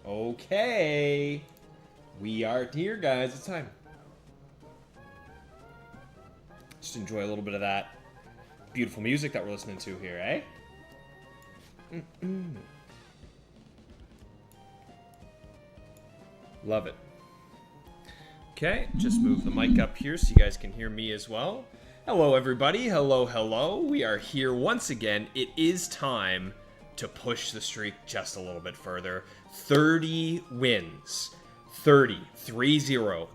Okay. We are here, guys. It's time. Just enjoy a little bit of that beautiful music that we're listening to here, eh? Love it. Okay, just move the mic up here so you guys can hear me as well. Hello, everybody. Hello, hello. We are here once again. It is time to push the streak just a little bit further. 30 wins. 30.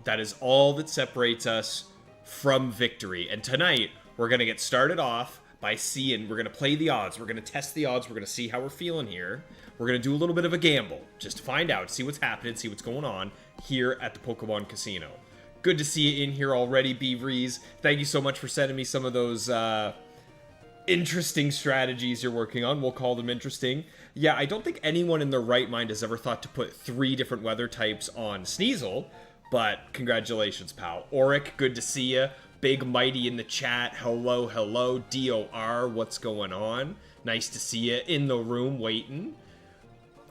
That is all that separates us from victory. And tonight, we're going to get started off by seeing, we're going to play the odds. We're going to test the odds. We're going to see how we're feeling here. We're going to do a little bit of a gamble just to find out, see what's happening, see what's going on here at the Pokemon Casino. Good to see you in here already, Beavries. Thank you so much for sending me some of those interesting strategies you're working on. We'll call them interesting. Yeah, I don't think anyone in their right mind has ever thought to put 3 different weather types on Sneasel, but congratulations, pal. Auric, good to see you. Big Mighty in the chat. Hello, hello. DOR, what's going on? Nice to see you in the room waiting.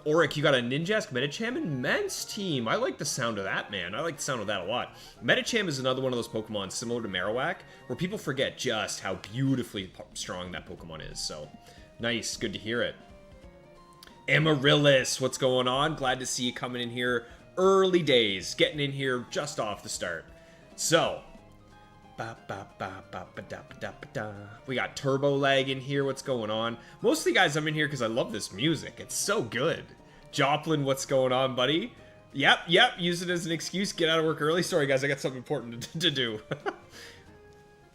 Auric, you got a Ninjask, Medicham, and Mence team. I like the sound of that, man. I like the sound of that a lot. Medicham is another one of those Pokemon similar to Marowak, where people forget just how beautifully strong that Pokemon is. So, nice. Good to hear it. Amaryllis, what's going on? Glad to see you coming in here. Early days. Getting in here just off the start. So, we got Turbo Lag in here. What's going on? Mostly, guys, I'm in here because I love this music. It's so good. Joplin, what's going on, buddy? Yep. Use it as an excuse. Get out of work early. Sorry, guys. I got something important to do.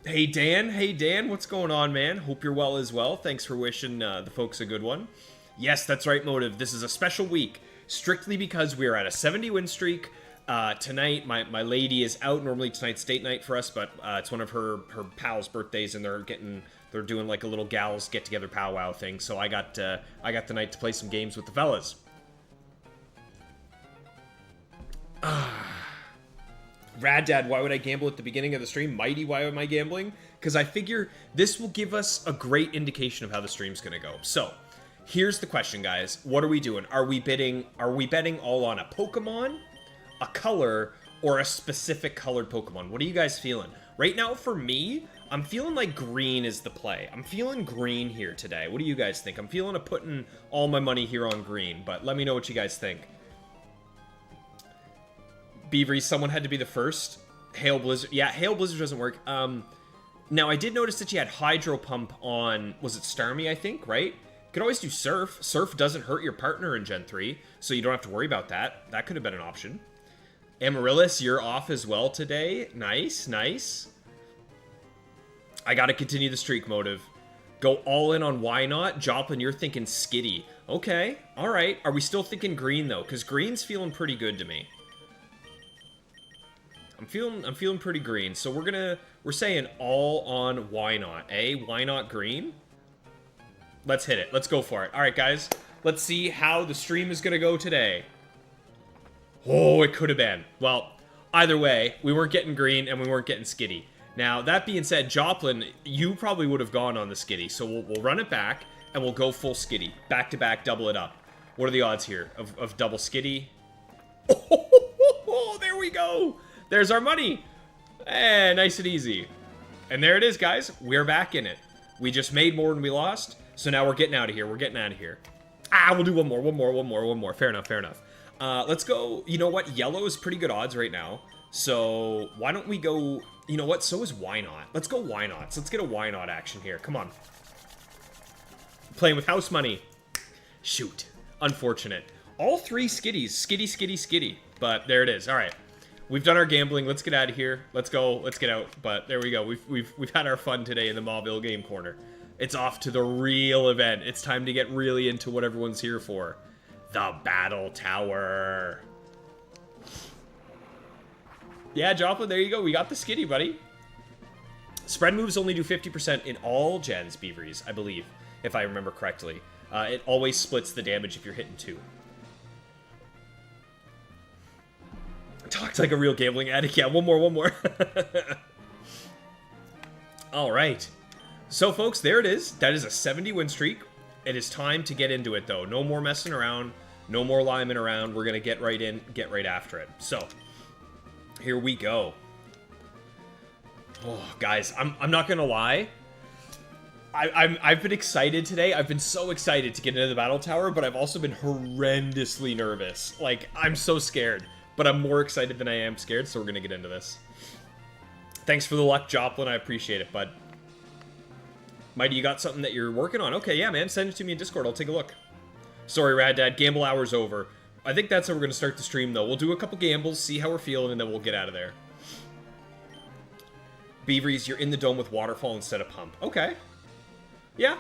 Hey, Dan. What's going on, man? Hope you're well as well. Thanks for wishing the folks a good one. Yes, that's right, Motive. This is a special week. Strictly because we are at a 70 win streak. Tonight, my lady is out. Normally tonight's date night for us, but it's one of her pals' birthdays, and they're doing like a little gals get together powwow thing. So I got the night to play some games with the fellas. Rad Dad, why would I gamble at the beginning of the stream? Mighty, why am I gambling? Because I figure this will give us a great indication of how the stream's gonna go. So here's the question, guys. What are we doing? Are we betting all on a Pokemon, a color, or a specific colored Pokemon? What are you guys feeling? Right now, for me, I'm feeling like green is the play. I'm feeling green here today. What do you guys think? I'm feeling putting all my money here on green, but let me know what you guys think. Beavery, someone had to be the first. Hail Blizzard. Yeah, Hail Blizzard doesn't work. Now, I did notice that you had Hydro Pump on, was it Starmie, I think, right? You could always do Surf. Surf doesn't hurt your partner in Gen 3, so you don't have to worry about that. That could have been an option. Amaryllis, you're off as well today. Nice. I gotta continue the streak, Motive. Go all in on why not? Joplin, you're thinking Skitty. Okay, alright. Are we still thinking green, though? Because green's feeling pretty good to me. I'm feeling pretty green. So we're saying all on why not, eh? Why not green? Let's hit it. Let's go for it. Alright, guys. Let's see how the stream is gonna go today. Oh, it could have been. Well, either way, we weren't getting green and we weren't getting Skitty. Now, that being said, Joplin, you probably would have gone on the Skitty. So we'll run it back and we'll go full Skitty. Back to back, double it up. What are the odds here of double Skitty? Oh, there we go. There's our money. Nice and easy. And there it is, guys. We're back in it. We just made more than we lost. So now we're getting out of here. We'll do one more. Fair enough. Let's go. You know what? Yellow is pretty good odds right now. So why don't we go? You know what? So is why not? Let's go why not. Let's get a why not action here. Come on. Playing with house money. Shoot. Unfortunate. All 3 Skitties. Skitty. But there it is. All right. We've done our gambling. Let's get out of here. Let's go. Let's get out. But there we go. We've had our fun today in the Mauville Game Corner. It's off to the real event. It's time to get really into what everyone's here for. The Battle Tower. Yeah, Joplin, there you go. We got the Skitty, buddy. Spread moves only do 50% in all gens, Beaveries, I believe, if I remember correctly. It always splits the damage if you're hitting 2. Talked like a real gambling addict. Yeah, one more. All right. So, folks, there it is. That is a 70 win streak. It is time to get into it, though. No more messing around. No more liming around. We're going to get right in, get right after it. So, here we go. Oh, guys, I'm not going to lie. I've been excited today. I've been so excited to get into the Battle Tower, but I've also been horrendously nervous. Like, I'm so scared, but I'm more excited than I am scared, so we're going to get into this. Thanks for the luck, Joplin. I appreciate it, bud. Mighty, you got something that you're working on? Okay, yeah, man. Send it to me in Discord. I'll take a look. Sorry, Rad Dad. Gamble hour's over. I think that's how we're going to start the stream, though. We'll do a couple gambles, see how we're feeling, and then we'll get out of there. Beaveries, you're in the dome with waterfall instead of pump. Okay. Yeah.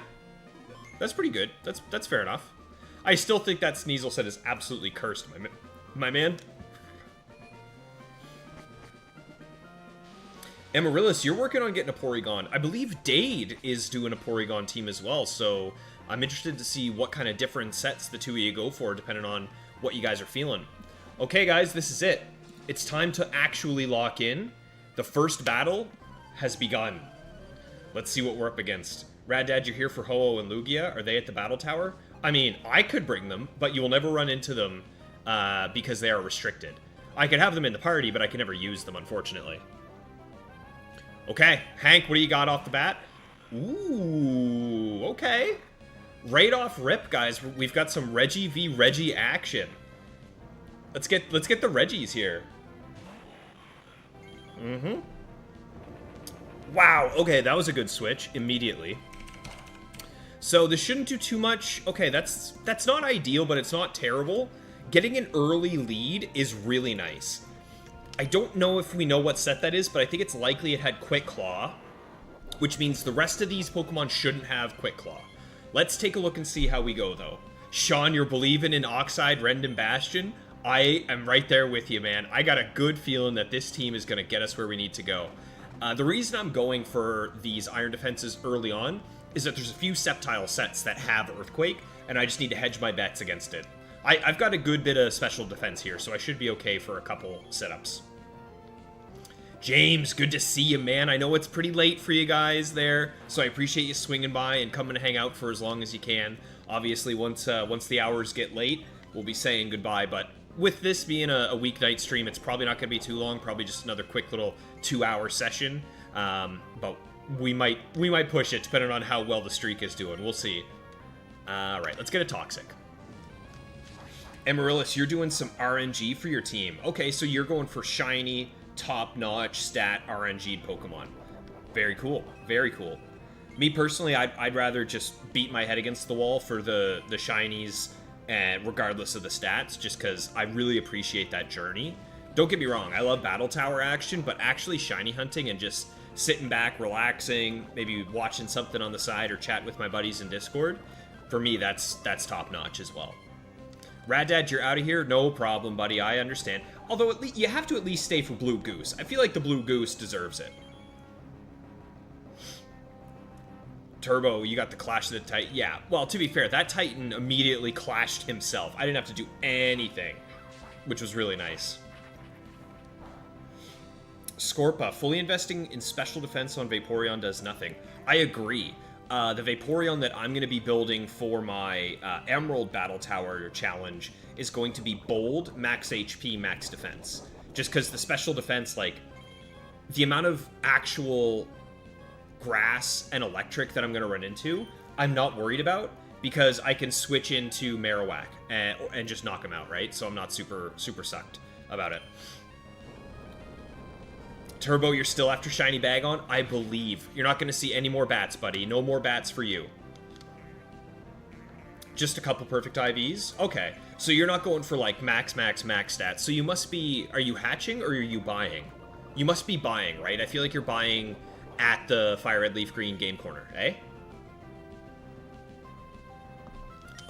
That's pretty good. That's fair enough. I still think that Sneasel set is absolutely cursed, my man. Amaryllis, you're working on getting a Porygon. I believe Dade is doing a Porygon team as well, so I'm interested to see what kind of different sets the two of you go for, depending on what you guys are feeling. Okay, guys, this is it. It's time to actually lock in. The first battle has begun. Let's see what we're up against. Rad Dad, you're here for Ho-Oh and Lugia. Are they at the Battle Tower? I mean, I could bring them, but you will never run into them because they are restricted. I could have them in the party, but I can never use them, unfortunately. Okay, Hank, what do you got off the bat? Ooh, okay. Right off rip, guys, we've got some Reggie v. Reggie action. Let's get the Reggies here. Mm-hmm. Wow, okay, that was a good switch immediately. So this shouldn't do too much. Okay, that's not ideal, but it's not terrible. Getting an early lead is really nice. I don't know if we know what set that is, but I think it's likely it had Quick Claw, which means the rest of these Pokemon shouldn't have Quick Claw. Let's take a look and see how we go, though. Sean, you're believing in Oxide, Rend, and Bastion? I am right there with you, man. I got a good feeling that this team is going to get us where we need to go. The reason I'm going for these Iron Defenses early on is that there's a few Sceptile sets that have Earthquake, and I just need to hedge my bets against it. I've got a good bit of special defense here, so I should be okay for a couple setups. James, good to see you, man. I know it's pretty late for you guys there, so I appreciate you swinging by and coming to hang out for as long as you can. Obviously, once the hours get late, we'll be saying goodbye, but with this being a weeknight stream, it's probably not going to be too long, probably just another quick little 2-hour session, but we might push it depending on how well the streak is doing. We'll see. Alright, let's get a Toxic. Amaryllis, you're doing some RNG for your team. Okay, so you're going for shiny, top-notch, stat, RNG'd Pokemon. Very cool. Very cool. Me personally, I'd rather just beat my head against the wall for the shinies, regardless of the stats, just because I really appreciate that journey. Don't get me wrong, I love Battle Tower action, but actually shiny hunting and just sitting back, relaxing, maybe watching something on the side or chat with my buddies in Discord, for me, that's top-notch as well. Rad Dad, you're out of here? No problem, buddy. I understand. Although, you have to at least stay for Blue Goose. I feel like the Blue Goose deserves it. Turbo, you got the Clash of the Titan. Yeah, well, to be fair, that Titan immediately clashed himself. I didn't have to do anything, which was really nice. Scorpa, fully investing in special defense on Vaporeon does nothing. I agree. The Vaporeon that I'm going to be building for my Emerald Battle Tower challenge is going to be Bold, Max HP, Max Defense. Just because the special defense, like, the amount of actual grass and electric that I'm going to run into, I'm not worried about, because I can switch into Marowak and just knock him out, right? So I'm not super sucked about it. Turbo, you're still after Shiny Bagon? I believe. You're not going to see any more bats, buddy. No more bats for you. Just a couple perfect IVs? Okay. So you're not going for, like, max stats. So you must be... Are you hatching or are you buying? You must be buying, right? I feel like you're buying at the Fire Red Leaf Green game corner, eh?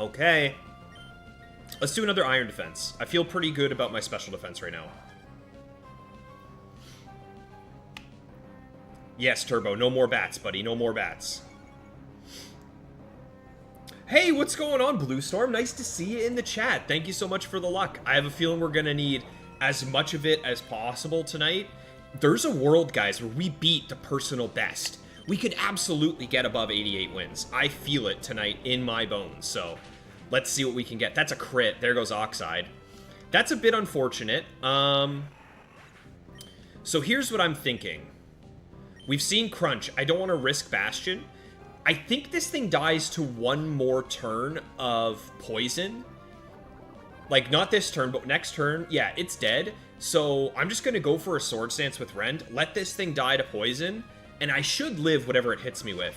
Okay. Let's do another Iron Defense. I feel pretty good about my special defense right now. Yes, Turbo, no more bats, buddy, no more bats. Hey, what's going on, Blue Storm? Nice to see you in the chat. Thank you so much for the luck. I have a feeling we're gonna need as much of it as possible tonight. There's a world, guys, where we beat the personal best. We could absolutely get above 88 wins. I feel it tonight in my bones, so Let's see what we can get. That's a crit. There goes Oxide. That's a bit unfortunate. So here's what I'm thinking. We've seen Crunch. I don't want to risk Bastion. I think this thing dies to one more turn of poison. Like, not this turn, but next turn. Yeah, it's dead. So I'm just going to go for a Sword Stance with Rend. Let this thing die to poison. And I should live whatever it hits me with.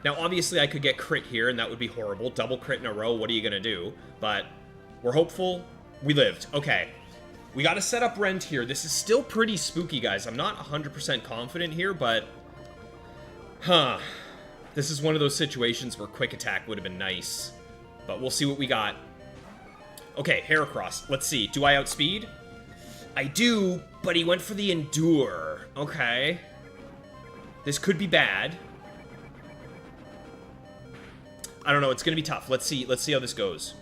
Now, obviously, I could get crit here, and that would be horrible. Double crit in a row, what are you going to do? But we're hopeful. We lived. Okay. We got to set up Rend here. This is still pretty spooky, guys. I'm not 100% confident here, but... This is one of those situations where quick attack would have been nice. But we'll see what we got. Okay, Heracross. Let's see. Do I outspeed? I do, but he went for the Endure. Okay. This could be bad. I don't know. It's going to be tough. Let's see how this goes.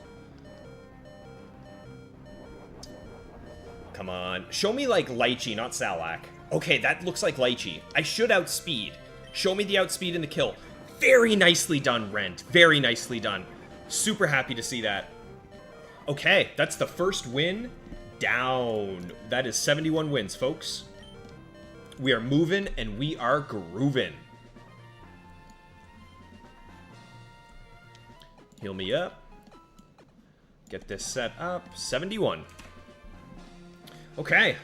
Come on. Show me, like, Lychee, not Salak. Okay, that looks like Lychee. I should outspeed. Show me the outspeed and the kill. Very nicely done, Rent. Very nicely done. Super happy to see that. Okay, that's the first win down. That is 71 wins, folks. We are moving and we are grooving. Heal me up. Get this set up. 71. Okay.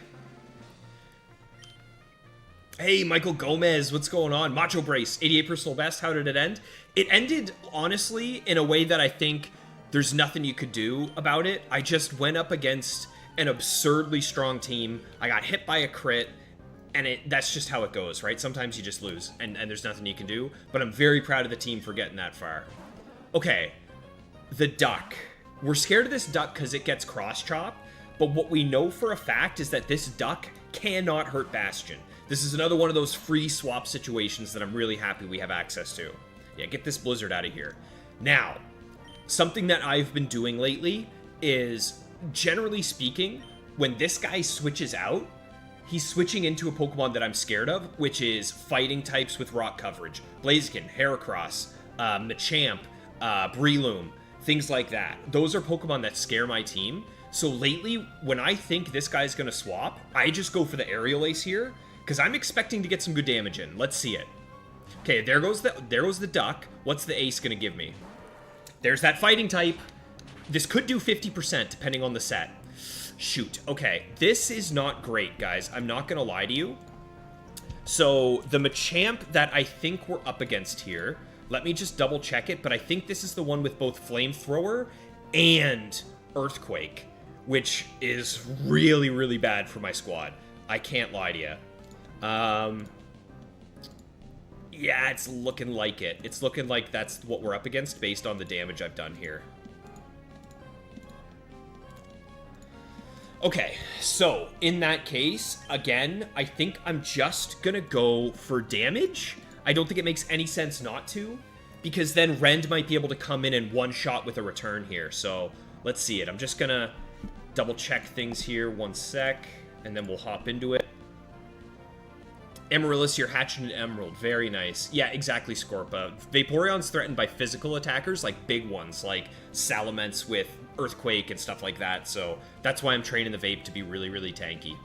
Hey, Michael Gomez, what's going on? Macho Brace, 88 personal best. How did it end? It ended, honestly, in a way that I think there's nothing you could do about it. I just went up against an absurdly strong team. I got hit by a crit, and that's just how it goes, right? Sometimes you just lose, and there's nothing you can do. But I'm very proud of the team for getting that far. Okay, the duck. We're scared of this duck because it gets cross-chop, but what we know for a fact is that this duck cannot hurt Bastion. This is another one of those free swap situations that I'm really happy we have access to. Yeah, get this Blizzard out of here. Now, something that I've been doing lately is, generally speaking, when this guy switches out, he's switching into a Pokemon that I'm scared of, which is fighting types with rock coverage. Blaziken, Heracross, Machamp, Breloom, things like that. Those are Pokemon that scare my team. So lately, when I think this guy's going to swap, I just go for the Aerial Ace here, because I'm expecting to get some good damage in. Let's see it. Okay, there goes the duck. What's the ace going to give me? There's that fighting type. This could do 50% depending on the set. Shoot. Okay, this is not great, guys. I'm not going to lie to you. So the Machamp that I think we're up against here, let me just double check it, but I think this is the one with both Flamethrower and Earthquake, which is really, really bad for my squad. I can't lie to you. Yeah, it's looking like it. It's looking like that's what we're up against based on the damage I've done here. Okay, so in that case, again, I think I'm just gonna go for damage. I don't think it makes any sense not to, because then Rend might be able to come in and one-shot with a return here. So let's see it. I'm just gonna double check things here 1 sec, and then we'll hop into it. Amaryllis, you're hatching an emerald. Very nice. Yeah, exactly, Scorpa. Vaporeon's threatened by physical attackers, like big ones, like Salamence with Earthquake and stuff like that, so that's why I'm training the Vape to be really, really tanky.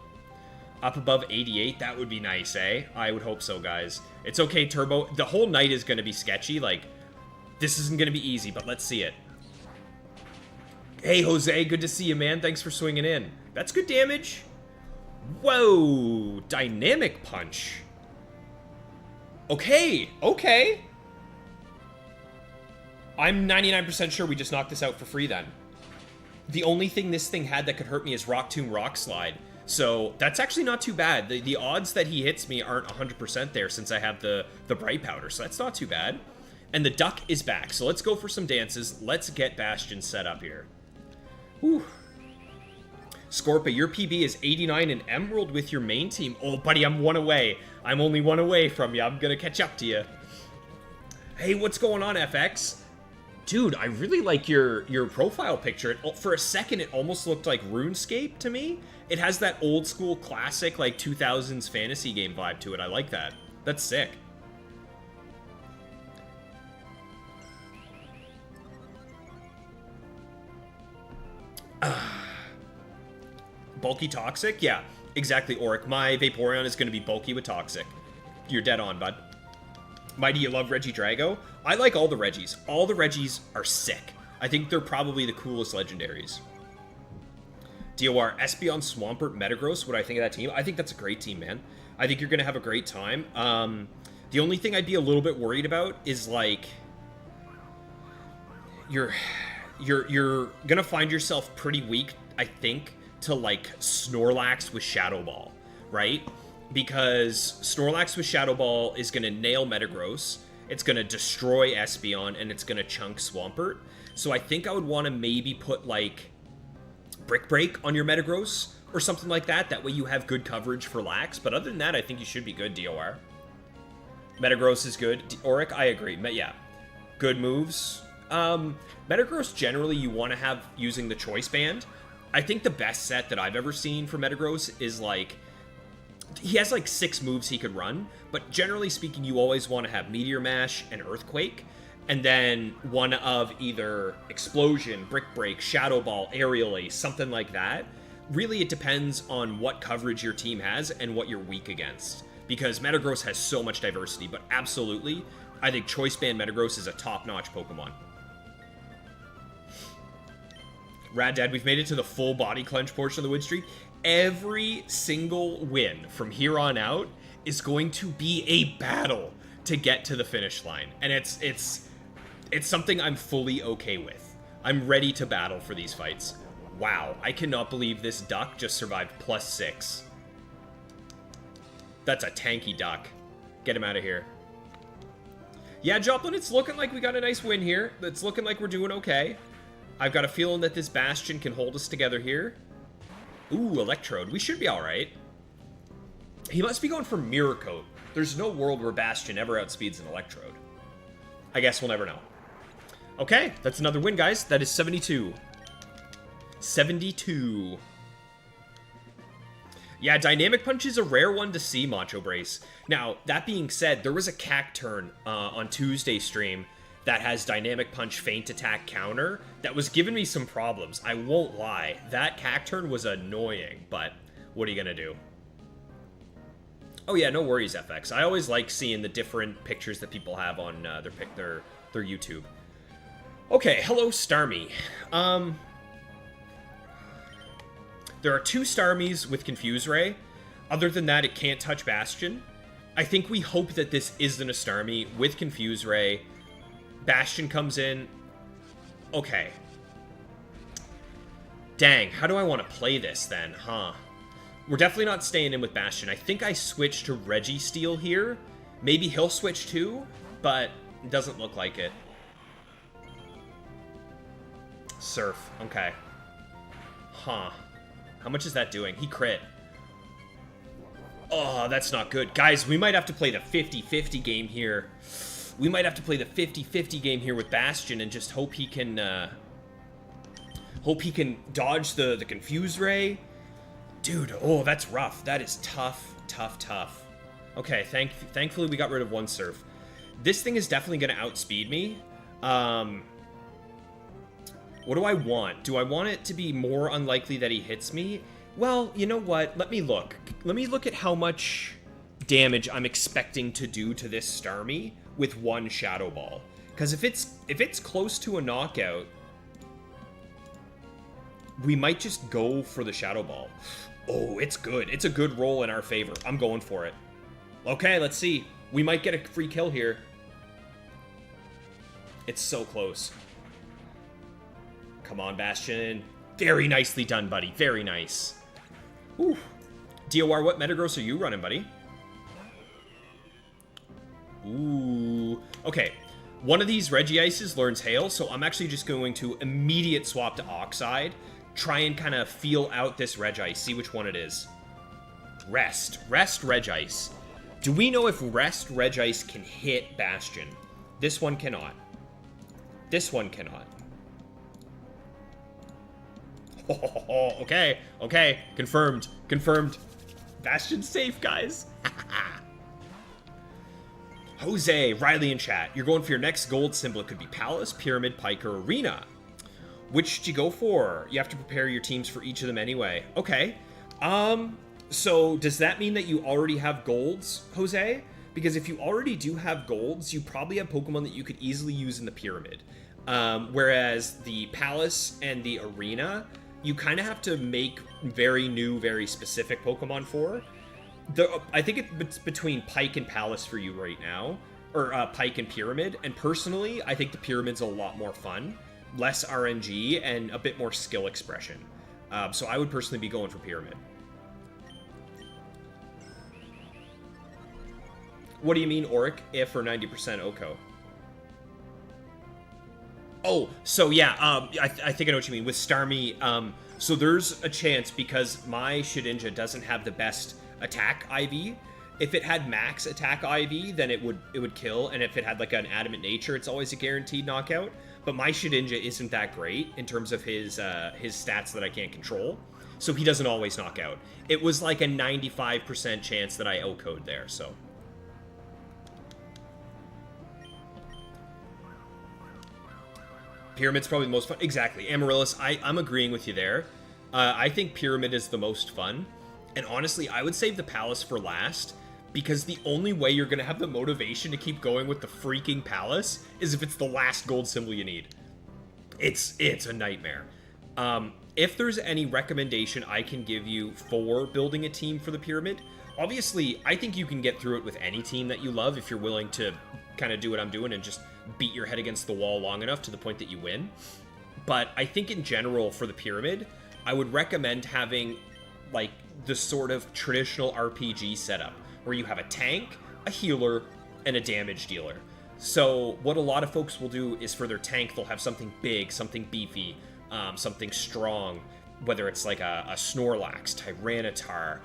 Up above 88, that would be nice, eh? I would hope so, guys. It's okay, Turbo. The whole night is going to be sketchy. Like, this isn't going to be easy, but let's see it. Hey, Jose, good to see you, man. Thanks for swinging in. That's good damage. Whoa, Dynamic Punch. Okay, okay. I'm 99% sure we just knocked this out for free then. The only thing this thing had that could hurt me is Rock Tomb Rock Slide. So that's actually not too bad. The odds that he hits me aren't 100% there since I have the Bright Powder, so that's not too bad. And the duck is back, so let's go for some dances. Let's get Bastion set up here. Whew. Scorpa, your PB is 89 and Emerald with your main team. Oh, buddy, I'm 1 away. I'm only 1 away from you. I'm going to catch up to you. Hey, what's going on, FX? Dude, I really like your profile picture. For a second, it almost looked like RuneScape to me. It has that old school classic, like, 2000s fantasy game vibe to it. I like that. That's sick. Bulky Toxic? Yeah, exactly, Auric. My Vaporeon is going to be bulky with Toxic. You're dead on, bud. Mighty, you love Regidrago? I like all the Regis. All the Regis are sick. I think they're probably the coolest legendaries. DOR, Espeon, Swampert, Metagross, what do I think of that team? I think that's a great team, man. I think you're going to have a great time. The only thing I'd be a little bit worried about is, like, you're going to find yourself pretty weak, I think, to, like, Snorlax with Shadow Ball, right? Because Snorlax with Shadow Ball is going to nail Metagross, it's going to destroy Espeon, and it's going to chunk Swampert. So I think I would want to maybe put, like, Brick Break on your Metagross or something like that. That way you have good coverage for Lax. But other than that, I think you should be good, DOR. Metagross is good. Auric, I agree. Yeah, good moves. Metagross, generally, you want to have using the Choice Band. I think the best set that I've ever seen for Metagross is, like, he has, like, 6 moves he could run, but generally speaking, you always want to have Meteor Mash and Earthquake, and then one of either Explosion, Brick Break, Shadow Ball, Aerial Ace, something like that. Really, it depends on what coverage your team has and what you're weak against, because Metagross has so much diversity, but absolutely, I think Choice Band Metagross is a top-notch Pokemon. Rad Dad, we've made it to the full body clench portion of the win streak. Every single win from here on out is going to be a battle to get to the finish line. And it's something I'm fully okay with. I'm ready to battle for these fights. Wow, I cannot believe this duck just survived +6. That's a tanky duck. Get him out of here. Yeah, Joplin, it's looking like we got a nice win here. It's looking like we're doing okay. I've got a feeling that this Bastion can hold us together here. Ooh, Electrode. We should be alright. He must be going for Mirror Coat. There's no world where Bastion ever outspeeds an Electrode. I guess we'll never know. Okay, that's another win, guys. That is 72. 72. Yeah, Dynamic Punch is a rare one to see, Macho Brace. Now, that being said, there was a Cacturn on Tuesday stream that has Dynamic Punch Feint Attack counter that was giving me some problems. I won't lie. That Cacturn was annoying, but what are you gonna do? Oh yeah, no worries, FX. I always like seeing the different pictures that people have on their YouTube. Okay, hello, Starmie. There are 2 Starmies with Confuse Ray. Other than that, it can't touch Bastion. I think we hope that this isn't a Starmie with Confuse Ray. Bastion comes in. Okay. Dang, how do I want to play this then, huh? We're definitely not staying in with Bastion. I think I switched to Registeel here. Maybe he'll switch too, but it doesn't look like it. Surf, okay. Huh. How much is that doing? He crit. Oh, that's not good. Guys, we might have to play the 50-50 game here. We might have to play the 50-50 game here with Bastion and just hope he can dodge the Confuse Ray. Dude, oh, that's rough. That is tough, tough, tough. Okay, thankfully we got rid of one Surf. This thing is definitely going to outspeed me. What do I want? Do I want it to be more unlikely that he hits me? Well, you know what? Let me look. Let me look at how much damage I'm expecting to do to this Starmie with one Shadow Ball. Because if it's close to a knockout, we might just go for the Shadow Ball. Oh, it's good. It's a good roll in our favor. I'm going for it. Okay, let's see. We might get a free kill here. It's so close. Come on, Bastion. Very nicely done, buddy. Very nice. Ooh. DOR, what Metagross are you running, buddy? Ooh. Okay. One of these Regiices learns Hail, so I'm actually just going to immediate swap to Oxide. Try and kind of feel out this Regice. See which one it is. Rest. Rest Regice. Do we know if Rest Regice can hit Bastion? This one cannot. This one cannot. Oh, okay, okay. Confirmed. Confirmed. Bastion's safe, guys. Jose, Riley in chat. You're going for your next gold symbol. It could be Palace, Pyramid, Pike, or Arena. Which should you go for? You have to prepare your teams for each of them anyway. Okay. So does that mean that you already have golds, Jose? Because if you already do have golds, you probably have Pokemon that you could easily use in the pyramid. Whereas the palace and the arena, you kind of have to make very new, very specific Pokemon for. I think it's between Pike and Palace for you right now, or Pike and Pyramid. And personally, I think the Pyramid's a lot more fun, less RNG, and a bit more skill expression. So I would personally be going for Pyramid. What do you mean, Auric, if or 90% Oko? Oh, so yeah, I think I know what you mean. With Starmie, so there's a chance, because my Shedinja doesn't have the best attack IV. If it had max attack IV, then it would kill, and if it had like an adamant nature, it's always a guaranteed knockout. But my Shedinja isn't that great in terms of his stats that I can't control, so he doesn't always knock out. It was like a 95% chance that I OHKO'd there, so. Pyramid's probably the most fun. Exactly. Amaryllis, I'm agreeing with you there. I think Pyramid is the most fun. And honestly, I would save the Palace for last, because the only way you're going to have the motivation to keep going with the freaking Palace is if it's the last gold symbol you need. It's a nightmare. If there's any recommendation I can give you for building a team for the Pyramid, obviously, I think you can get through it with any team that you love if you're willing to kind of do what I'm doing and just beat your head against the wall long enough to the point that you win. But I think in general for the Pyramid, I would recommend having like the sort of traditional RPG setup where you have a tank, a healer, and a damage dealer. So what a lot of folks will do is for their tank, they'll have something big, something beefy, something strong, whether it's like a Snorlax, Tyranitar,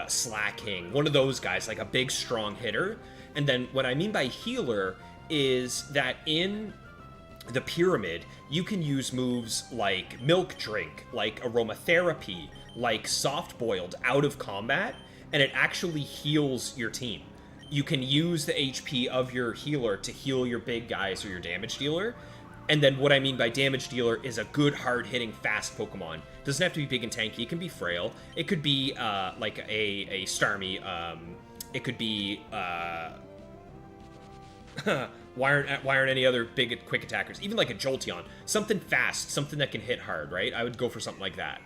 Slacking, one of those guys, like a big strong hitter. And then what I mean by healer is that in the Pyramid, you can use moves like Milk Drink, like Aromatherapy, like Soft Boiled out of combat, and it actually heals your team. You can use the HP of your healer to heal your big guys or your damage dealer. And then what I mean by damage dealer is a good, hard-hitting, fast Pokemon. Doesn't have to be big and tanky. It can be frail. It could be like a Starmie. It could be why aren't any other big, quick attackers? Even like a Jolteon. Something fast, something that can hit hard, right? I would go for something like that.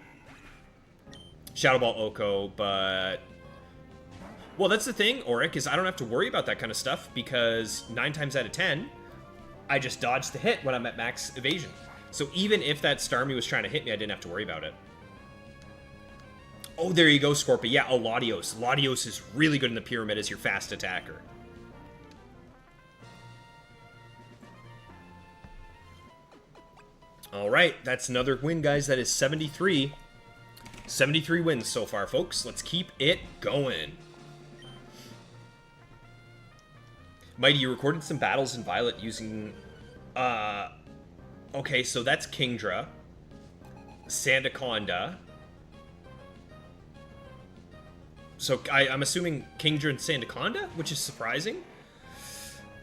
Shadow Ball Oko, but... Well, that's the thing, Auric, is I don't have to worry about that kind of stuff, because 9 times out of 10, I just dodged the hit when I'm at max evasion. So even if that Starmie was trying to hit me, I didn't have to worry about it. Oh, there you go, Scorpia. Yeah, oh, Latios. Latios is really good in the Pyramid as your fast attacker. All right, that's another win, guys. That is 73. 73 wins so far, folks. Let's keep it going. Mighty, you recorded some battles in Violet using... Okay, so that's Kingdra. Sandaconda. So I'm assuming Kingdra and Sandaconda, which is surprising.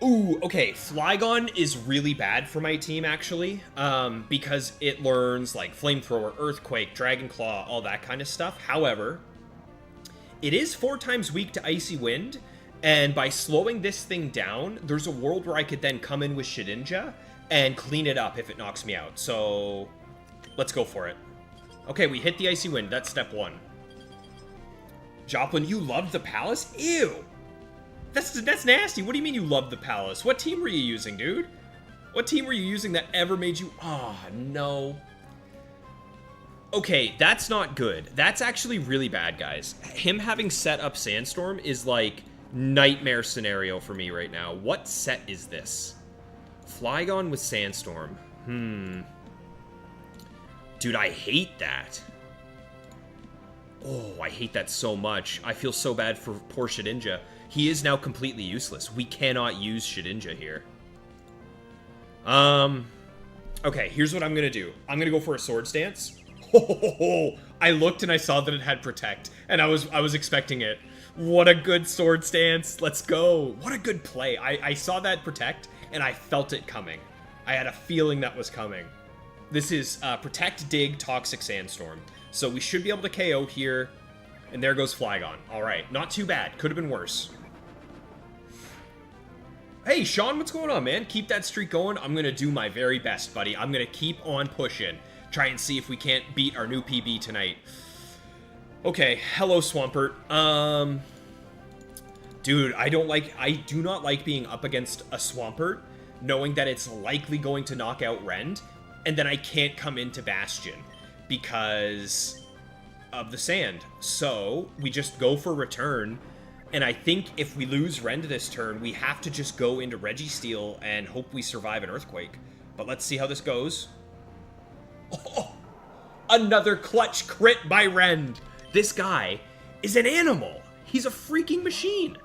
Ooh, okay, Flygon is really bad for my team, actually, because it learns, like, Flamethrower, Earthquake, Dragon Claw, all that kind of stuff. However, it is 4 times weak to Icy Wind, and by slowing this thing down, there's a world where I could then come in with Shedinja and clean it up if it knocks me out. So, let's go for it. Okay, we hit the Icy Wind. That's step 1. Joplin, you loved the Palace? Ew! That's nasty. What do you mean you loved the Palace? What team were you using, dude? What team were you using that ever made you... Ah, oh, no. Okay, that's not good. That's actually really bad, guys. Him having set up Sandstorm is like nightmare scenario for me right now. What set is this? Flygon with Sandstorm. Dude, I hate that. Oh, I hate that so much. I feel so bad for poor Shedinja. He is now completely useless. We cannot use Shedinja here. Okay, here's what I'm gonna do. I'm gonna go for a Swords Dance. I looked and I saw that it had Protect, and I was expecting it. What a good Swords Dance. Let's go. What a good play. I saw that Protect, and I felt it coming. I had a feeling that was coming. This is Protect, Dig, Toxic Sandstorm. So we should be able to KO here. And there goes Flygon. All right, not too bad. Could have been worse. Hey, Sean, what's going on, man? Keep that streak going. I'm going to do my very best, buddy. I'm going to keep on pushing. Try and see if we can't beat our new PB tonight. Okay, hello, Swampert. Dude, I do not like being up against a Swampert, knowing that it's likely going to knock out Rend, and then I can't come into Bastion because of the sand. So we just go for return, and I think if we lose Rend this turn, we have to just go into Registeel and hope we survive an Earthquake. But let's see how this goes. Oh, another clutch crit by Rend. This guy is an animal. He's a freaking machine.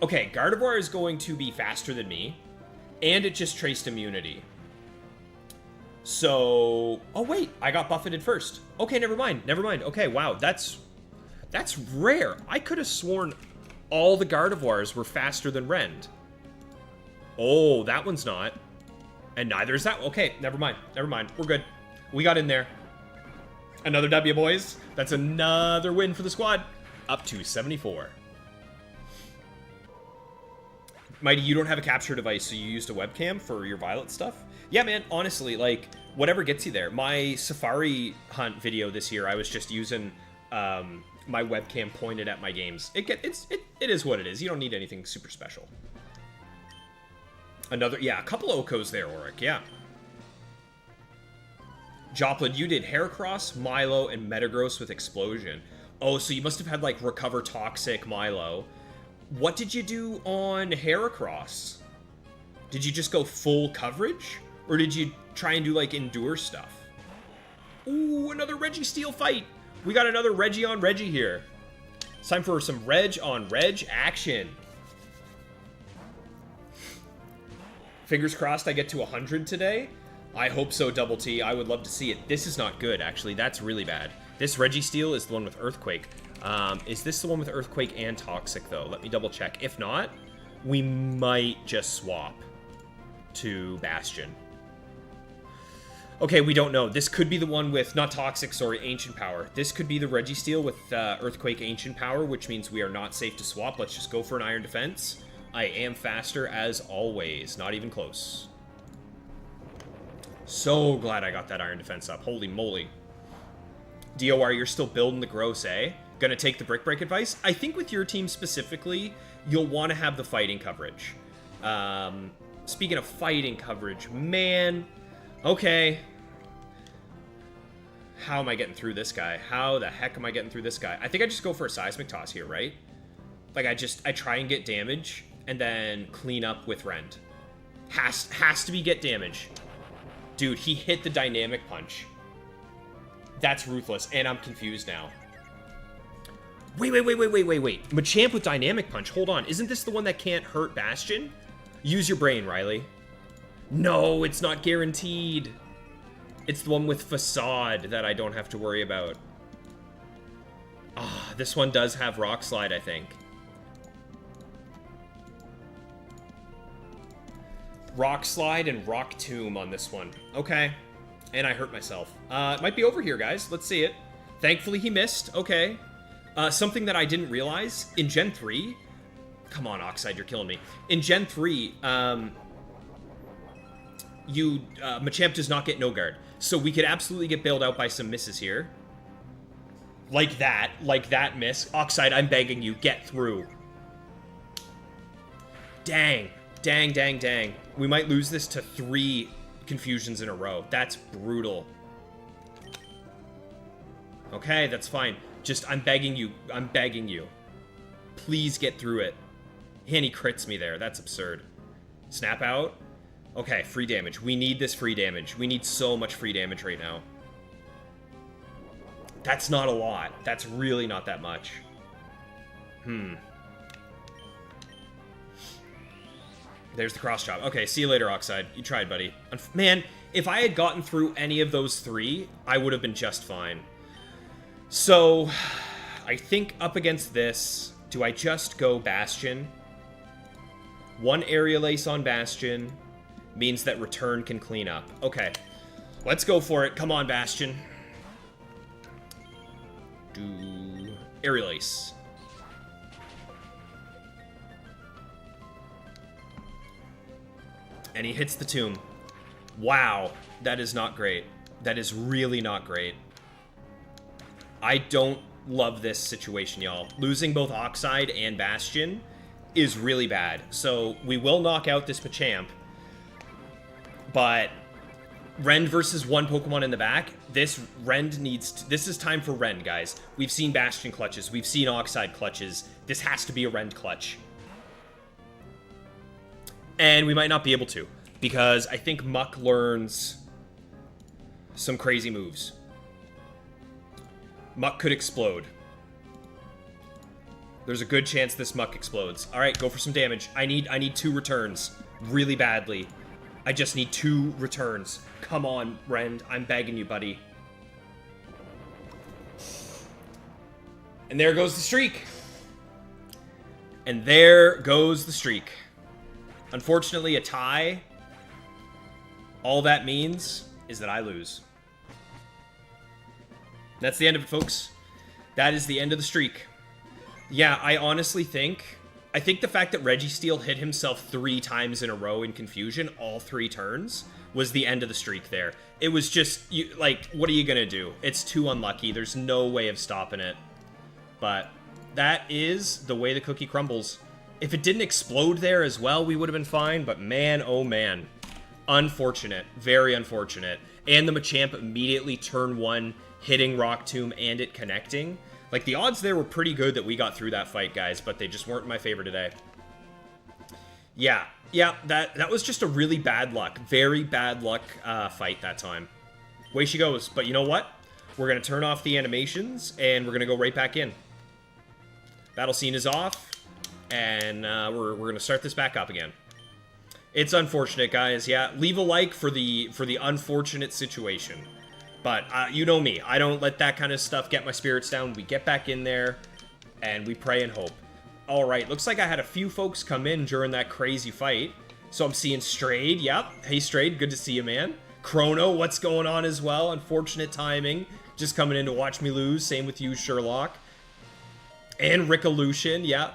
Okay, Gardevoir is going to be faster than me, and it just traced immunity. So, oh wait, I got buffeted first. Okay, never mind. Okay, wow, that's rare. I could have sworn all the Gardevoirs were faster than Rend. Oh, that one's not. And neither is that. Okay, never mind. We're good. We got in there. Another W, boys. That's another win for the squad. Up to 74. Mighty, you don't have a capture device, so you used a webcam for your Violet stuff? Yeah, man, honestly, like, whatever gets you there. My Safari hunt video this year, I was just using my webcam pointed at my games. It is what it is. You don't need anything super special. Another, yeah, a couple of Okos there, Auric, yeah. Joplin, you did Heracross, Milo, and Metagross with Explosion. Oh, so you must have had, like, Recover Toxic, Milo. What did you do on Heracross? Did you just go full coverage? Or did you try and do, like, Endure stuff? Ooh, another Registeel fight! We got another Reggie on Reggie here. It's time for some Reg on Reg action. Fingers crossed I get to 100 today. I hope so, Double T. I would love to see it. This is not good, actually. That's really bad. This Registeel is the one with Earthquake. Is this the one with Earthquake and Toxic, though? Let me double check. If not, we might just swap to Bastion. Okay, we don't know. This could be the one with, not Toxic, sorry, Ancient Power. This could be the Registeel with Earthquake Ancient Power, which means we are not safe to swap. Let's just go for an Iron Defense. I am faster as always. Not even close. So glad I got that Iron Defense up. Holy moly. DOR, you're still building the gross, eh? Gonna take the Brick Break advice? I think with your team specifically, you'll want to have the fighting coverage. Speaking of fighting coverage, man. Okay. How am I getting through this guy? How the heck am I getting through this guy? I think I just go for a Seismic Toss here, right? Like, I try and get damage, and then clean up with Rend. Has to be get damage. Dude, he hit the Dynamic Punch. That's ruthless, and I'm confused now. Wait. Machamp with Dynamic Punch. Hold on. Isn't this the one that can't hurt Bastion? Use your brain, Riley. No, it's not guaranteed. It's the one with Facade that I don't have to worry about. Ah, this one does have Rock Slide, I think. Rock Slide and Rock Tomb on this one. Okay. And I hurt myself. It might be over here, guys. Let's see it. Thankfully, he missed. Okay. Something that I didn't realize, in Gen 3... Come on, Oxide, you're killing me. In Gen 3, Machamp does not get No Guard. So we could absolutely get bailed out by some misses here. Like that miss. Oxide, I'm begging you, get through. Dang. We might lose this to 3 confusions in a row. That's brutal. Okay, that's fine. Just, I'm begging you. Please get through it. And he crits me there. That's absurd. Snap out. Okay, free damage. We need this free damage. We need so much free damage right now. That's not a lot. That's really not that much. There's the cross chop. Okay, see you later, Oxide. You tried, buddy. Man, if I had gotten through any of those 3, I would have been just fine. So, I think up against this, do I just go Bastion? 1 Aerial Ace on Bastion means that Return can clean up. Okay. Let's go for it. Come on, Bastion. Aerial Ace. And he hits the tomb. Wow, that is not great. That is really not great. I don't love this situation, y'all. Losing both Oxide and Bastion is really bad. So we will knock out this Machamp. But Rend versus one Pokemon in the back. This Rend needs to, this is time for Rend, guys. We've seen Bastion clutches. We've seen Oxide clutches. This has to be a Rend clutch. And we might not be able to, because I think Muck learns some crazy moves. Muck could explode. There's a good chance this Muck explodes. All right, go for some damage. I need 2 returns really badly. I just need 2 returns. Come on, Rend. I'm begging you, buddy. And there goes the streak. And there goes the streak. Unfortunately, a tie. All that means is that I lose. That's the end of it, folks. That is the end of the streak. Yeah, I honestly think... I think the fact that Registeel hit himself 3 times in a row in confusion, all 3 turns, was the end of the streak there. It was just, like, what are you gonna do? It's too unlucky. There's no way of stopping it. But that is the way the cookie crumbles. If it didn't explode there as well, we would have been fine. But man, oh man. Unfortunate. Very unfortunate. And the Machamp immediately turn 1, hitting Rock Tomb and it connecting. Like, the odds there were pretty good that we got through that fight, guys, but they just weren't in my favor today. Yeah, that was just a really bad luck. Very bad luck fight that time. Way she goes. But you know what? We're going to turn off the animations, and we're going to go right back in. Battle scene is off, and we're going to start this back up again. It's unfortunate, guys. Yeah, leave a like for the unfortunate situation. But you know me. I don't let that kind of stuff get my spirits down. We get back in there, and we pray and hope. All right, looks like I had a few folks come in during that crazy fight. So I'm seeing Strayed. Yep. Hey, Strayed. Good to see you, man. Chrono, what's going on as well? Unfortunate timing. Just coming in to watch me lose. Same with you, Sherlock. And Rickolution. Yep.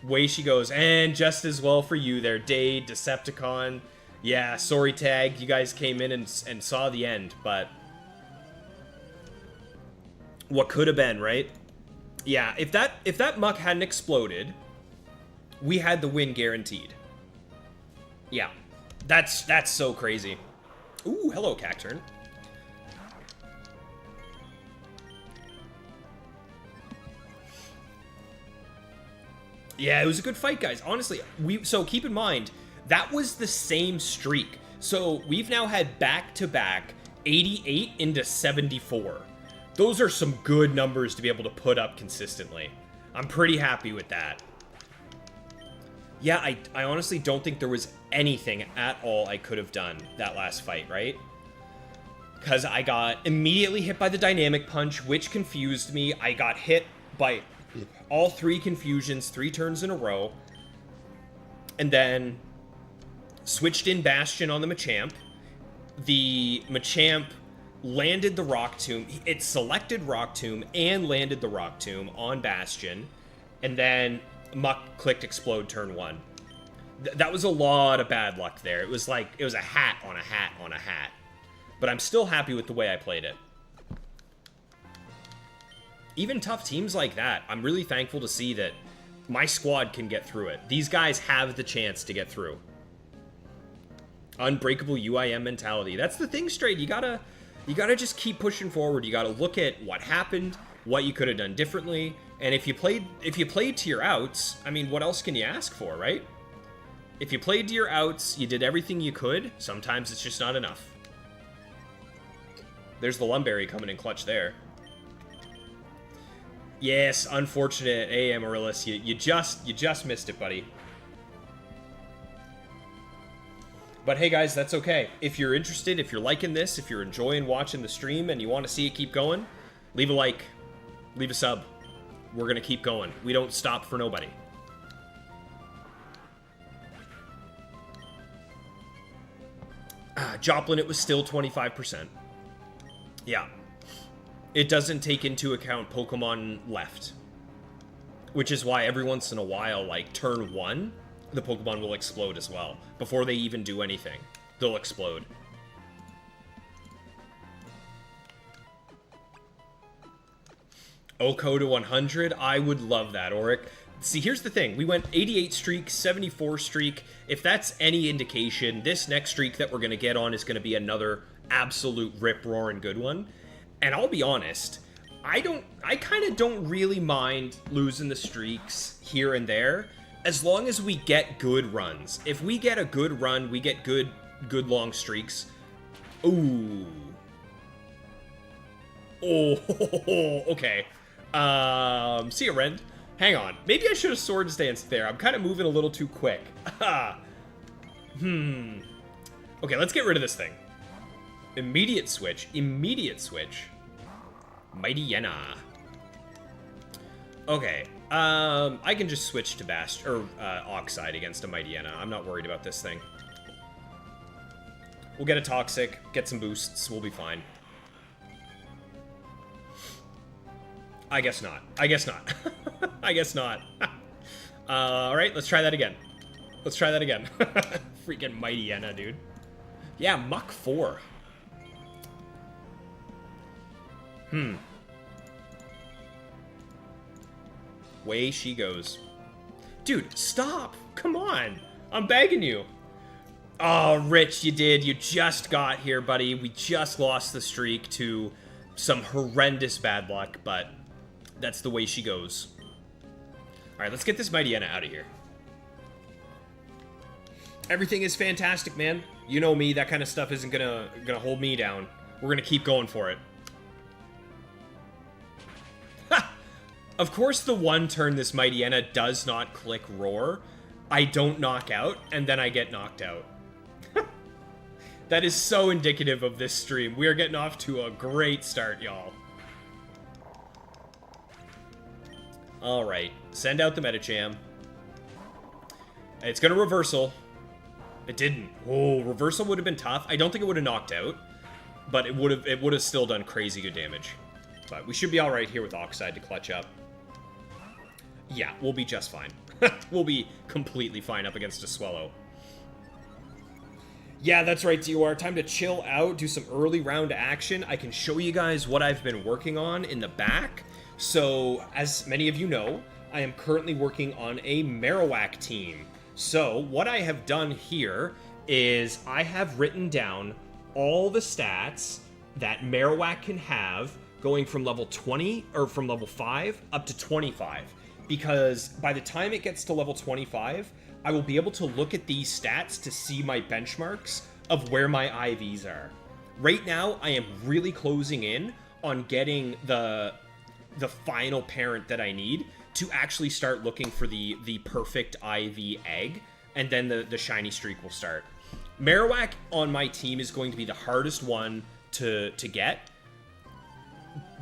Way she goes. And just as well for you there, Dade, Decepticon. Yeah, sorry, Tag. You guys came in and saw the end, but what could have been, right? Yeah, if that Muck hadn't exploded, we had the win guaranteed. Yeah, that's so crazy. Ooh, hello, Cacturn. Yeah, it was a good fight, guys. Honestly, so keep in mind, that was the same streak. So we've now had back-to-back 88 into 74. Those are some good numbers to be able to put up consistently. I'm pretty happy with that. Yeah, I honestly don't think there was anything at all I could have done that last fight, right? Because I got immediately hit by the Dynamic Punch, which confused me. I got hit by all 3 confusions 3 turns in a row. And then switched in Bastion on the Machamp. The Machamp landed the Rock Tomb. It selected Rock Tomb and landed the Rock Tomb on Bastion. And then Muck clicked Explode turn 1. That was a lot of bad luck there. It was like, it was a hat on a hat on a hat. But I'm still happy with the way I played it. Even tough teams like that, I'm really thankful to see that my squad can get through it. These guys have the chance to get through. Unbreakable UIM mentality. That's the thing, Straight. You gotta just keep pushing forward. You gotta look at what happened, what you could have done differently, and if you played to your outs, I mean, what else can you ask for, right? If you played to your outs, you did everything you could. Sometimes it's just not enough. There's the Lumberry coming in clutch there. Yes, unfortunate. Hey, Amaryllis, you just missed it, buddy. But hey, guys, that's okay. If you're interested, if you're liking this, if you're enjoying watching the stream and you want to see it keep going, leave a like, leave a sub. We're going to keep going. We don't stop for nobody. Joplin, it was still 25%. Yeah. It doesn't take into account Pokemon left. Which is why every once in a while, like turn 1, the Pokemon will explode as well. Before they even do anything, they'll explode. Oko to 100, I would love that, Auric. See, here's the thing. We went 88 streak, 74 streak. If that's any indication, this next streak that we're going to get on is going to be another absolute rip-roaring good one. And I'll be honest, I kind of don't really mind losing the streaks here and there, as long as we get good runs. If we get a good run, we get good long streaks. Ooh. Oh, okay. See ya, Ren. Hang on. Maybe I should have Swords Dance there. I'm kind of moving a little too quick. Okay, let's get rid of this thing. Immediate switch. Immediate switch. Mighty Yenna. Okay. I can just switch to Oxide against a Mighty Yenna. I'm not worried about this thing. We'll get a Toxic, get some boosts, we'll be fine. I guess not. I guess not. I guess not. Alright, let's try that again. Let's try that again. Freaking Mighty Yenna, dude. Yeah, Mach 4. Way she goes. Dude, stop! Come on! I'm begging you! Oh, Rich, you did. You just got here, buddy. We just lost the streak to some horrendous bad luck, but that's the way she goes. Alright, let's get this Mighty Yenna out of here. Everything is fantastic, man. You know me, that kind of stuff isn't gonna hold me down. We're gonna keep going for it. Ha! Of course, the one turn this Mighty Yenna does not click Roar, I don't knock out, and then I get knocked out. That is so indicative of this stream. We are getting off to a great start, y'all. Alright, send out the Medicham. It's gonna Reversal. It didn't. Oh, Reversal would have been tough. I don't think it would have knocked out, but it would have still done crazy good damage. But we should be alright here with Oxide to clutch up. Yeah, we'll be just fine. We'll be completely fine up against a Swellow. Yeah, that's right, DUR. Time to chill out, do some early round action. I can show you guys what I've been working on in the back. So, as many of you know, I am currently working on a Marowak team. So, what I have done here is I have written down all the stats that Marowak can have going from level 20, or from level 5 up to 25. Because by the time it gets to level 25, I will be able to look at these stats to see my benchmarks of where my IVs are. Right now, I am really closing in on getting the final parent that I need to actually start looking for the perfect IV egg, and then the shiny streak will start. Marowak on my team is going to be the hardest one to get.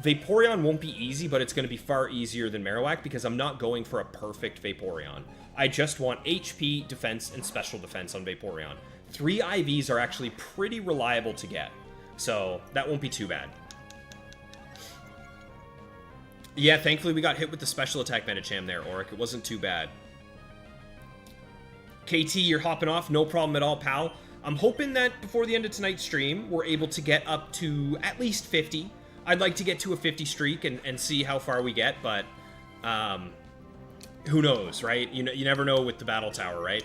Vaporeon won't be easy, but it's going to be far easier than Marowak because I'm not going for a perfect Vaporeon. I just want HP, defense, and special defense on Vaporeon. 3 IVs are actually pretty reliable to get, so that won't be too bad. Yeah, thankfully we got hit with the special attack Medicham there, Auric. It wasn't too bad. KT, you're hopping off. No problem at all, pal. I'm hoping that before the end of tonight's stream, we're able to get up to at least 50. I'd like to get to a 50 streak and see how far we get, but who knows, right? You never know with the Battle Tower, right?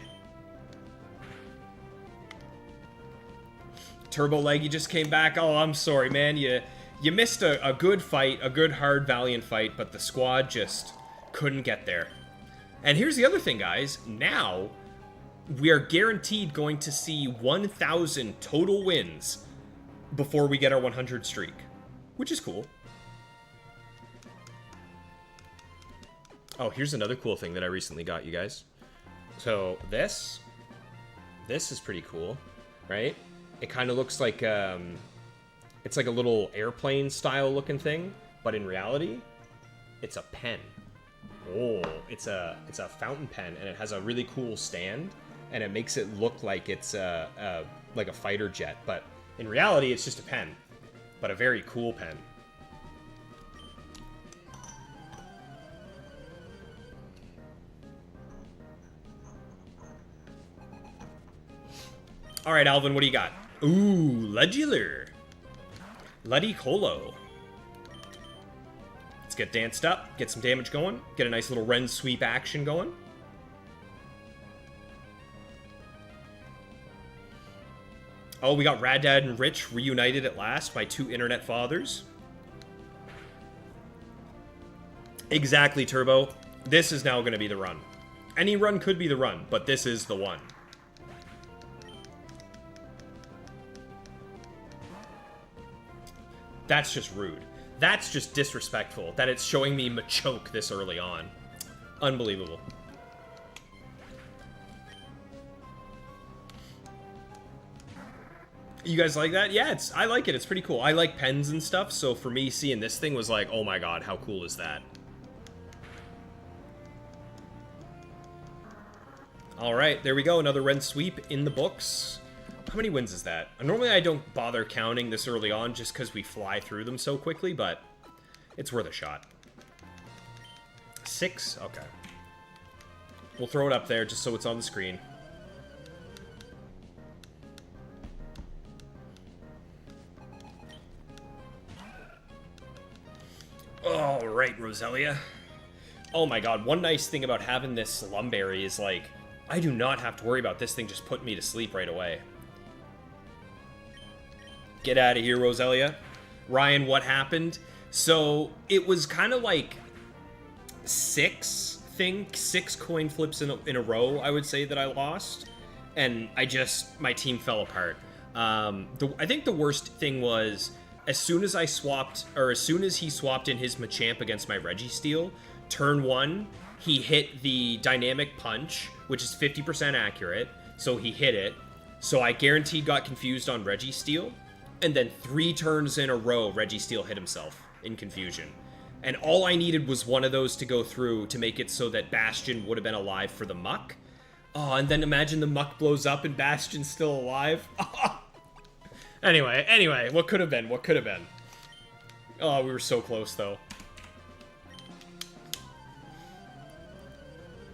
Turbo Leggy just came back. Oh, I'm sorry, man. You missed a good fight, a good, hard, valiant fight, but the squad just couldn't get there. And here's the other thing, guys. Now, we are guaranteed going to see 1,000 total wins before we get our 100 streak, which is cool. Oh, here's another cool thing that I recently got, you guys. So this is pretty cool, right? It kind of looks like it's like a little airplane style looking thing, but in reality, it's a pen. Oh, it's a fountain pen, and it has a really cool stand and it makes it look like it's like a fighter jet, but in reality, it's just a pen, but a very cool pen. All right, Alvin, what do you got? Ooh, Legilor. Ludicolo. Let's get danced up, get some damage going, get a nice little Ren sweep action going. Oh, we got Rad Dad and Rich reunited at last, my two internet fathers. Exactly, Turbo. This is now going to be the run. Any run could be the run, but this is the one. That's just rude. That's just disrespectful that it's showing me Machoke this early on. Unbelievable. You guys like that? Yeah, I like it. It's pretty cool. I like pens and stuff, so for me, seeing this thing was like, oh my god, how cool is that? Alright, there we go. Another Ren sweep in the books. How many wins is that? Normally I don't bother counting this early on just because we fly through them so quickly, but it's worth a shot. 6? Okay. We'll throw it up there just so it's on the screen. Alright, Roselia. Oh my god, one nice thing about having this Slumberry is, like, I do not have to worry about this thing just putting me to sleep right away. Get out of here, Roselia. Ryan, what happened? So, it was kind of like 6 coin flips in a row, I would say, that I lost. And my team fell apart. I think the worst thing was, as soon as he swapped in his Machamp against my Registeel, turn 1, he hit the Dynamic Punch, which is 50% accurate, so he hit it. So I guaranteed got confused on Registeel, and then 3 turns in a row, Registeel hit himself in confusion. And all I needed was one of those to go through to make it so that Bastion would have been alive for the Muck. Oh, and then imagine the Muck blows up and Bastion's still alive. Anyway, what could have been? What could have been? Oh, we were so close, though.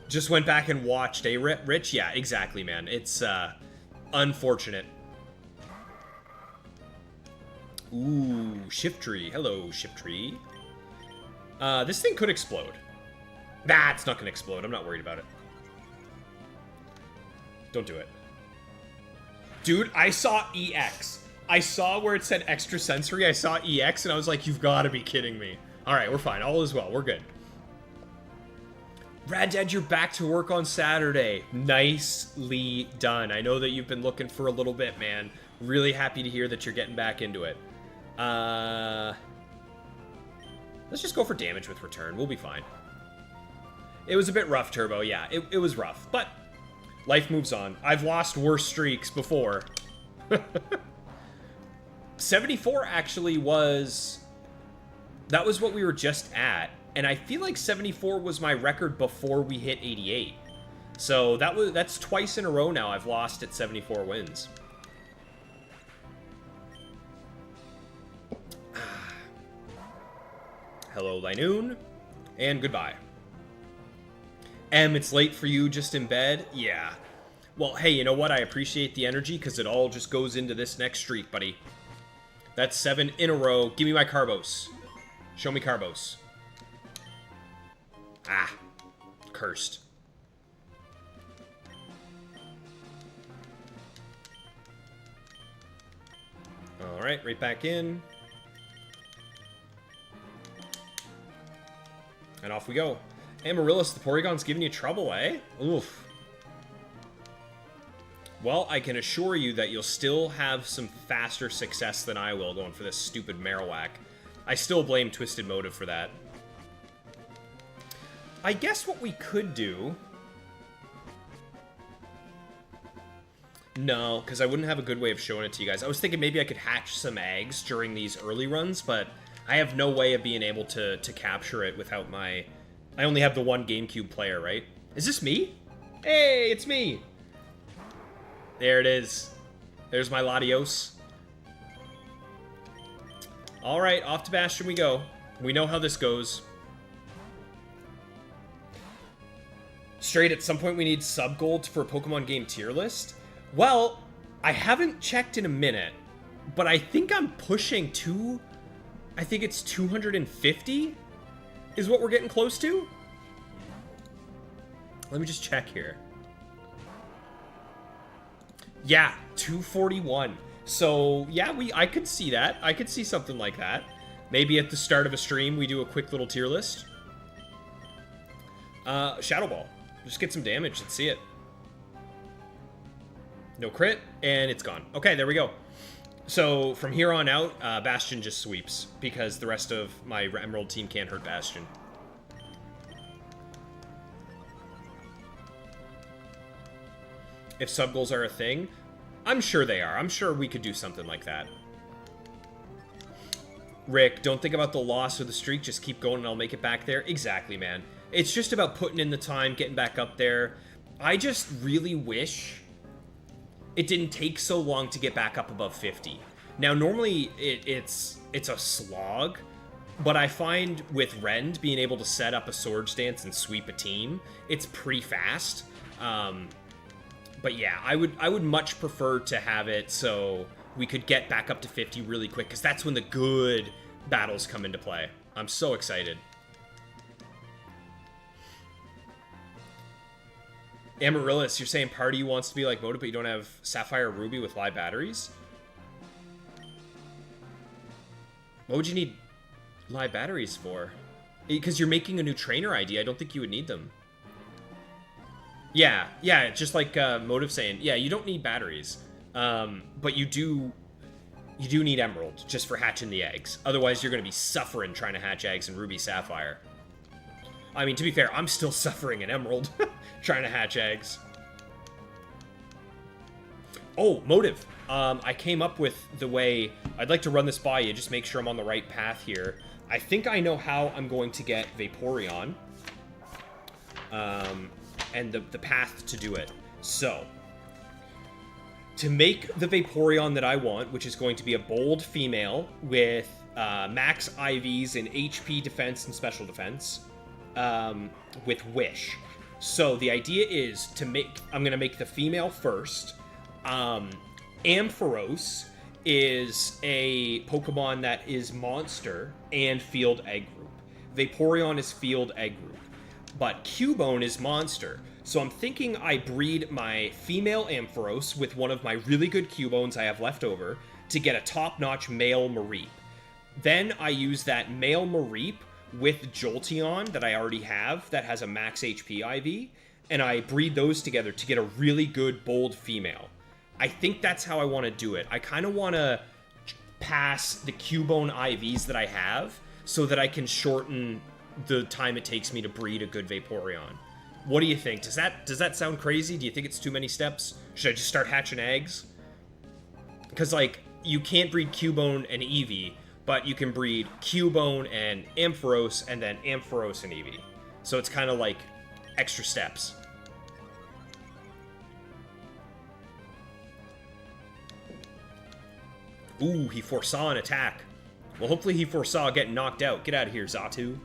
Just went back and watched, eh, Rich? Yeah, exactly, man. It's, unfortunate. Ooh, Shiftry. Hello, Shiftry. This thing could explode. Nah, it's not gonna explode. I'm not worried about it. Don't do it. Dude, I saw EX. I saw where it said extrasensory. I saw EX, and I was like, you've got to be kidding me. All right, we're fine. All is well. We're good. Rad Dad, you're back to work on Saturday. Nicely done. I know that you've been looking for a little bit, man. Really happy to hear that you're getting back into it. Let's just go for damage with return. We'll be fine. It was a bit rough, Turbo. Yeah, it was rough. But life moves on. I've lost worse streaks before. 74 actually was... That was what we were just at. And I feel like 74 was my record before we hit 88. So that's twice in a row now I've lost at 74 wins. Hello, Linoon. And goodbye. It's late for you, just in bed? Yeah. Well, hey, you know what? I appreciate the energy, because it all just goes into this next streak, buddy. That's 7 in a row. Give me my Carbos. Show me Carbos. Ah. Cursed. Alright, right back in. And off we go. Amaryllis, the Porygon's giving you trouble, eh? Oof. Well, I can assure you that you'll still have some faster success than I will going for this stupid Marowak. I still blame Twisted Motive for that. I guess what we could do... No, because I wouldn't have a good way of showing it to you guys. I was thinking maybe I could hatch some eggs during these early runs, but I have no way of being able to capture it without my... I only have the one GameCube player, right? Is this me? Hey, it's me! There it is. There's my Latios. Alright, off to Bastion we go. We know how this goes. Straight, at some point we need sub-gold for a Pokemon game tier list. Well, I haven't checked in a minute, but I think I'm pushing to... I think it's 250 is what we're getting close to. Let me just check here. Yeah, 241. So, yeah, I could see that. I could see something like that. Maybe at the start of a stream, we do a quick little tier list. Shadow Ball. Just get some damage. Let's see it. No crit, and it's gone. Okay, there we go. So, from here on out, Bastion just sweeps, because the rest of my Emerald team can't hurt Bastion. If sub-goals are a thing, I'm sure they are. I'm sure we could do something like that. Rick, don't think about the loss or the streak. Just keep going and I'll make it back there. Exactly, man. It's just about putting in the time, getting back up there. I just really wish it didn't take so long to get back up above 50. Now, normally it's a slog, but I find with Rend being able to set up a Swords Dance and sweep a team, it's pretty fast. But yeah, I would much prefer to have it so we could get back up to 50 really quick, because that's when the good battles come into play. I'm so excited. Amaryllis, you're saying Party wants to be like Motive, but you don't have Sapphire Ruby with live batteries? What would you need live batteries for? Because you're making a new trainer ID. I don't think you would need them. Yeah, just like Motive saying, yeah, you don't need batteries, but you do need Emerald just for hatching the eggs. Otherwise, you're going to be suffering trying to hatch eggs in Ruby Sapphire. I mean, to be fair, I'm still suffering in Emerald trying to hatch eggs. Oh, Motive. I came up with the way I'd like to run this by you. Just make sure I'm on the right path here. I think I know how I'm going to get Vaporeon. And the path to do it. So, to make the Vaporeon that I want, which is going to be a bold female with max IVs in HP, defense, and special defense, with Wish. So the idea is to I'm going to make the female first. Ampharos is a Pokemon that is Monster and Field Egg Group. Vaporeon is Field Egg Group. But Cubone is Monster. So I'm thinking I breed my female Ampharos with one of my really good Cubones I have left over to get a top-notch male Mareep. Then I use that male Mareep with Jolteon that I already have that has a max HP IV, and I breed those together to get a really good, bold female. I think that's how I want to do it. I kind of want to pass the Cubone IVs that I have so that I can shorten the time it takes me to breed a good Vaporeon. What do you think? Does that sound crazy? Do you think it's too many steps? Should I just start hatching eggs? Because, like, you can't breed Cubone and Eevee, but you can breed Cubone and Ampharos, and then Ampharos and Eevee. So it's kind of like extra steps. Ooh, he foresaw an attack. Well, hopefully he foresaw getting knocked out. Get out of here, Xatu.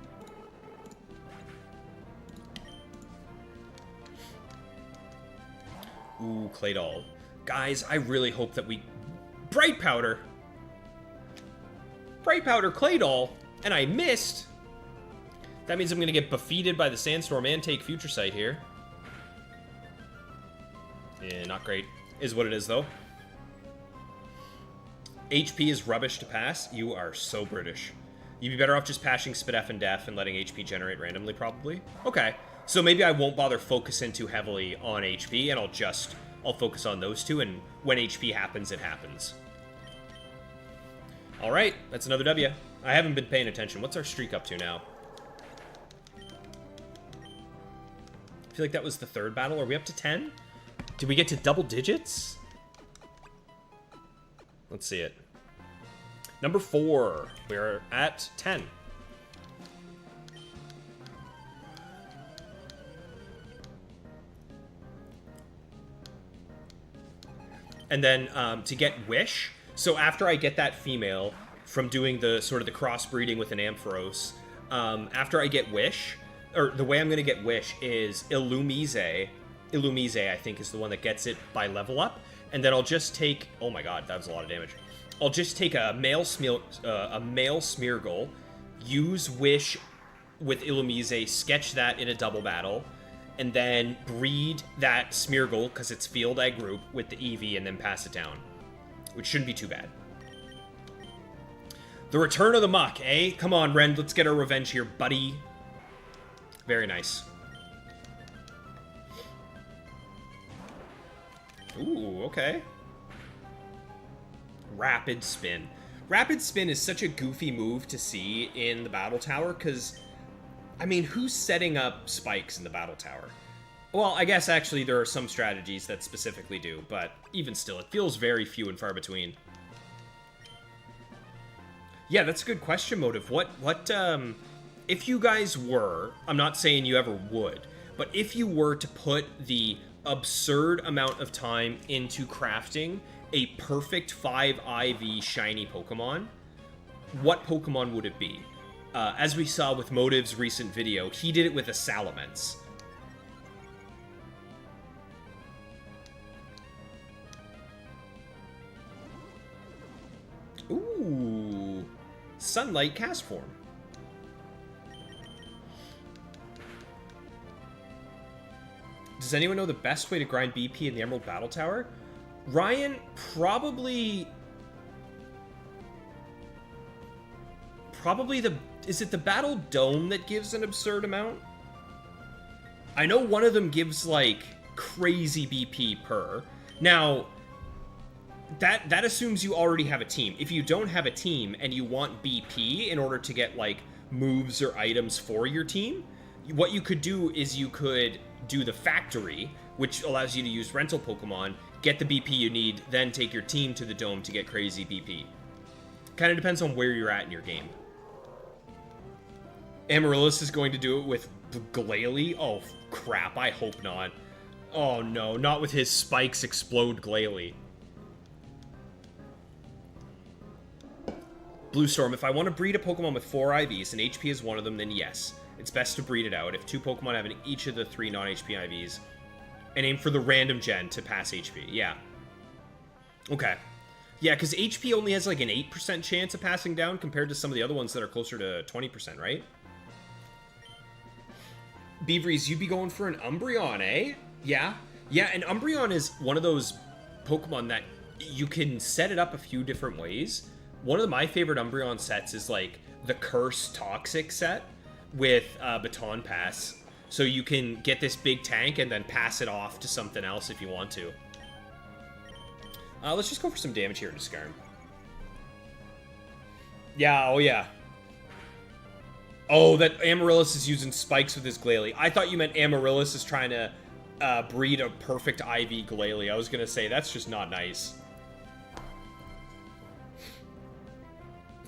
Ooh, Claydol. Guys, I really hope that we... Bright Powder! Bright Powder Claydol! And I missed! That means I'm going to get defeated by the Sandstorm and take Future Sight here. Yeah, not great. Is what it is, though. HP is rubbish to pass. You are so British. You'd be better off just passing Spadef and Def and letting HP generate randomly, probably. Okay. So maybe I won't bother focusing too heavily on HP, and I'll focus on those two, and when HP happens, it happens. Alright, that's another W. I haven't been paying attention. What's our streak up to now? I feel like that was the third battle. Are we up to 10? Did we get to double digits? Let's see it. Number 4. We're at 10. And then to get Wish, so after I get that female from doing the sort of the crossbreeding with an Ampharos, after I get Wish, or the way I'm going to get Wish is Illumise, I think, is the one that gets it by level up. And then I'll just take... Oh my god, that was a lot of damage. I'll just take a male Smeargle, use Wish with Illumise, sketch that in a double battle, and then breed that Smeargle, because it's Field Egg group, with the Eevee, and then pass it down. Which shouldn't be too bad. The return of the muck, eh? Come on, Ren, let's get our revenge here, buddy. Very nice. Ooh, okay. Rapid Spin. Rapid Spin is such a goofy move to see in the Battle Tower, because, I mean, who's setting up spikes in the Battle Tower? Well, I guess actually there are some strategies that specifically do, but even still, it feels very few and far between. Yeah, that's a good question, Motive. If you guys were, I'm not saying you ever would, but if you were to put the absurd amount of time into crafting a perfect 5 IV shiny Pokemon, what Pokemon would it be? As we saw with Motive's recent video, he did it with a Salamence. Ooh, Sunlight Cast Form. Does anyone know the best way to grind BP in the Emerald Battle Tower? Ryan, probably is it the Battle Dome that gives an absurd amount? I know one of them gives, like, crazy BP per. Now, that assumes you already have a team. If you don't have a team and you want BP in order to get, like, moves or items for your team, what you could do is you could do the factory, which allows you to use rental Pokemon, get the BP you need, then take your team to the dome to get crazy BP. Kind of depends on where you're at in your game. Amaryllis is going to do it with Glalie? Oh, crap, I hope not. Oh no, not with his Spikes Explode Glalie. Blue Storm, if I want to breed a Pokemon with 4 IVs, and HP is one of them, then yes. It's best to breed it out if 2 Pokemon have each of the 3 non-HP IVs. And aim for the random gen to pass HP. Yeah. Okay. Yeah, because HP only has like an 8% chance of passing down compared to some of the other ones that are closer to 20%, right? Beaveries, you'd be going for an Umbreon, eh? Yeah. Yeah, and Umbreon is one of those Pokemon that you can set it up a few different ways. One of my favorite Umbreon sets is like the Curse Toxic set with Baton Pass. So you can get this big tank and then pass it off to something else if you want to. Let's just go for some damage here to Skarm. Yeah, oh yeah. Oh, that Amaryllis is using spikes with his Glalie. I thought you meant Amaryllis is trying to breed a perfect IV Glalie. I was going to say, that's just not nice.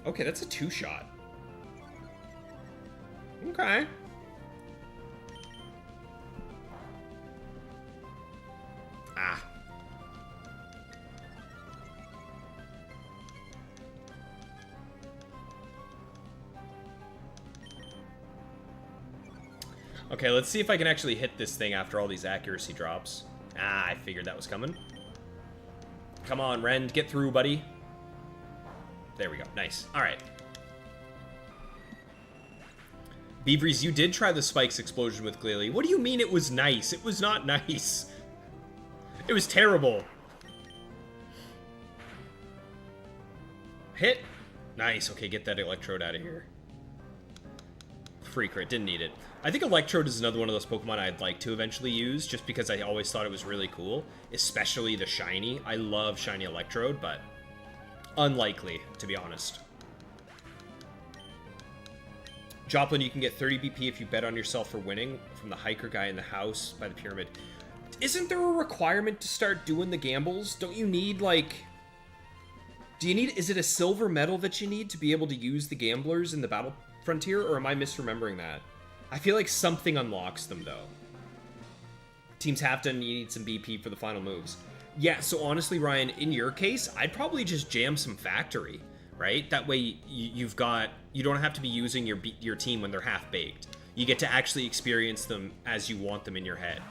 Okay, that's a 2-shot. Okay. Ah. Okay, let's see if I can actually hit this thing after all these accuracy drops. Ah, I figured that was coming. Come on, Ren, get through, buddy. There we go. Nice. All right. Beaveries, you did try the Spikes Explosion with Glalie. What do you mean it was nice? It was not nice. It was terrible. Hit. Nice. Okay, get that Electrode out of here. Free crit. Didn't need it. I think Electrode is another one of those Pokemon I'd like to eventually use, just because I always thought it was really cool, especially the shiny. I love shiny Electrode, but unlikely, to be honest. Joplin, you can get 30 BP if you bet on yourself for winning from the hiker guy in the house by the pyramid. Isn't there a requirement to start doing the gambles? Don't you need, like... is it a silver medal that you need to be able to use the gamblers in the Battle Frontier, or am I misremembering that? I feel like something unlocks them, though. Teams have done, you need some BP for the final moves. Yeah, so honestly, Ryan, in your case, I'd probably just jam some factory, right? That way you don't have to be using your team when they're half-baked. You get to actually experience them as you want them in your head.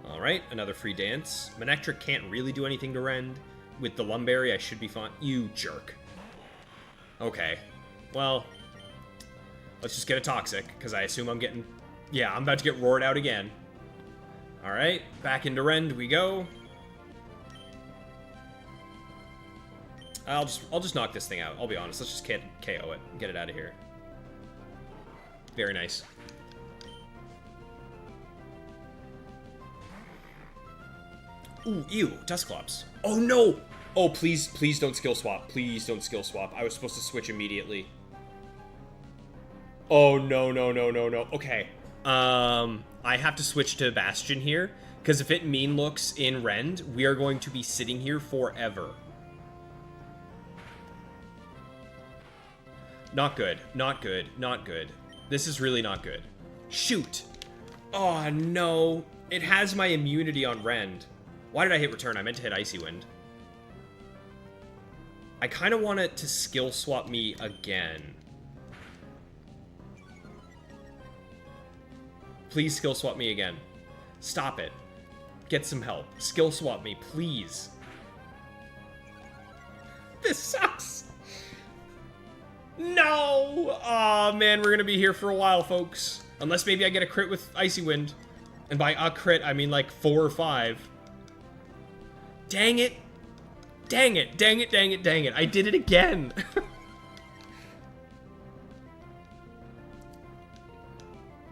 All right, another free dance. Manectric can't really do anything to Rend. With the Lumberry, I should be fine. You jerk. Okay, well, let's just get a Toxic, because I assume I'm getting... Yeah, I'm about to get roared out again. All right, back into Rend we go. I'll just knock this thing out. I'll be honest. Let's just KO it and get it out of here. Very nice. Ooh, ew, Dusclops. Oh no! Oh, please don't skill swap. Please don't skill swap. I was supposed to switch immediately. Oh no. Okay. I have to switch to Bastion here, because if it mean looks in Rend, we are going to be sitting here forever. Not good. Not good. Not good. This is really not good. Shoot! Oh no. It has my immunity on Rend. Why did I hit return? I meant to hit Icy Wind. I kind of want it to skill swap me again. Please skill swap me again. Stop it. Get some help. Skill swap me, please. This sucks. No! Aw, man, we're gonna be here for a while, folks. Unless maybe I get a crit with Icy Wind. And by a crit, I mean like 4 or 5. Dang it. Dang it. Dang it, dang it, dang it. I did it again.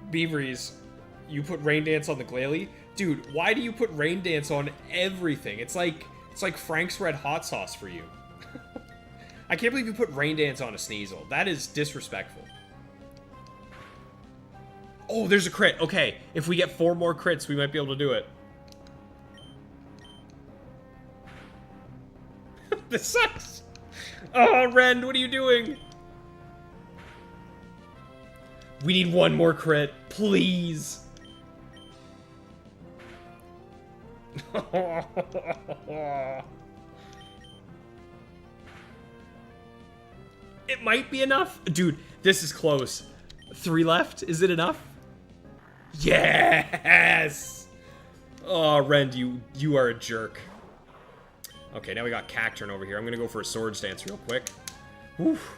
Beaveries, you put Rain Dance on the Glalie? Dude, why do you put Rain Dance on everything? It's like Frank's Red Hot Sauce for you. I can't believe you put Rain Dance on a Sneasel. That is disrespectful. Oh, there's a crit. Okay, if we get 4 more crits, we might be able to do it. This sucks. Oh, Rend, what are you doing? We need 1 more crit, please. It might be enough. Dude, this is close. 3 left. Is it enough? Yes! Oh, Rend, you are a jerk. Okay, now we got Cacturn over here. I'm gonna go for a Swords Dance real quick. Oof.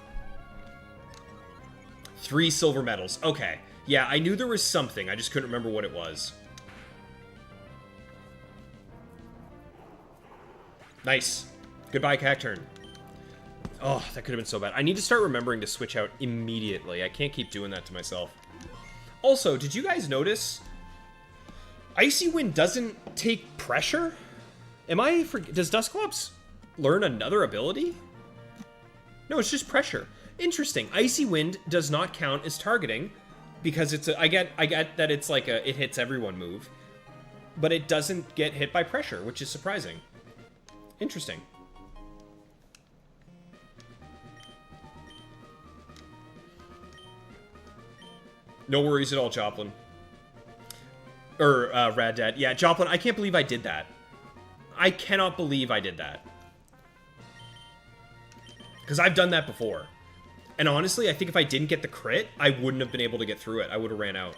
3 silver medals. Okay. Yeah, I knew there was something. I just couldn't remember what it was. Nice. Goodbye, Cacturn. Oh, that could have been so bad. I need to start remembering to switch out immediately. I can't keep doing that to myself. Also, did you guys notice Icy Wind doesn't take pressure? Does Dusclops learn another ability? No, it's just pressure. Interesting. Icy Wind does not count as targeting because it's I get that it's like a it hits everyone move, but it doesn't get hit by pressure, which is surprising. Interesting. No worries at all, Joplin. Or, Rad Dad. Yeah, Joplin, I can't believe I did that. I cannot believe I did that. Because I've done that before. And honestly, I think if I didn't get the crit, I wouldn't have been able to get through it. I would have ran out.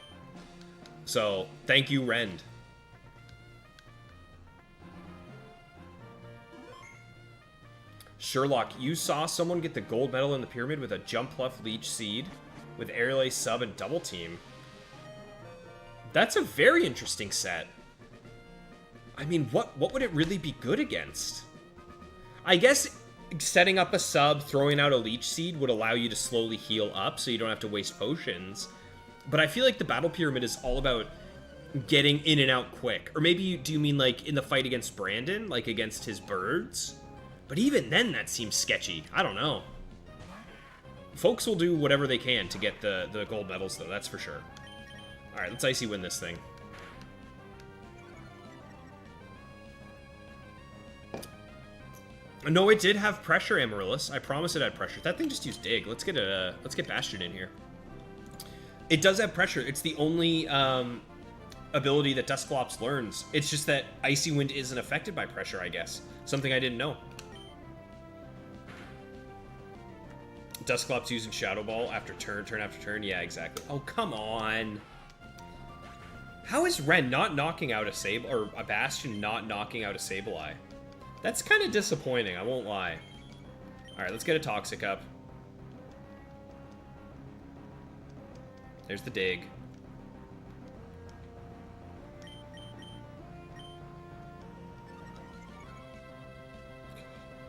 So, thank you, Rend. Sherlock, you saw someone get the gold medal in the pyramid with a Jumpluff Leech Seed with Aerial Ace Sub and Double Team. That's a very interesting set. I mean, what would it really be good against? I guess setting up a sub, throwing out a Leech Seed would allow you to slowly heal up so you don't have to waste potions. But I feel like the Battle Pyramid is all about getting in and out quick. Or maybe do you mean like in the fight against Brandon, like against his birds? But even then, that seems sketchy. I don't know. Folks will do whatever they can to get the gold medals, though. That's for sure. All right, let's Icy Wind this thing. No, it did have pressure, Amaryllis. I promise it had pressure. That thing just used Dig. Let's get Bastion in here. It does have pressure. It's the only ability that Dusclops learns. It's just that Icy Wind isn't affected by pressure, I guess. Something I didn't know. Dusclops using Shadow Ball after turn after turn. Yeah, exactly. Oh, come on. How is Ren not knocking out a Sable, or a Bastion not knocking out a Sableye? That's kind of disappointing, I won't lie. Alright, let's get a Toxic up. There's the dig.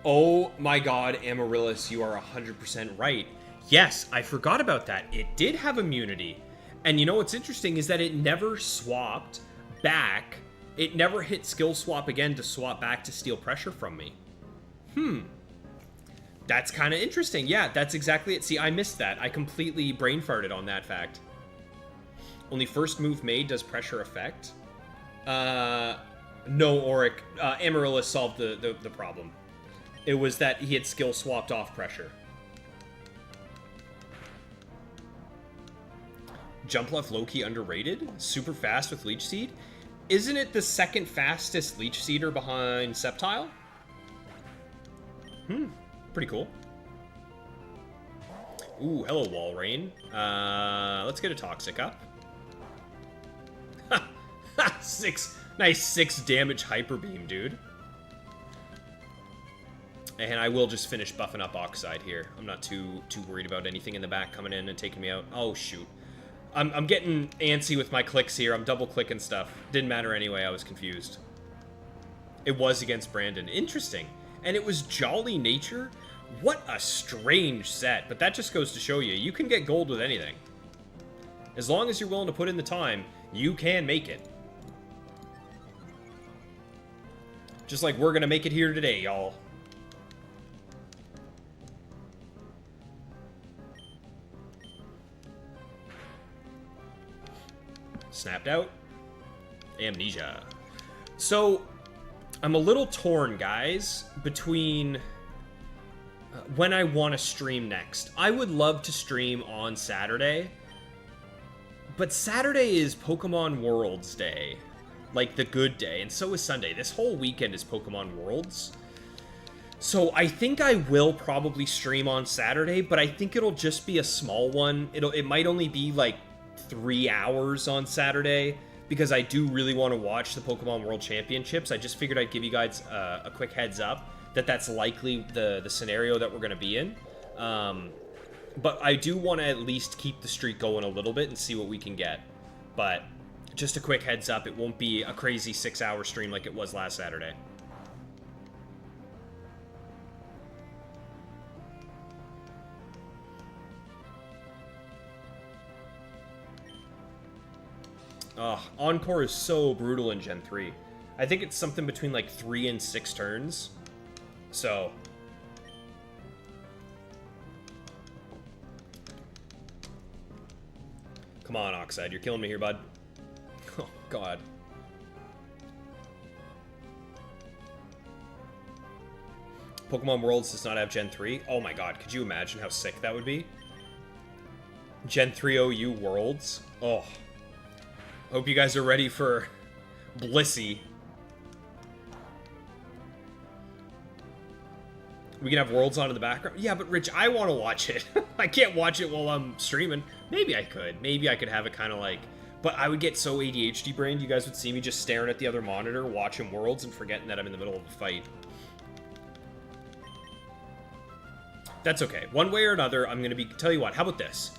Oh my god, Amaryllis, you are 100% right. Yes, I forgot about that. It did have immunity. And you know what's interesting is that it never swapped back. It never hit skill swap again to swap back to steal pressure from me. That's kind of interesting. Yeah, that's exactly it. See, I missed that. I completely brain farted on that fact. Only first move made does pressure affect. No, Auric. Amaryllis solved the problem. It was that he had skill swapped off pressure. Jumpluff low-key underrated? Super fast with Leech Seed? Isn't it the second fastest Leech Seeder behind Sceptile? Pretty cool. Ooh, hello, Walrein. Let's get a Toxic up. Nice 6 damage Hyper Beam, dude. And I will just finish buffing up Oxide here. I'm not too worried about anything in the back coming in and taking me out. Oh, shoot. I'm getting antsy with my clicks here. I'm double-clicking stuff. Didn't matter anyway. I was confused. It was against Brandon. Interesting. And it was Jolly Nature? What a strange set. But that just goes to show you, you can get gold with anything. As long as you're willing to put in the time, you can make it. Just like we're going to make it here today, y'all. Snapped out. Amnesia. So, I'm a little torn, guys, between when I want to stream next. I would love to stream on Saturday, but Saturday is Pokemon Worlds Day. Like, the good day, and so is Sunday. This whole weekend is Pokemon Worlds. So, I think I will probably stream on Saturday, but I think it'll just be a small one. It might only be, like, 3 hours on Saturday, because I do really want to watch the Pokemon World Championships. I just figured I'd give you guys a quick heads up that that's likely the scenario that we're going to be in. But I do want to at least keep the streak going a little bit and see what we can get. But just a quick heads up, it won't be a crazy 6-hour stream like it was last Saturday. Encore is so brutal in Gen 3. I think it's something between like 3 and 6 turns. So. Come on, Oxide. You're killing me here, bud. Oh, God. Pokemon Worlds does not have Gen 3. Oh my God. Could you imagine how sick that would be? Gen 3 OU Worlds. Oh. Hope you guys are ready for Blissey. We can have Worlds on in the background. Yeah, but Rich, I want to watch it. I can't watch it while I'm streaming. Maybe I could. Maybe I could have it kind of like... But I would get so ADHD brained, you guys would see me just staring at the other monitor, watching Worlds, and forgetting that I'm in the middle of a fight. That's okay. One way or another, I'm going to be... Tell you what, how about this?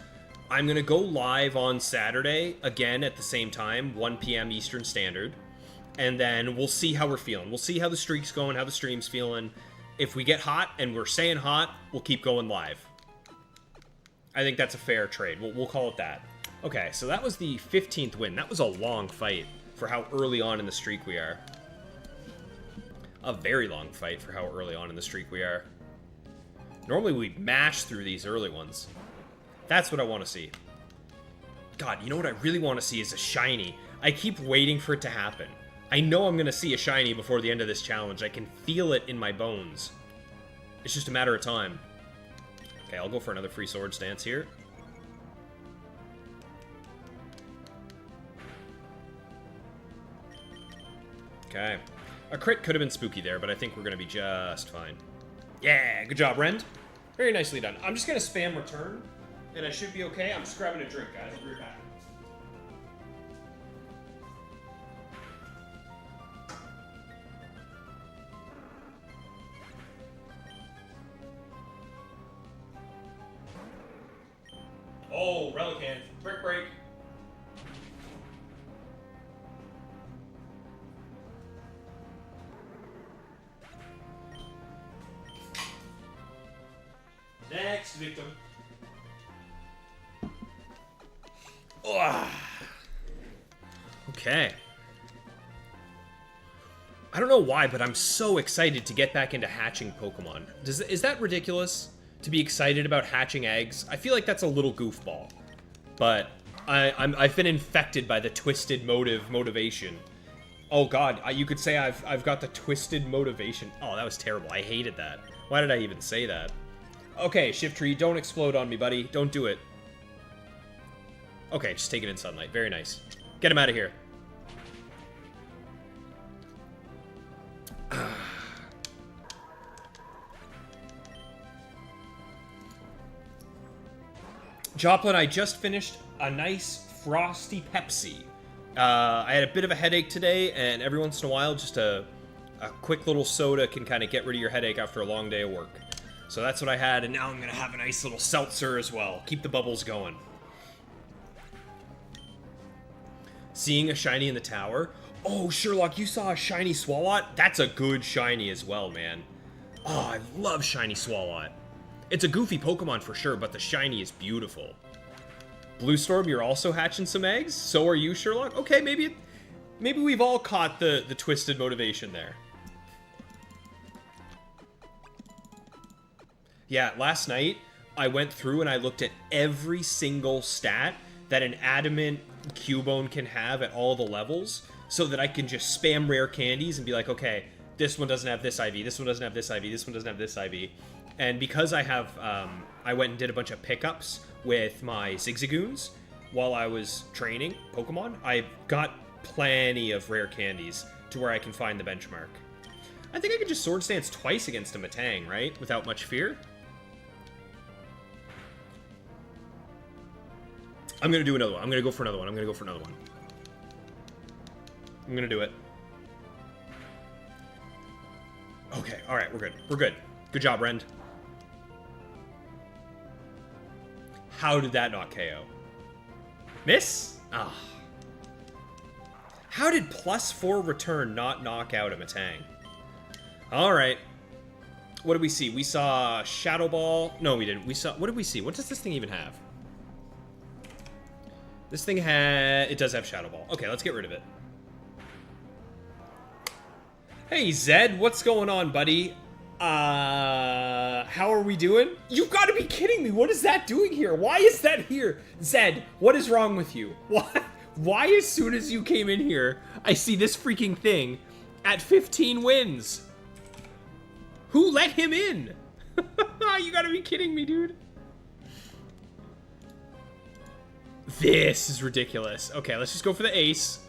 I'm going to go live on Saturday, again at the same time, 1 p.m. Eastern Standard. And then we'll see how we're feeling. We'll see how the streak's going, how the stream's feeling. If we get hot, and we're staying hot, we'll keep going live. I think that's a fair trade. We'll call it that. Okay, so that was the 15th win. That was a long fight for how early on in the streak we are. A very long fight for how early on in the streak we are. Normally we mash through these early ones. That's what I want to see. God, you know what I really want to see is a shiny. I keep waiting for it to happen. I know I'm going to see a shiny before the end of this challenge. I can feel it in my bones. It's just a matter of time. Okay, I'll go for another free sword stance here. Okay. A crit could have been spooky there, but I think we're going to be just fine. Yeah, good job, Rend. Very nicely done. I'm just going to spam return, and I should be okay. I'm just grabbing a drink, guys. I'll be right back. Oh, Relican. Brick break. Next victim. Ugh. Okay. I don't know why, but I'm so excited to get back into hatching Pokemon. Is that ridiculous? To be excited about hatching eggs? I feel like that's a little goofball. But I've been infected by the twisted motivation. Oh god, you could say I've got the twisted motivation. Oh, that was terrible. I hated that. Why did I even say that? Okay, Shiftry, don't explode on me, buddy. Don't do it. Okay, just take it in sunlight. Very nice. Get him out of here. Joplin, I just finished a nice frosty Pepsi. I had a bit of a headache today, and every once in a while, just a quick little soda can kind of get rid of your headache after a long day of work. So that's what I had, and now I'm going to have a nice little seltzer as well. Keep the bubbles going. Seeing a shiny in the tower. Oh, Sherlock, you saw a shiny Swalot? That's a good shiny as well, man. Oh, I love shiny Swalot. It's a goofy Pokemon for sure, but the shiny is beautiful. Blue Storm, you're also hatching some eggs? So are you, Sherlock? Okay, maybe we've all caught the twisted motivation there. Yeah, last night, I went through and I looked at every single stat that an Adamant Cubone can have at all the levels, so that I can just spam rare candies and be like, okay, this one doesn't have this IV, this one doesn't have this IV, this one doesn't have this IV. And because I have, I went and did a bunch of pickups with my Zigzagoons while I was training Pokemon, I got plenty of rare candies to where I can find the benchmark. I think I could just Sword Stance twice against a Matang, right? Without much fear. I'm going to do another one. I'm going to go for another one. I'm going to go for another one. I'm going to do it. Okay, alright, we're good. We're good. Good job, Rend. How did that not KO? Miss? Ah. How did +4 return not knock out a Matang? Alright. What did we see? We saw Shadow Ball. No, we didn't. We saw... What did we see? What does this thing even have? This thing it does have Shadow Ball. Okay, let's get rid of it. Hey, Zed, what's going on, buddy? How are we doing? You've got to be kidding me. What is that doing here? Why is that here? Zed, what is wrong with you? Why as soon as you came in here, I see this freaking thing at 15 wins? Who let him in? You got to be kidding me, dude. This is ridiculous. Okay, let's just go for the ace.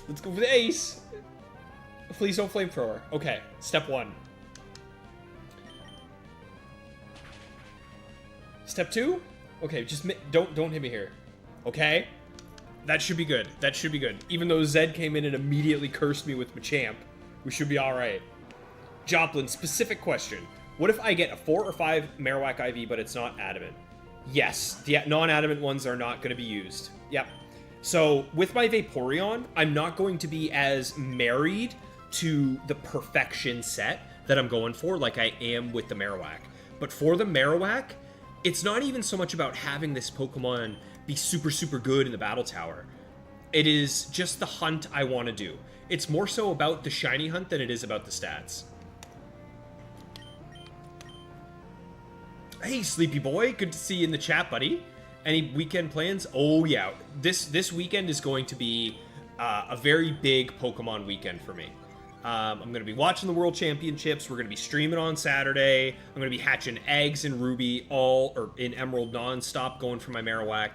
Let's go for the ace. Please don't flamethrower. Okay, step 1. Step 2? Okay, just don't hit me here. Okay? That should be good. That should be good. Even though Zed came in and immediately cursed me with Machamp, we should be alright. Joplin, specific question. What if I get a 4 or 5 Marowak IV, but it's not Adamant? Yes, the non-Adamant ones are not going to be used. Yep. So, with my Vaporeon, I'm not going to be as married to the perfection set that I'm going for like I am with the Marowak. But for the Marowak, it's not even so much about having this Pokemon be super, super good in the Battle Tower. It is just the hunt I want to do. It's more so about the shiny hunt than it is about the stats. Hey, Sleepy Boy. Good to see you in the chat, buddy. Any weekend plans? Oh, yeah. This weekend is going to be a very big Pokemon weekend for me. I'm going to be watching the World Championships. We're going to be streaming on Saturday. I'm going to be hatching eggs in Ruby or in Emerald non-stop, going for my Marowak.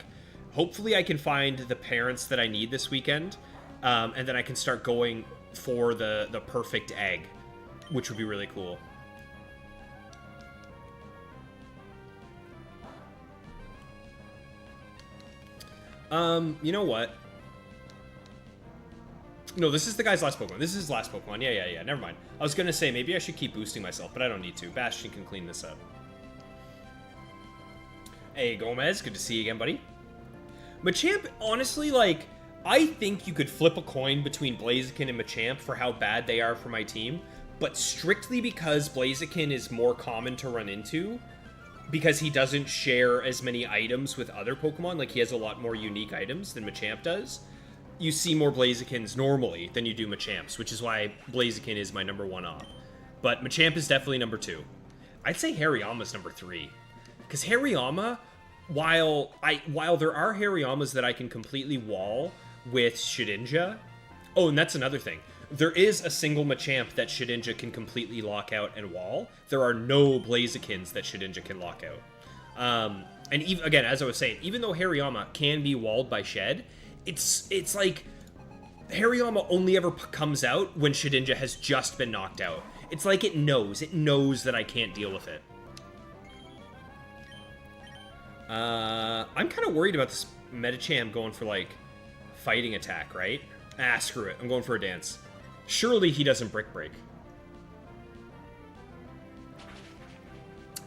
Hopefully I can find the parents that I need this weekend. And then I can start going for the perfect egg, which would be really cool. You know what? No, this is the guy's last Pokemon. This is his last Pokemon. Yeah. Never mind. I was gonna say, maybe I should keep boosting myself, but I don't need to. Bastion can clean this up. Hey, Gomez. Good to see you again, buddy. Machamp, honestly, like, I think you could flip a coin between Blaziken and Machamp for how bad they are for my team, but strictly because Blaziken is more common to run into, because he doesn't share as many items with other Pokemon, like he has a lot more unique items than Machamp does, you see more Blazikens normally than you do Machamps, which is why Blaziken is my #1 op. But Machamp is definitely #2. I'd say Hariyama's #3. Because Hariyama, while there are Hariyamas that I can completely wall with Shedinja... Oh, and that's another thing. There is a single Machamp that Shedinja can completely lock out and wall. There are no Blazikens that Shedinja can lock out. And even, again, as I was saying, even though Hariyama can be walled by Shed, it's like Hariyama only ever comes out when Shedinja has just been knocked out. It's like it knows that I can't deal with it. I'm kind of worried about this Medicham going for, like, fighting attack, right? Ah, screw it. I'm going for a dance. Surely he doesn't Brick Break.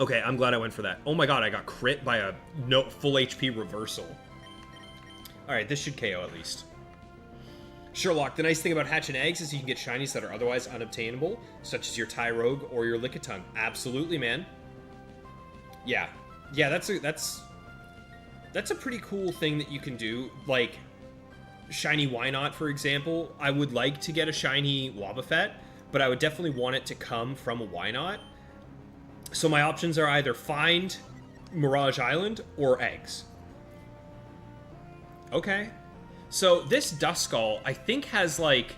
Okay, I'm glad I went for that. Oh my god, I got crit by a full HP reversal. Alright, this should KO at least. Sherlock, the nice thing about hatching eggs is you can get shinies that are otherwise unobtainable, such as your Tyrogue or your Lickitung. Absolutely, man. Yeah. Yeah, that's a pretty cool thing that you can do. Like, shiny Wynot, for example. I would like to get a shiny Wobbuffet, but I would definitely want it to come from a Wynot. So my options are either find Mirage Island or eggs. Okay. So this Duskull, I think has like...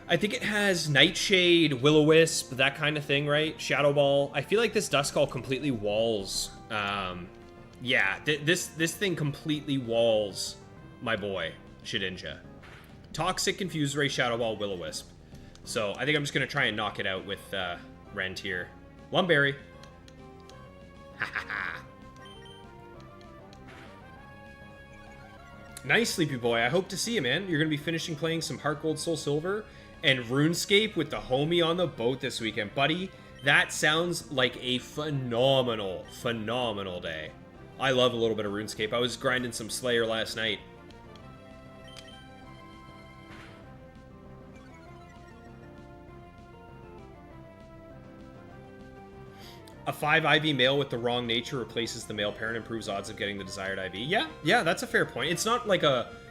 I think it has Nightshade, Will-O-Wisp, that kind of thing, right? Shadow Ball. I feel like this Duskull completely walls... yeah, this thing completely walls my boy, Shedinja. Toxic, Confuse Ray, Shadow Ball, Will-O-Wisp. So I think I'm just going to try and knock it out with Rentier. Lumberry. Ha ha ha. Nice, Sleepy Boy. I hope to see you, man. You're going to be finishing playing some Heart Gold, Soul Silver and RuneScape with the homie on the boat this weekend. Buddy, that sounds like a phenomenal, phenomenal day. I love a little bit of RuneScape. I was grinding some Slayer last night. A 5 IV male with the wrong nature replaces the male parent, improves odds of getting the desired IV. Yeah, that's a fair point. It's not like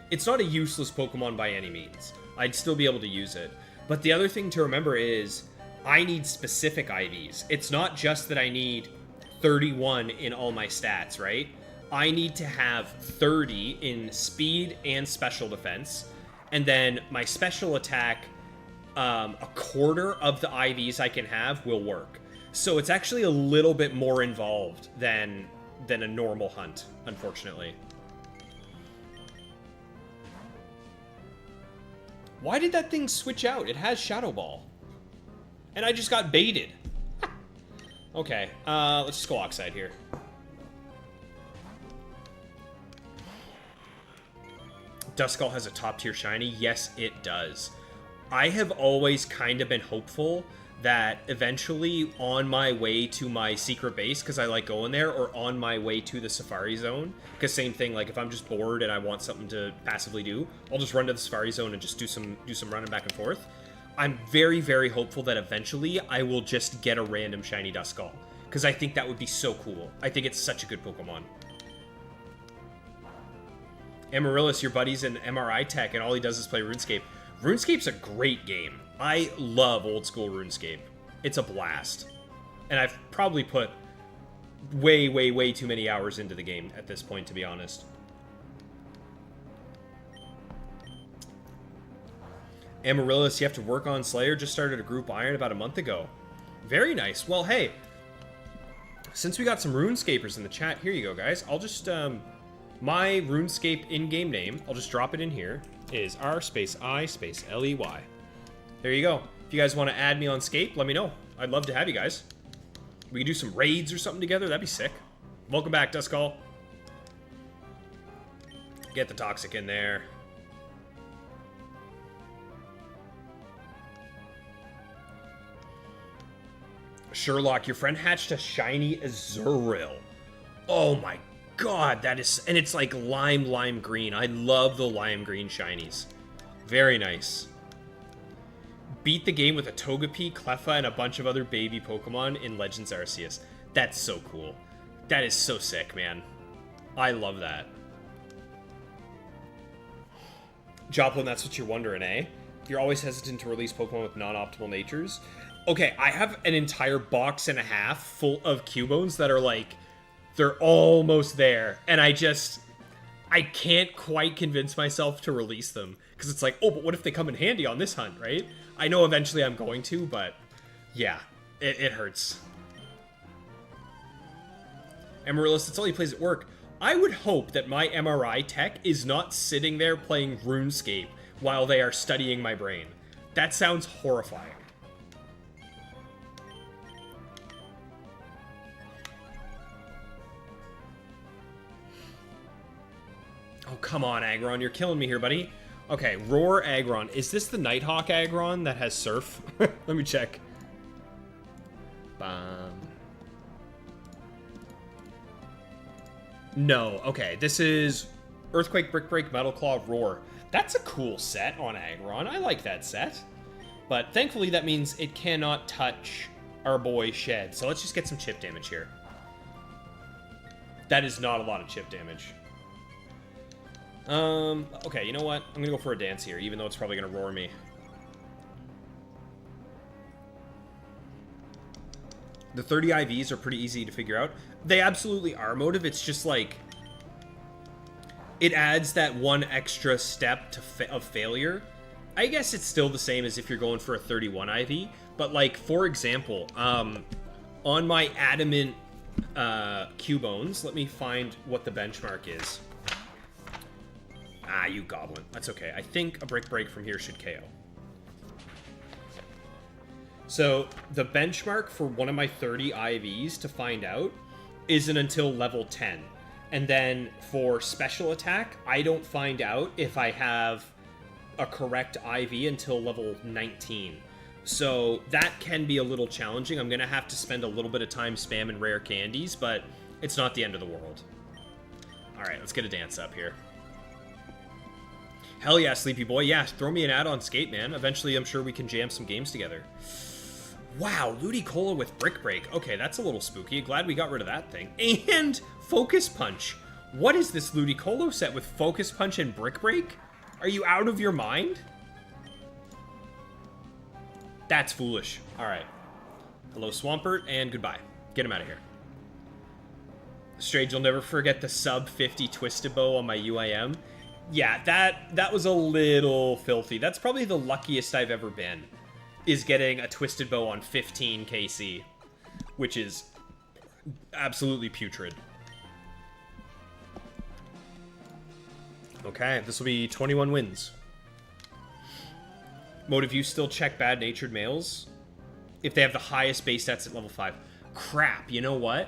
it's not a useless Pokemon by any means. I'd still be able to use it. But the other thing to remember is I need specific IVs. It's not just that I need 31 in all my stats, right? I need to have 30 in speed and special defense. And then my special attack, a quarter of the IVs I can have will work. So it's actually a little bit more involved than a normal hunt, unfortunately. Why did that thing switch out? It has Shadow Ball. And I just got baited. Okay, let's just go Oxide here. Duskull has a top tier shiny. Yes, it does. I have always kind of been hopeful that eventually on my way to my secret base, because I like going there, or on my way to the Safari Zone, because same thing, like if I'm just bored and I want something to passively do, I'll just run to the Safari Zone and just do some running back and forth. I'm very, very hopeful that eventually I will just get a random shiny Duskull, because I think that would be so cool. I think it's such a good Pokemon. Amaryllis, your buddy's in MRI Tech, and all he does is play RuneScape. RuneScape's a great game. I love old school RuneScape. It's a blast. And I've probably put way, way, way too many hours into the game at this point, to be honest. Amaryllis, you have to work on Slayer. Just started a group Iron about a month ago. Very nice. Well, hey, since we got some RuneScapers in the chat, here you go, guys. I'll just, my RuneScape in-game name, I'll just drop it in here. is R space I space L-E-Y. There you go. If you guys want to add me on Scape, let me know. I'd love to have you guys. We could do some raids or something together. That'd be sick. Welcome back, Duskull. Get the Toxic in there. Sherlock, your friend hatched a shiny Azurill. Oh my god, that is... And it's like lime green. I love the lime green shinies. Very nice. Beat the game with a Togepi, Cleffa, and a bunch of other baby Pokemon in Legends Arceus. That's so cool. That is so sick, man. I love that. Joplin, that's what you're wondering, eh? You're always hesitant to release Pokemon with non-optimal natures. Okay, I have an entire box and a half full of Cubones that are like, they're almost there. And I can't quite convince myself to release them. Because it's like, oh, but what if they come in handy on this hunt, right? I know eventually I'm going to, but yeah, it hurts. Amaryllis, that's all he plays at work. I would hope that my MRI tech is not sitting there playing RuneScape while they are studying my brain. That sounds horrifying. Oh, come on, Aggron. You're killing me here, buddy. Okay, Roar Aggron. Is this the Nighthawk Aggron that has Surf? Let me check. No. Okay, this is Earthquake, Brick Break, Metal Claw, Roar. That's a cool set on Aggron. I like that set. But thankfully, that means it cannot touch our boy Shed. So let's just get some chip damage here. That is not a lot of chip damage. Okay, you know what? I'm gonna go for a dance here, even though it's probably gonna roar me. The 30 IVs are pretty easy to figure out. They absolutely are, Motive. It's just like... It adds that one extra step of failure. I guess it's still the same as if you're going for a 31 IV. But, like, for example, on my Adamant Cubones, let me find what the benchmark is. Ah, you goblin. That's okay. I think a Brick Break from here should KO. So, the benchmark for one of my 30 IVs to find out isn't until level 10. And then for special attack, I don't find out if I have a correct IV until level 19. So, that can be a little challenging. I'm going to have to spend a little bit of time spamming rare candies, but it's not the end of the world. Alright, let's get a dance up here. Hell yeah, Sleepy Boy. Yeah, throw me an ad on Skate, man. Eventually, I'm sure we can jam some games together. Wow, Ludicolo with Brick Break. Okay, that's a little spooky. Glad we got rid of that thing. And Focus Punch. What is this Ludicolo set with Focus Punch and Brick Break? Are you out of your mind? That's foolish. Alright. Hello, Swampert, and goodbye. Get him out of here. Strage, you'll never forget the sub 50 Twisted Bow on my UIM. Yeah, that was a little filthy. That's probably the luckiest I've ever been, is getting a Twisted Bow on 15 KC, which is absolutely putrid. Okay, this will be 21 wins. Motive, you still check bad-natured males if they have the highest base stats at level 5. Crap, you know what?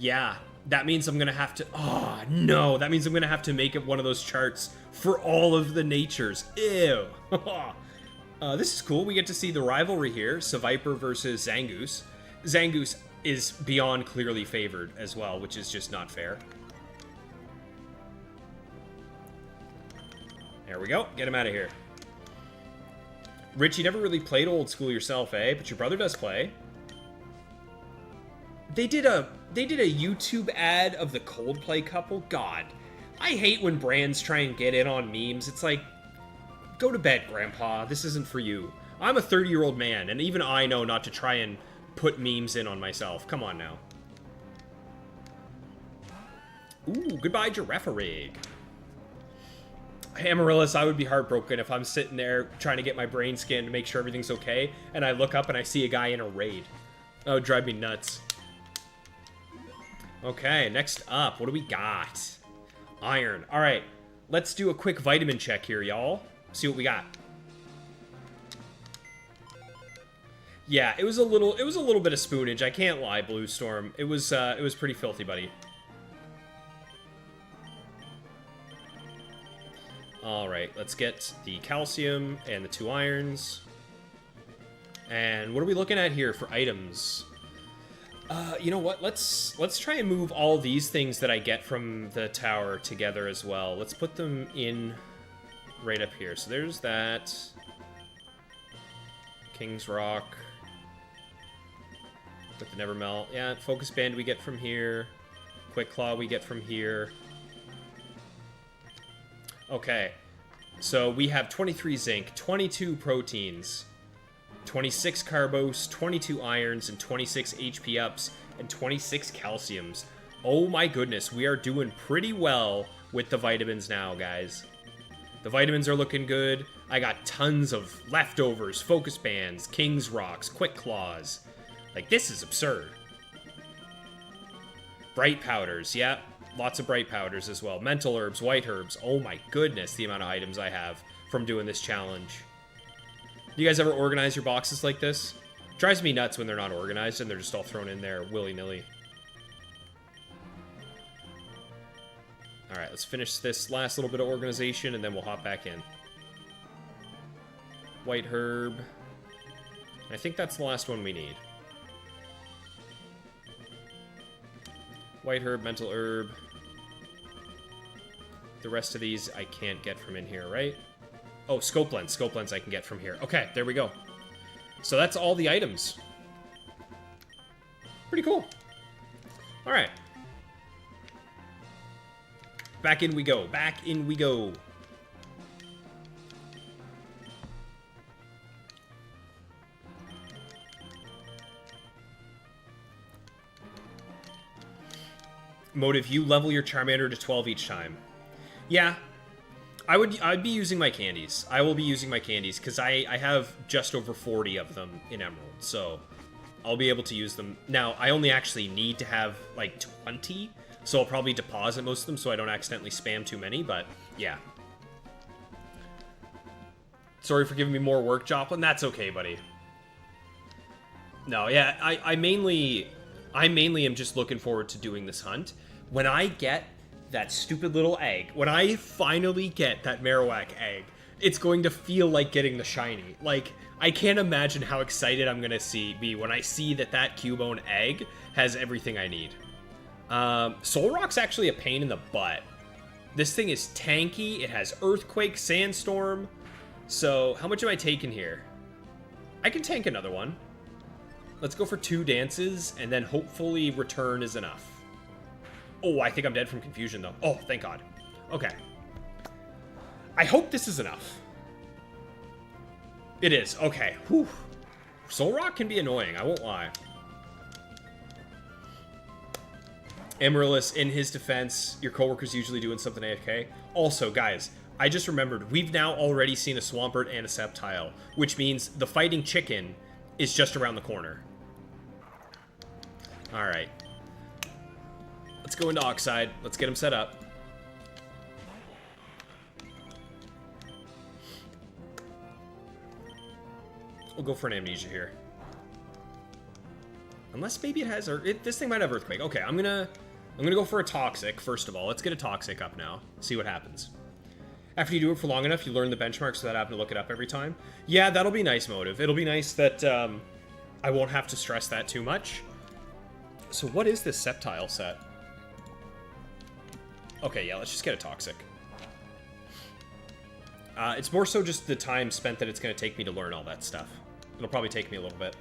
Yeah. That means I'm going to have to... Oh, no. That means I'm going to have to make it one of those charts for all of the natures. Ew. This is cool. We get to see the rivalry here. Seviper versus Zangoose. Zangoose is beyond clearly favored as well, which is just not fair. There we go. Get him out of here. Rich, you never really played old school yourself, eh? But your brother does play. They did a YouTube ad of the Coldplay couple. God, I hate when brands try and get in on memes. It's like, go to bed, Grandpa. This isn't for you. I'm a 30-year-old man, and even I know not to try and put memes in on myself. Come on now. Ooh, goodbye, Giraffe-a-Rig. Amaryllis, I would be heartbroken if I'm sitting there trying to get my brain scanned to make sure everything's okay, and I look up and I see a guy in a raid. That would drive me nuts. Okay, next up, what do we got? Iron. All right, let's do a quick vitamin check here, y'all. See what we got. Yeah, it was a little bit of spoonage. I can't lie, Blue Storm. It was pretty filthy, buddy. All right, let's get the calcium and the 2 irons. And what are we looking at here for items? You know what? Let's try and move all these things that I get from the tower together as well. Let's put them in right up here. So there's that. King's Rock. With the Never Melt. Yeah, Focus Band we get from here. Quick Claw we get from here. Okay. So we have 23 zinc, 22 proteins, 26 carbos, 22 irons, and 26 HP ups, and 26 calciums. Oh my goodness, we are doing pretty well with the vitamins now, guys. The vitamins are looking good. I got tons of leftovers, Focus Bands, King's Rocks, Quick Claws. Like, this is absurd. Bright powders, yeah. Lots of bright powders as well. Mental herbs, white herbs. Oh my goodness, the amount of items I have from doing this challenge. You guys ever organize your boxes like this? It drives me nuts when they're not organized and they're just all thrown in there willy-nilly. Alright, let's finish this last little bit of organization and then we'll hop back in. White herb. I think that's the last one we need. White herb, mental herb. The rest of these I can't get from in here, right? Oh, scope lens. Scope lens I can get from here. Okay, there we go. So that's all the items. Pretty cool. All right. Back in we go. Back in we go. Motive, you level your Charmander to 12 each time. Yeah, I'd be using my candies. I will be using my candies because I have just over 40 of them in Emerald, so I'll be able to use them. Now, I only actually need to have like 20, so I'll probably deposit most of them so I don't accidentally spam too many, but yeah. Sorry for giving me more work, Joplin. That's okay, buddy. No, yeah, I mainly am just looking forward to doing this hunt. When I get that stupid little egg, when I finally get that Marowak egg, it's going to feel like getting the shiny. Like, I can't imagine how excited I'm going to be when I see that Cubone egg has everything I need. Soul Rock's actually a pain in the butt. This thing is tanky. It has Earthquake, Sandstorm. So, how much am I taking here? I can tank another one. Let's go for 2 dances, and then hopefully return is enough. Oh, I think I'm dead from confusion, though. Oh, thank God. Okay. I hope this is enough. It is. Okay. Whew. Soul Rock can be annoying, I won't lie. Amaryllis, in his defense, your coworker's usually doing something AFK. Also, guys, I just remembered, we've now already seen a Swampert and a Sceptile, which means the fighting chicken is just around the corner. Alright. Let's go into Oxide. Let's get him set up. We'll go for an Amnesia here. Unless maybe it has... this thing might have Earthquake. Okay, I'm gonna go for a Toxic, first of all. Let's get a Toxic up now. See what happens. After you do it for long enough, you learn the benchmark so that I have to look it up every time. Yeah, that'll be nice, Motive. It'll be nice that I won't have to stress that too much. So what is this Sceptile set? Okay, yeah, let's just get a Toxic. It's more so just the time spent that it's going to take me to learn all that stuff. It'll probably take me a little bit.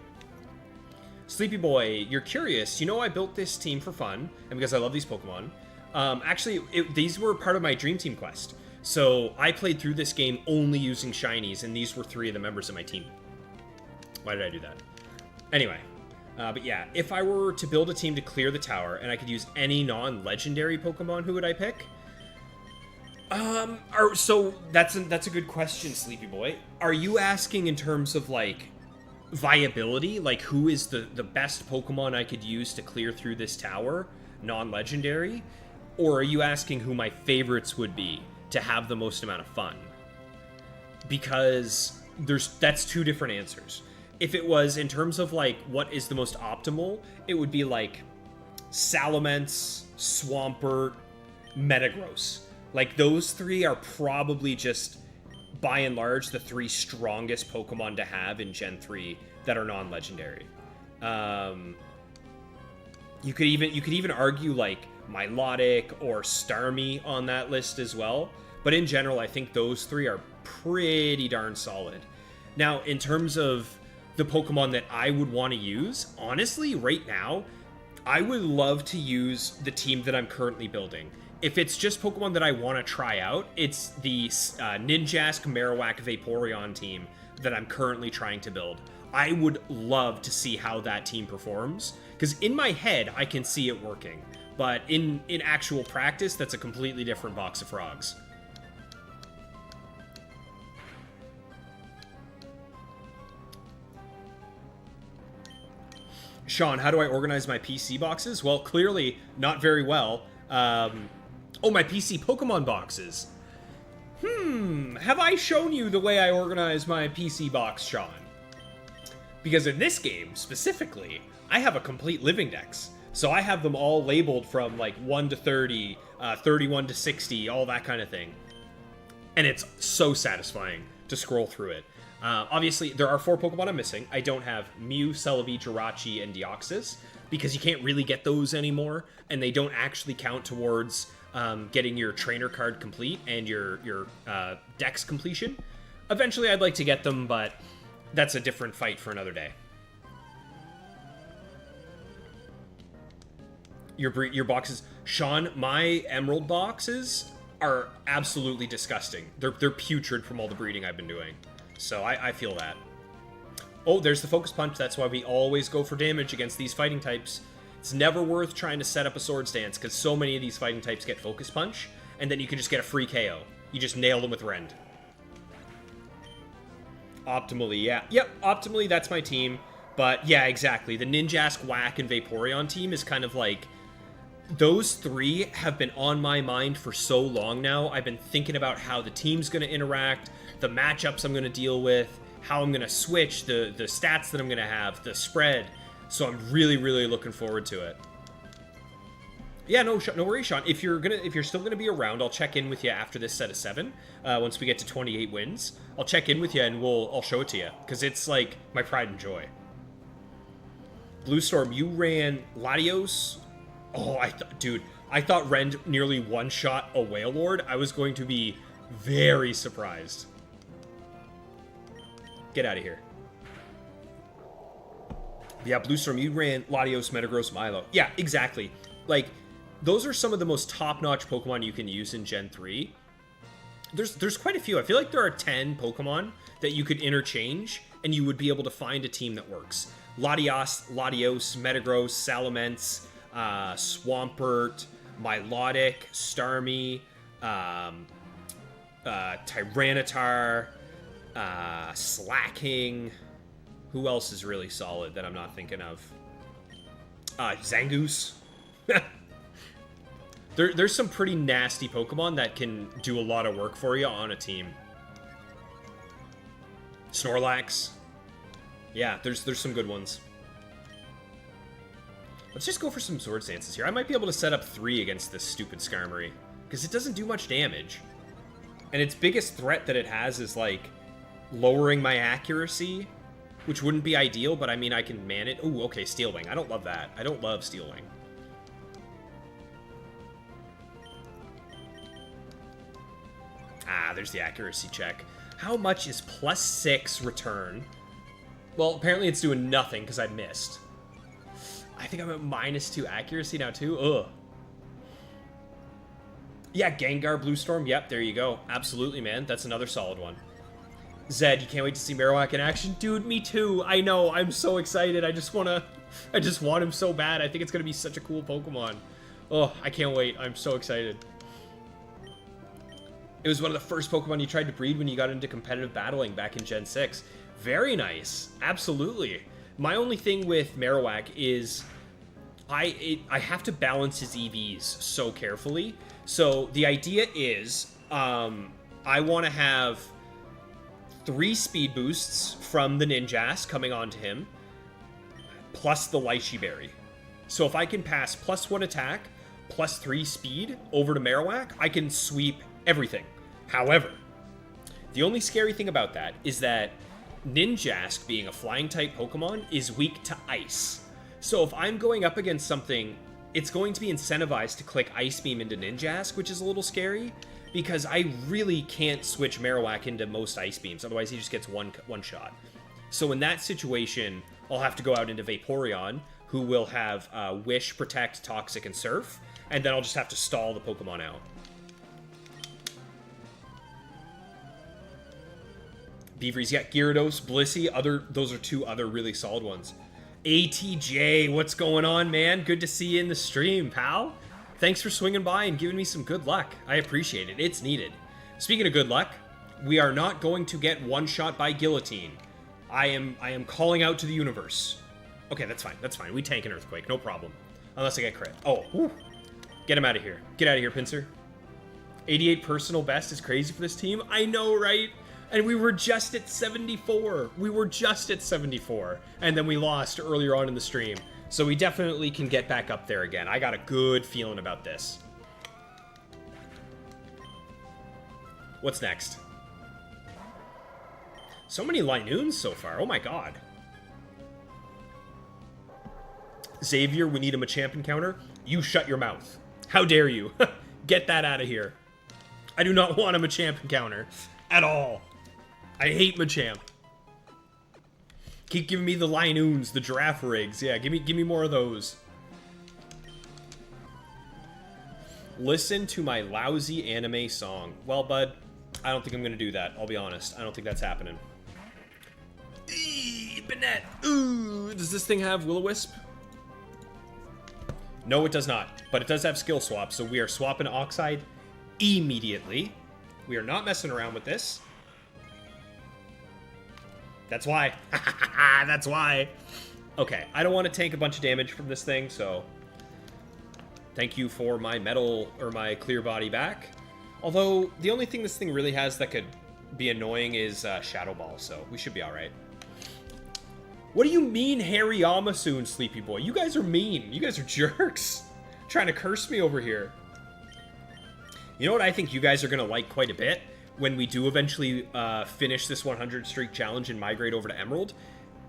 Sleepy Boy, you're curious. You know I built this team for fun, and because I love these Pokemon. Actually, these were part of my Dream Team quest. So I played through this game only using shinies, and these were 3 of the members of my team. Why did I do that? Anyway. But yeah, if I were to build a team to clear the tower, and I could use any non-legendary Pokemon, who would I pick? So that's a good question, Sleepy Boy. Are you asking in terms of, like, viability? Like, who is the best Pokemon I could use to clear through this tower, non-legendary? Or are you asking who my favorites would be? to have the most amount of fun? Because that's two different answers. If it was in terms of like what is the most optimal, it would be like Salamence, Swampert, Metagross. Like those three are probably just by and large the three strongest Pokemon to have in Gen 3 that are non-legendary. You could even argue like Milotic or Starmie on that list as well. But in general, I think those three are pretty darn solid. Now, in terms of the Pokemon that I would want to use, honestly, right now, I would love to use the team that I'm currently building. If it's just Pokemon that I want to try out, it's the Ninjask, Marowak, Vaporeon team that I'm currently trying to build. I would love to see how that team performs, because in my head, I can see it working. But in actual practice, that's a completely different box of frogs. Sean, how do I organize my PC boxes? Well, clearly not very well. Oh, my PC Pokemon boxes. Have I shown you the way I organize my PC box, Sean? Because in this game, specifically, I have a complete living dex. So I have them all labeled from like 1 to 30, 31 to 60, all that kind of thing. And it's so satisfying to scroll through it. Obviously, there are 4 Pokemon I'm missing. I don't have Mew, Celebi, Jirachi, and Deoxys, because you can't really get those anymore, and they don't actually count towards getting your trainer card complete and your dex completion. Eventually, I'd like to get them, but that's a different fight for another day. Your boxes... Sean, my Emerald boxes are absolutely disgusting. They're putrid from all the breeding I've been doing. So I feel that. Oh, there's the Focus Punch. That's why we always go for damage against these fighting types. It's never worth trying to set up a Swords Dance, because so many of these fighting types get Focus Punch, and then you can just get a free KO. You just nail them with Rend. Optimally, yeah. Yep, optimally, that's my team. But yeah, exactly. The Ninjask, Whack, and Vaporeon team is kind of like... Those three have been on my mind for so long now. I've been thinking about how the team's going to interact, the matchups I'm going to deal with, how I'm going to switch, the stats that I'm going to have, the spread. So I'm really, really looking forward to it. Yeah, no worries, Sean. If you're still gonna be around, I'll check in with you after this set of 7. Once we get to 28 wins, I'll check in with you and I'll show it to you, because it's like my pride and joy. Blue Storm, you ran Latios. Oh, I thought Rend nearly one-shot a Wailord. I was going to be very surprised. Get out of here. Yeah, Blue Storm, you ran Latios, Metagross, Milo. Yeah, exactly. Like, those are some of the most top-notch Pokemon you can use in Gen 3. There's quite a few. I feel like there are 10 Pokemon that you could interchange, and you would be able to find a team that works. Latios, Metagross, Salamence, Swampert, Milotic, Starmie, Tyranitar, Slacking. Who else is really solid that I'm not thinking of? Zangoose. There's some pretty nasty Pokemon that can do a lot of work for you on a team. Snorlax. Yeah, there's some good ones. Let's just go for some Sword Stances here. I might be able to set up 3 against this stupid Skarmory, because it doesn't do much damage. And its biggest threat that it has is, like, lowering my accuracy, which wouldn't be ideal, but I mean, I can man it. Ooh, okay, Steel Wing. I don't love that. I don't love Steel Wing. Ah, there's the accuracy check. How much is +6 return? Well, apparently it's doing nothing because I missed. I think I'm at -2 accuracy now, too. Ugh. Yeah, Gengar, Blue Storm. Yep, there you go. Absolutely, man. That's another solid one. Zed, you can't wait to see Marowak in action? Dude, me too. I know. I'm so excited. I just want him so bad. I think it's going to be such a cool Pokemon. Oh, I can't wait. I'm so excited. It was one of the first Pokemon you tried to breed when you got into competitive battling back in Gen 6. Very nice. Absolutely. My only thing with Marowak is I have to balance his EVs so carefully. So the idea is I want to have 3 speed boosts from the Ninjask coming onto him, plus the Lychee Berry. So if I can pass +1 attack, +3 speed over to Marowak, I can sweep everything. However, the only scary thing about that is that Ninjask, being a flying type Pokemon, is weak to ice. So if I'm going up against something, it's going to be incentivized to click Ice Beam into Ninjask, which is a little scary, because I really can't switch Marowak into most Ice Beams, otherwise he just gets one shot. So in that situation, I'll have to go out into Vaporeon, who will have Wish, Protect, Toxic, and Surf, and then I'll just have to stall the Pokemon out. Beavery's got Gyarados, Blissey, those are 2 other really solid ones. ATJ, what's going on, man? Good to see you in the stream, pal. Thanks for swinging by and giving me some good luck. I appreciate it. It's needed. Speaking of good luck, we are not going to get one-shot by Guillotine. I am calling out to the universe. Okay, that's fine. That's fine. We tank an Earthquake. No problem. Unless I get crit. Oh, whew. Get him out of here. Get out of here, Pinsir. 88 personal best is crazy for this team. I know, right? And we were just at 74. We were just at 74. And then we lost earlier on in the stream. So we definitely can get back up there again. I got a good feeling about this. What's next? So many Linoons so far. Oh my god. Xavier, we need a Machamp encounter. You shut your mouth. How dare you? Get that out of here. I do not want a Machamp encounter. At all. I hate Machamp. Keep giving me the Linoons, the Giraffe Rigs. Yeah, give me more of those. Listen to my lousy anime song. Well, bud, I don't think I'm going to do that. I'll be honest. I don't think that's happening. Eee, Banette. Ooh, does this thing have Will-O-Wisp? No, it does not. But it does have Skill Swap, so we are swapping Oxide immediately. We are not messing around with this. That's why. That's why. Okay, I don't want to tank a bunch of damage from this thing, so thank you for my metal, or my clear body back. Although, the only thing this thing really has that could be annoying is Shadow Ball, so we should be alright. What do you mean, Hariyama soon, Sleepy Boy? You guys are mean. You guys are jerks. Trying to curse me over here. You know what I think you guys are going to like quite a bit? When we do eventually finish this 100 streak challenge and migrate over to Emerald,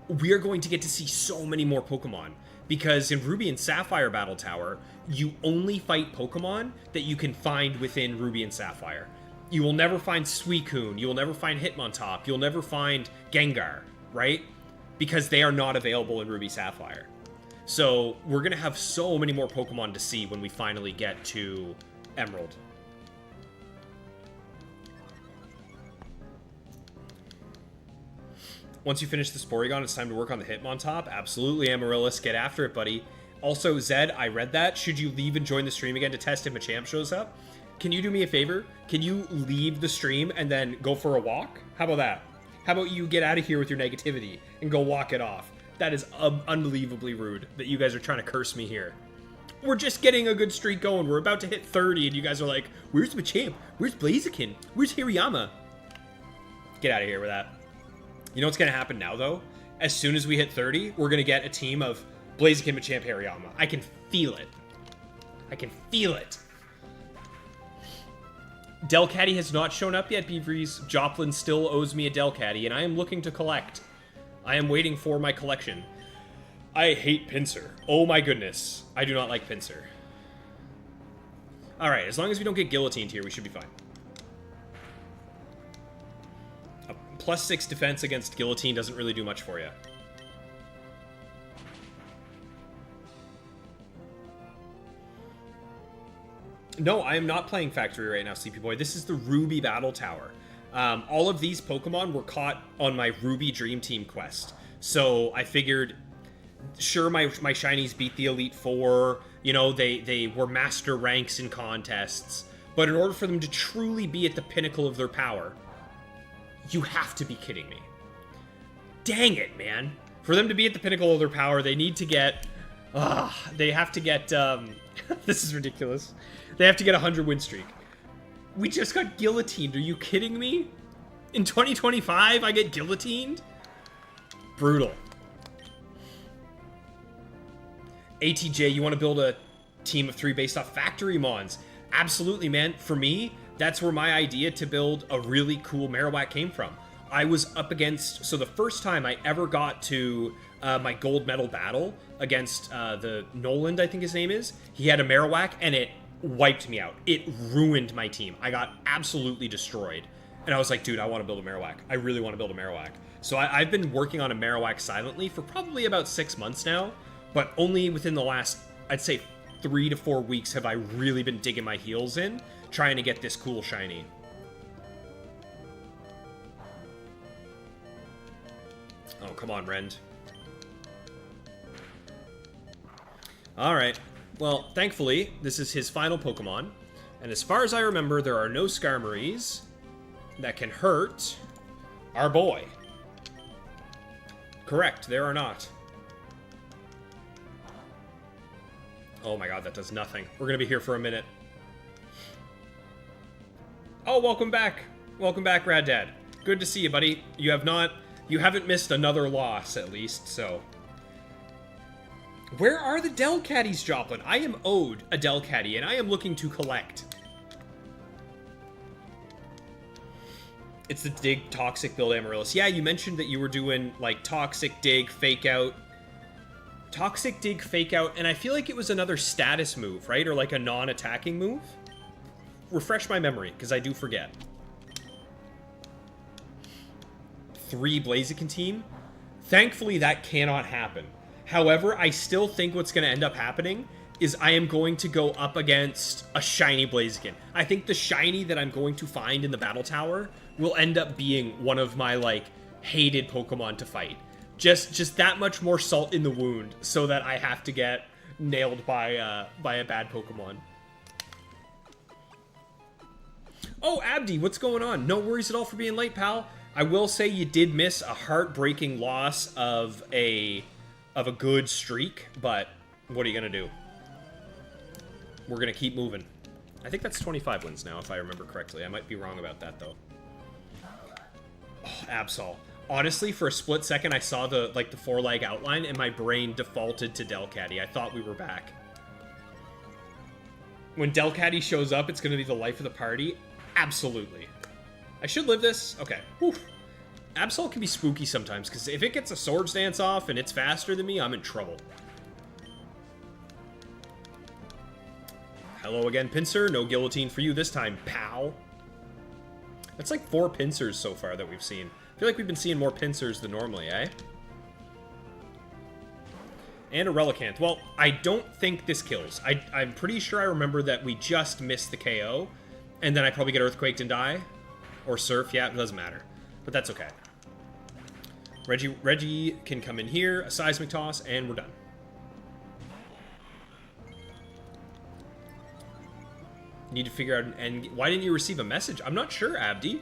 we are going to get to see so many more Pokemon. Because in Ruby and Sapphire Battle Tower, you only fight Pokemon that you can find within Ruby and Sapphire. You will never find Suicune, you will never find Hitmontop, you'll never find Gengar, right? Because they are not available in Ruby Sapphire. So we're going to have so many more Pokemon to see when we finally get to Emerald. Once you finish the Porygon, it's time to work on the Hitmontop. Absolutely, Amaryllis. Get after it, buddy. Also, Zed, I read that. Should you leave and join the stream again to test if Machamp shows up? Can you do me a favor? Can you leave the stream and then go for a walk? How about that? How about you get out of here with your negativity and go walk it off? That is unbelievably rude that you guys are trying to curse me here. We're just getting a good streak going. We're about to hit 30 and you guys are like, where's Machamp? Where's Blaziken? Where's Hariyama? Get out of here with that. You know what's going to happen now, though? As soon as we hit 30, we're going to get a team of Blaziken, Machamp, Hariyama. I can feel it. I can feel it. Delcatty has not shown up yet, Beaveries. Joplin still owes me a Delcatty, and I am looking to collect. I am waiting for my collection. I hate Pinsir. Oh my goodness. I do not like Pinsir. Alright, as long as we don't get guillotined here, we should be fine. +6 defense against Guillotine doesn't really do much for you. No, I am not playing Factory right now, Sleepy Boy. This is the Ruby Battletower. All of these Pokemon were caught on my Ruby Dream Team quest. So I figured, sure, my shinies beat the Elite Four. You know, they were master ranks in contests. But in order for them to truly be at the pinnacle of their power, you have to be kidding me. Dang it, man. For them to be at the pinnacle of their power, they need to get... they have to get... this is ridiculous. They have to get a 100 win streak. We just got guillotined. Are you kidding me? In 2025, I get guillotined? Brutal. ATJ, you want to build a team of 3 based off factory mons? Absolutely, man. For me, that's where my idea to build a really cool Marowak came from. I was up against... So the first time I ever got to my gold medal battle against the Noland, I think his name is, he had a Marowak, and it wiped me out. It ruined my team. I got absolutely destroyed. And I was like, dude, I want to build a Marowak. I really want to build a Marowak. So I've been working on a Marowak silently for probably about 6 months now, but only within the last, I'd say, 3 to 4 weeks have I really been digging my heels in, trying to get this cool shiny. Oh, come on, Rend. Alright. Well, thankfully, this is his final Pokemon. And as far as I remember, there are no Skarmories that can hurt our boy. Correct, there are not. Oh my god, that does nothing. We're gonna be here for a minute. Oh, welcome back. Welcome back, Rad Dad. Good to see you, buddy. You haven't missed another loss, at least, so. Where are the Delcatties, Joplin? I am owed a Delcatty, and I am looking to collect. It's the Dig Toxic build, Amaryllis. Yeah, you mentioned that you were doing, like, Toxic Dig, Fake Out. Toxic Dig, Fake Out, and I feel like it was another status move, right? Or, like, a non-attacking move? Refresh my memory, because I do forget. 3 Blaziken team? Thankfully, that cannot happen. However, I still think what's going to end up happening is I am going to go up against a shiny Blaziken. I think the shiny that I'm going to find in the Battle Tower will end up being one of my, like, hated Pokemon to fight. Just that much more salt in the wound so that I have to get nailed by a bad Pokemon. Oh, Abdi, what's going on? No worries at all for being late, pal. I will say you did miss a heartbreaking loss of a good streak, but what are you going to do? We're going to keep moving. I think that's 25 wins now, if I remember correctly. I might be wrong about that, though. Oh, Absol. Honestly, for a split second, I saw the 4-leg outline, and my brain defaulted to Delcatty. I thought we were back. When Delcatty shows up, it's going to be the life of the party. Absolutely. I should live this. Okay. Whew. Absol can be spooky sometimes, because if it gets a Swords Dance off and it's faster than me, I'm in trouble. Hello again, Pinsir. No guillotine for you this time, pal. That's like 4 Pinsers so far that we've seen. I feel like we've been seeing more Pinsers than normally, eh? And a Relicanth. Well, I don't think this kills. I'm pretty sure I remember that we just missed the KO, and then I probably get Earthquaked and die. Or Surf, yeah, it doesn't matter. But that's okay. Reggie can come in here, a Seismic Toss, and we're done. Need to figure out an end. Why didn't you receive a message? I'm not sure, Abdi.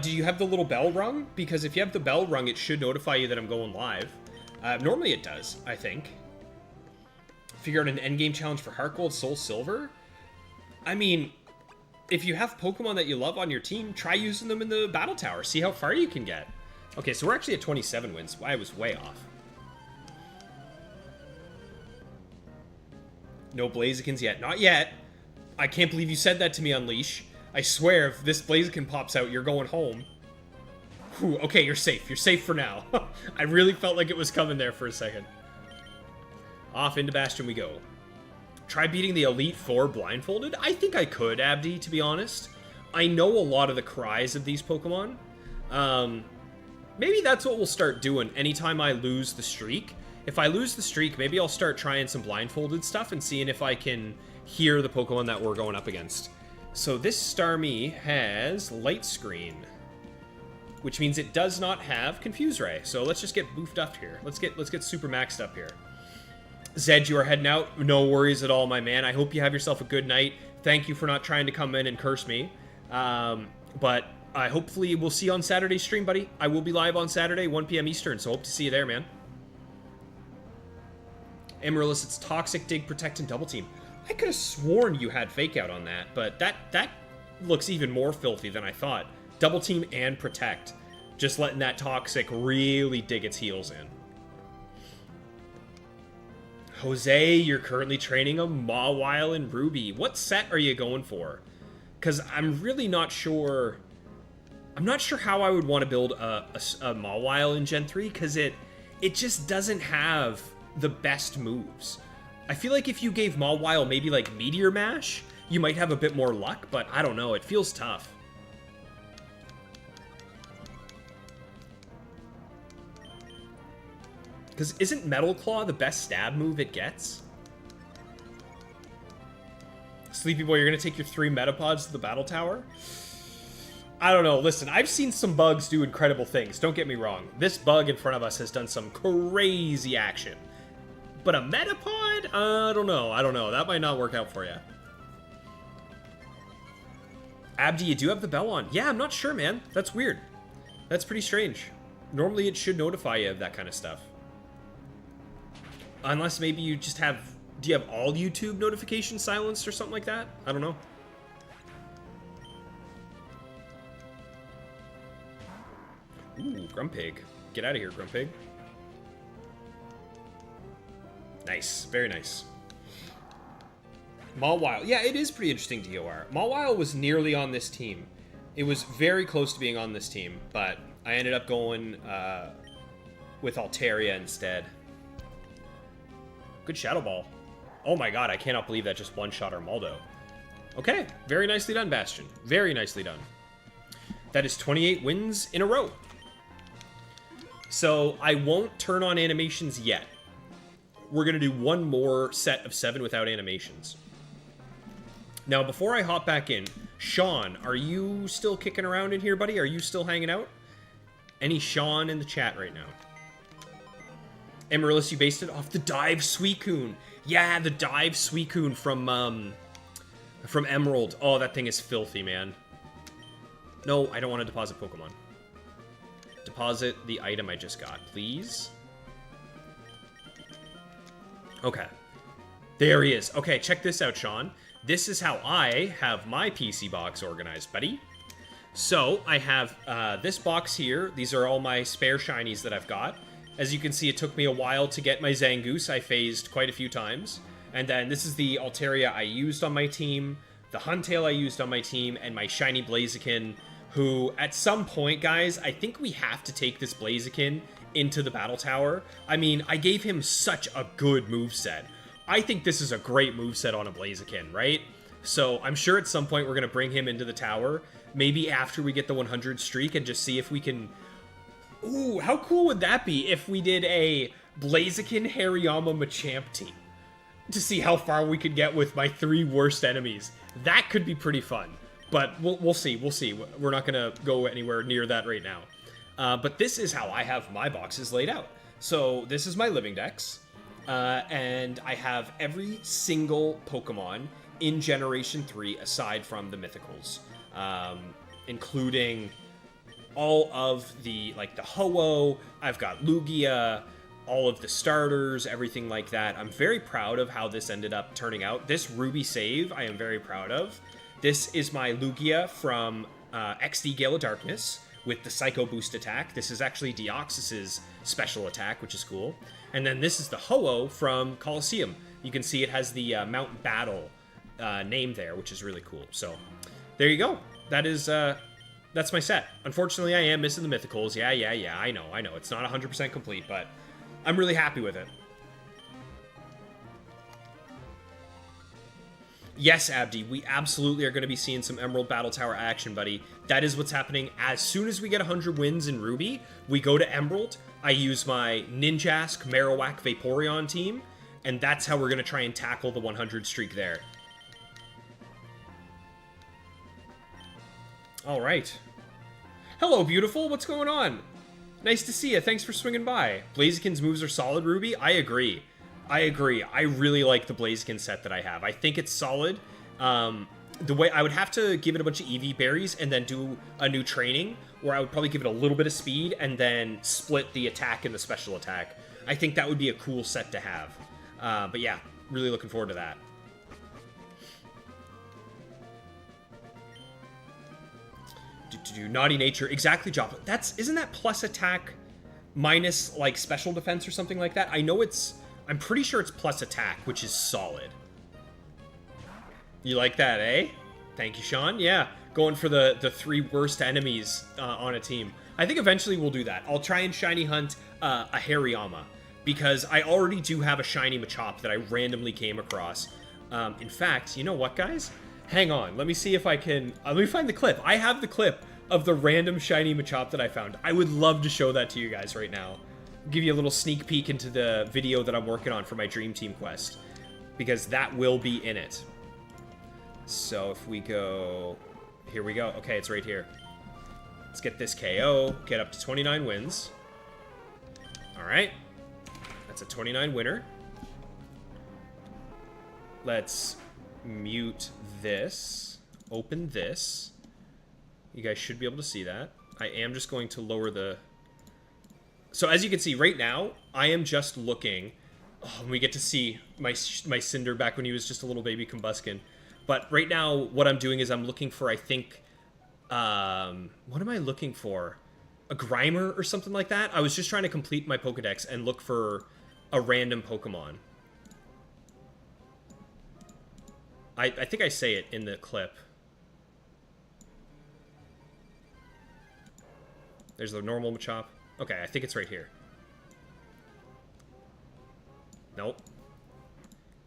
Do you have the little bell rung? Because if you have the bell rung, it should notify you that I'm going live. Normally it does, I think. Figure out an endgame challenge for Heart Gold, Soul Silver? I mean, if you have Pokemon that you love on your team, try using them in the Battle Tower. See how far you can get. Okay, so we're actually at 27 wins. I was way off. No Blazikens yet. Not yet. I can't believe you said that to me, Unleash. I swear, if this Blaziken pops out, you're going home. Whew, okay, you're safe. You're safe for now. I really felt like it was coming there for a second. Off into Bastion we go. Try beating the Elite Four blindfolded? I think I could, Abdi, to be honest. I know a lot of the cries of these Pokemon. Maybe that's what we'll start doing anytime I lose the streak. If I lose the streak, maybe I'll start trying some blindfolded stuff and seeing if I can hear the Pokemon that we're going up against. So this Starmie has Light Screen, which means it does not have Confuse Ray. So let's just get boofed up here. Let's get super maxed up here. Zed, you are heading out. No worries at all, my man. I hope you have yourself a good night. Thank you for not trying to come in and curse me. But hopefully we'll see you on Saturday's stream, buddy. I will be live on Saturday, 1 p.m. Eastern, so hope to see you there, man. Amaryllis, it's Toxic, Dig, Protect, and Double Team. I could have sworn you had Fake Out on that, but that looks even more filthy than I thought. Double team and protect. Just letting that toxic really dig its heels in. Jose, you're currently training a Mawile in Ruby. What set are you going for? Because I'm really not sure. I'm not sure how I would want to build a Mawile in Gen 3, because it just doesn't have the best moves. I feel like if you gave Mawile maybe like Meteor Mash, you might have a bit more luck, but I don't know. It feels tough. Because isn't Metal Claw the best stab move it gets? Sleepy Boy, you're going to take your 3 Metapods to the Battle Tower? I don't know. Listen, I've seen some bugs do incredible things. Don't get me wrong. This bug in front of us has done some crazy action. But a Metapod? I don't know. I don't know. That might not work out for you. Abdi, you do have the bell on. Yeah, I'm not sure, man. That's weird. That's pretty strange. Normally it should notify you of that kind of stuff. Unless maybe you just have... Do you have all YouTube notifications silenced or something like that? I don't know. Ooh, Grumpig. Get out of here, Grumpig. Nice. Very nice. Mawile. Yeah, it is pretty interesting, DOR. Mawile was nearly on this team. It was very close to being on this team, but I ended up going with Altaria instead. Good Shadow Ball. Oh my god, I cannot believe that just one-shot Armaldo. Okay, very nicely done, Bastion. Very nicely done. That is 28 wins in a row. So, I won't turn on animations yet. We're going to do one more set of 7 without animations. Now, before I hop back in, Sean, are you still kicking around in here, buddy? Are you still hanging out? Any Sean in the chat right now? Amaryllis, you based it off the Dive Suicune. Yeah, the Dive Suicune from Emerald. Oh, that thing is filthy, man. No, I don't want to deposit Pokemon. Deposit the item I just got, please. Okay. There he is. Okay, check this out, Sean. This is how I have my PC box organized, buddy. So, I have this box here. These are all my spare shinies that I've got. As you can see, it took me a while to get my Zangoose. I phased quite a few times. And then this is the Altaria I used on my team, the Huntail I used on my team, and my shiny Blaziken, who, at some point, guys, I think we have to take this Blaziken into the Battle Tower. I mean, I gave him such a good moveset. I think this is a great moveset on a Blaziken, right? So I'm sure at some point we're going to bring him into the tower, maybe after we get the 100 streak, and just see if we can... Ooh, how cool would that be if we did a Blaziken Hariyama Machamp team? To see how far we could get with my 3 worst enemies. That could be pretty fun. But we'll see, we'll see. We're not going to go anywhere near that right now. But this is how I have my boxes laid out. So this is my living dex. And I have every single Pokemon in Generation 3 aside from the Mythicals. Including all of the, like, the Ho-Oh. I've got Lugia, all of the starters, everything like that. I'm very proud of how this ended up turning out. This Ruby save I am very proud of. This is my Lugia from XD Gale of Darkness with the Psycho Boost attack. This is actually Deoxys's special attack, which is cool. And then this is the Ho-Oh from Colosseum. You can see it has the Mount Battle name there, which is really cool. So, there you go. That is... That's my set. Unfortunately, I am missing the Mythicals. Yeah, I know. It's not 100% complete, but I'm really happy with it. Yes, Abdi, we absolutely are going to be seeing some Emerald Battle Tower action, buddy. That is what's happening. As soon as we get 100 wins in Ruby, we go to Emerald. I use my Ninjask, Marowak, Vaporeon team, and that's how we're going to try and tackle the 100 streak there. All right. Hello, beautiful. What's going on? Nice to see you. Thanks for swinging by. Blaziken's moves are solid, Ruby. I agree. I really like the Blaziken set that I have. I think it's solid. The way I would have to give it a bunch of EV berries and then do a new training, where I would probably give it a little bit of speed and then split the attack and the special attack. I think that would be a cool set to have. But yeah, really looking forward to that. Naughty nature. Exactly, Joppa. Isn't that plus attack minus, like, special defense or something like that? I'm pretty sure it's plus attack, which is solid. You like that, eh? Thank you, Sean. Yeah, going for the 3 worst enemies on a team. I think eventually we'll do that. I'll try and shiny hunt a Hariyama, because I already do have a shiny Machop that I randomly came across. In fact, you know what, guys? Hang on, let me see if I can... let me find the clip. I have the clip of the random shiny Machop that I found. I would love to show that to you guys right now. Give you a little sneak peek into the video that I'm working on for my Dream Team quest, because that will be in it. So if we go... here we go. Okay, it's right here. Let's get this KO, get up to 29 wins. Alright. That's a 29 winner. Let's mute this. Open this. You guys should be able to see that. I am just going to lower the... so as you can see, right now, I am just looking... oh, we get to see my Cinder back when he was just a little baby Combuskin. But right now, what I'm doing is I'm looking for, I think... what am I looking for? A Grimer or something like that? I was just trying to complete my Pokedex and look for a random Pokemon. I think I say it in the clip. There's the normal Machop. Okay, I think it's right here. Nope.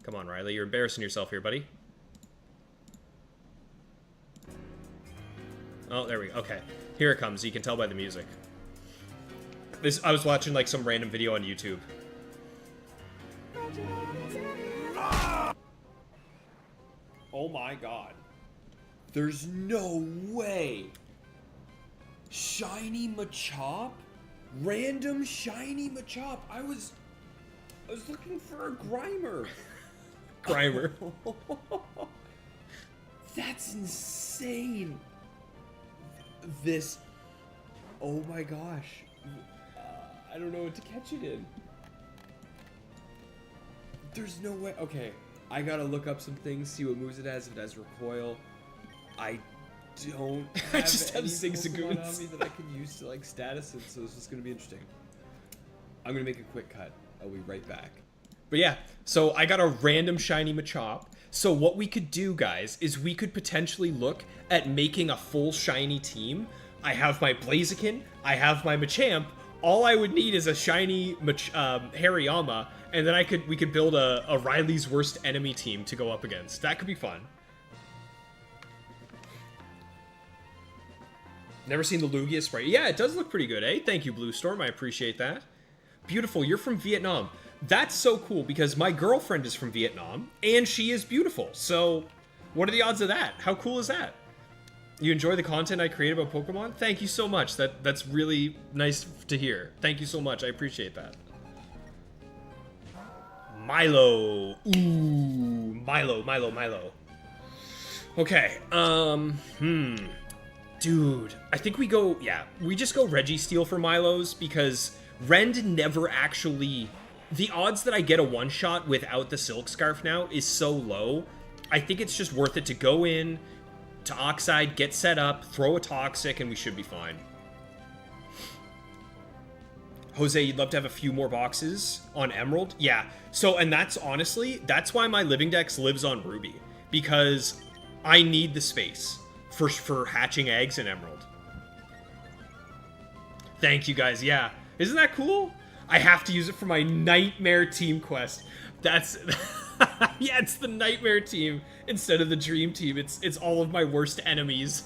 Come on, Riley. You're embarrassing yourself here, buddy. Oh, there we go. Okay. Here it comes. You can tell by the music. I was watching, like, some random video on YouTube. Oh my god. There's no way. Shiny Machop? Random shiny Machop. I was looking for a Grimer. Grimer. That's insane. This... oh my gosh. I don't know what to catch it in. There's no way. Okay, I gotta look up some things, see what moves it has, if it has recoil. I don't have, I just have Zangoose on me that I can use to, like, status it, so this is gonna be interesting. I'm gonna make a quick cut. I'll be right back. But yeah, so I got a random shiny Machop. So what we could do, guys, is we could potentially look at making a full shiny team. I have my Blaziken, I have my Machamp. All I would need is a shiny Hariyama, and then we could build a Riley's worst enemy team to go up against. That could be fun. Never seen the Lugia sprite. Yeah, it does look pretty good, eh? Thank you, Blue Storm. I appreciate that. Beautiful. You're from Vietnam. That's so cool because my girlfriend is from Vietnam and she is beautiful. So what are the odds of that? How cool is that? You enjoy the content I create about Pokemon? Thank you so much. That's really nice to hear. Thank you so much. I appreciate that. Milo. Ooh, Milo. Okay. Dude, I think we just go Registeel for Milos because Rend never actually... the odds that I get a one-shot without the Silk Scarf now is so low. I think it's just worth it to go in to Oxide, get set up, throw a Toxic, and we should be fine. Jose, you'd love to have a few more boxes on Emerald? Yeah. So, and that's why my Living Dex lives on Ruby. Because I need the space for hatching eggs in Emerald. Thank you, guys. Yeah. Isn't that cool? I have to use it for my Nightmare Team quest. That's... yeah, it's the Nightmare Team instead of the Dream Team. It's all of my worst enemies.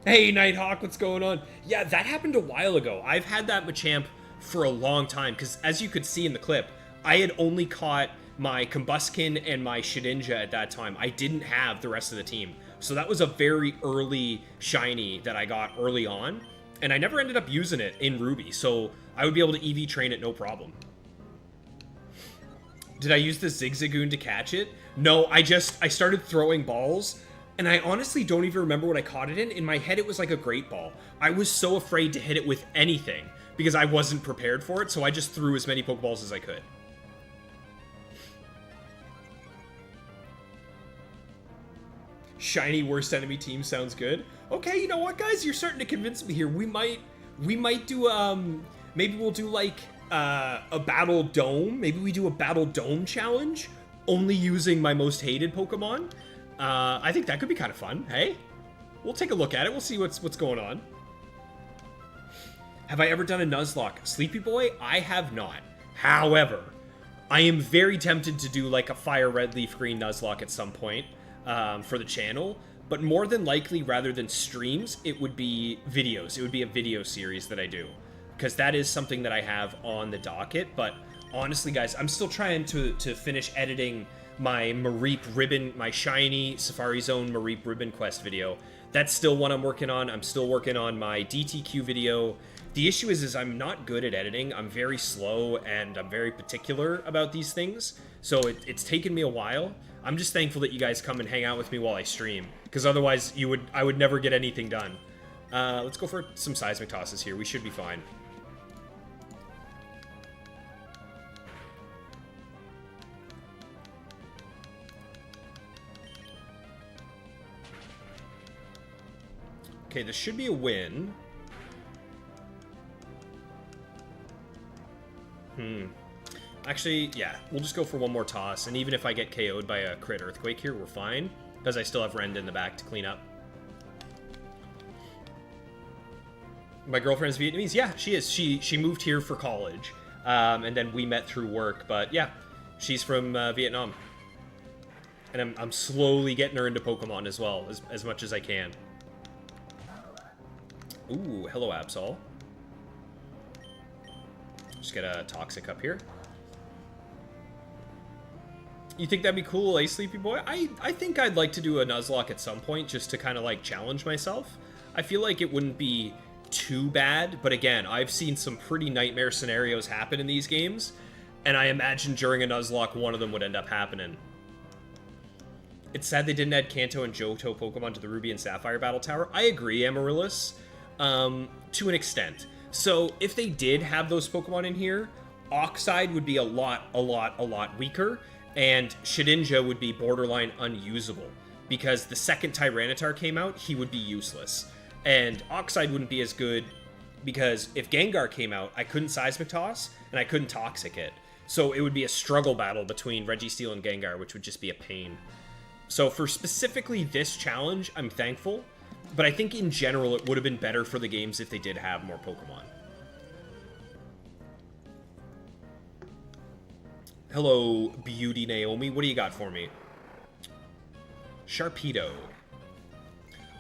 Hey, Nighthawk, what's going on? Yeah, that happened a while ago. I've had that Machamp for a long time, because as you could see in the clip, I had only caught my Combuskin and my Shedinja at that time. I didn't have the rest of the team. So that was a very early shiny that I got early on, and I never ended up using it in Ruby, so I would be able to EV train it no problem. Did I use the Zigzagoon to catch it? No, I started throwing balls, and I honestly don't even remember what I caught it in. In my head, it was like a great ball. I was so afraid to hit it with anything because I wasn't prepared for it, so I just threw as many Pokeballs as I could. Shiny worst enemy team sounds good. Okay, you know what, guys? You're starting to convince me here. We might do, maybe we'll do, like, a Battle Dome. Maybe we do a Battle Dome challenge, only using my most hated Pokemon. I think that could be kind of fun, hey? We'll take a look at it. We'll see what's going on. Have I ever done a Nuzlocke? Sleepy Boy? I have not. However, I am very tempted to do like a Fire Red Leaf Green Nuzlocke at some point for the channel. But more than likely, rather than streams, it would be videos. It would be a video series that I do. Because that is something that I have on the docket. But honestly, guys, I'm still trying to finish editing my Mareep Ribbon, my shiny Safari Zone Mareep Ribbon Quest video. That's still what I'm working on. I'm still working on my DTQ video. The issue is I'm not good at editing. I'm very slow and I'm very particular about these things. So it's taken me a while. I'm just thankful that you guys come and hang out with me while I stream, because otherwise I would never get anything done. Let's go for some seismic tosses here. We should be fine. Okay, this should be a win. Actually, yeah, we'll just go for one more toss, and even if I get KO'd by a crit Earthquake here, we're fine, because I still have Rend in the back to clean up. My girlfriend's Vietnamese? Yeah, she is. She moved here for college, and then we met through work, but yeah, she's from Vietnam. And I'm slowly getting her into Pokemon as well, as much as I can. Ooh, hello, Absol. Just get a Toxic up here. You think that'd be cool, eh, Sleepy Boy? I think I'd like to do a Nuzlocke at some point, just to kind of, like, challenge myself. I feel like it wouldn't be too bad, but again, I've seen some pretty nightmare scenarios happen in these games, and I imagine during a Nuzlocke, one of them would end up happening. It's sad they didn't add Kanto and Johto Pokemon to the Ruby and Sapphire Battletower. I agree, Amaryllis, to an extent. So, if they did have those Pokemon in here, Oxide would be a lot weaker, and Shedinja would be borderline unusable, because the second Tyranitar came out, he would be useless. And Oxide wouldn't be as good, because if Gengar came out, I couldn't Seismic Toss, and I couldn't Toxic it. So it would be a struggle battle between Registeel and Gengar, which would just be a pain. So for specifically this challenge, I'm thankful. But I think in general, it would have been better for the games if they did have more Pokemon. Hello, Beauty Naomi. What do you got for me? Sharpedo.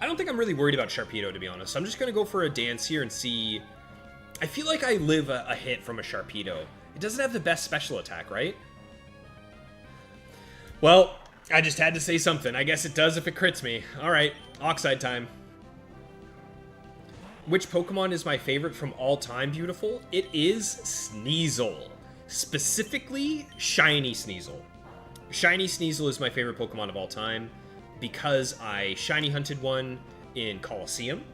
I don't think I'm really worried about Sharpedo, to be honest. I'm just going to go for a dance here and see. I feel like I live a hit from a Sharpedo. It doesn't have the best special attack, right? Well, I just had to say something. I guess it does if it crits me. All right, Oxide time. Which Pokemon is my favorite from all time, beautiful? It is Sneasel. Specifically, Shiny Sneasel. Shiny Sneasel is my favorite Pokemon of all time because I Shiny Hunted one in Colosseum,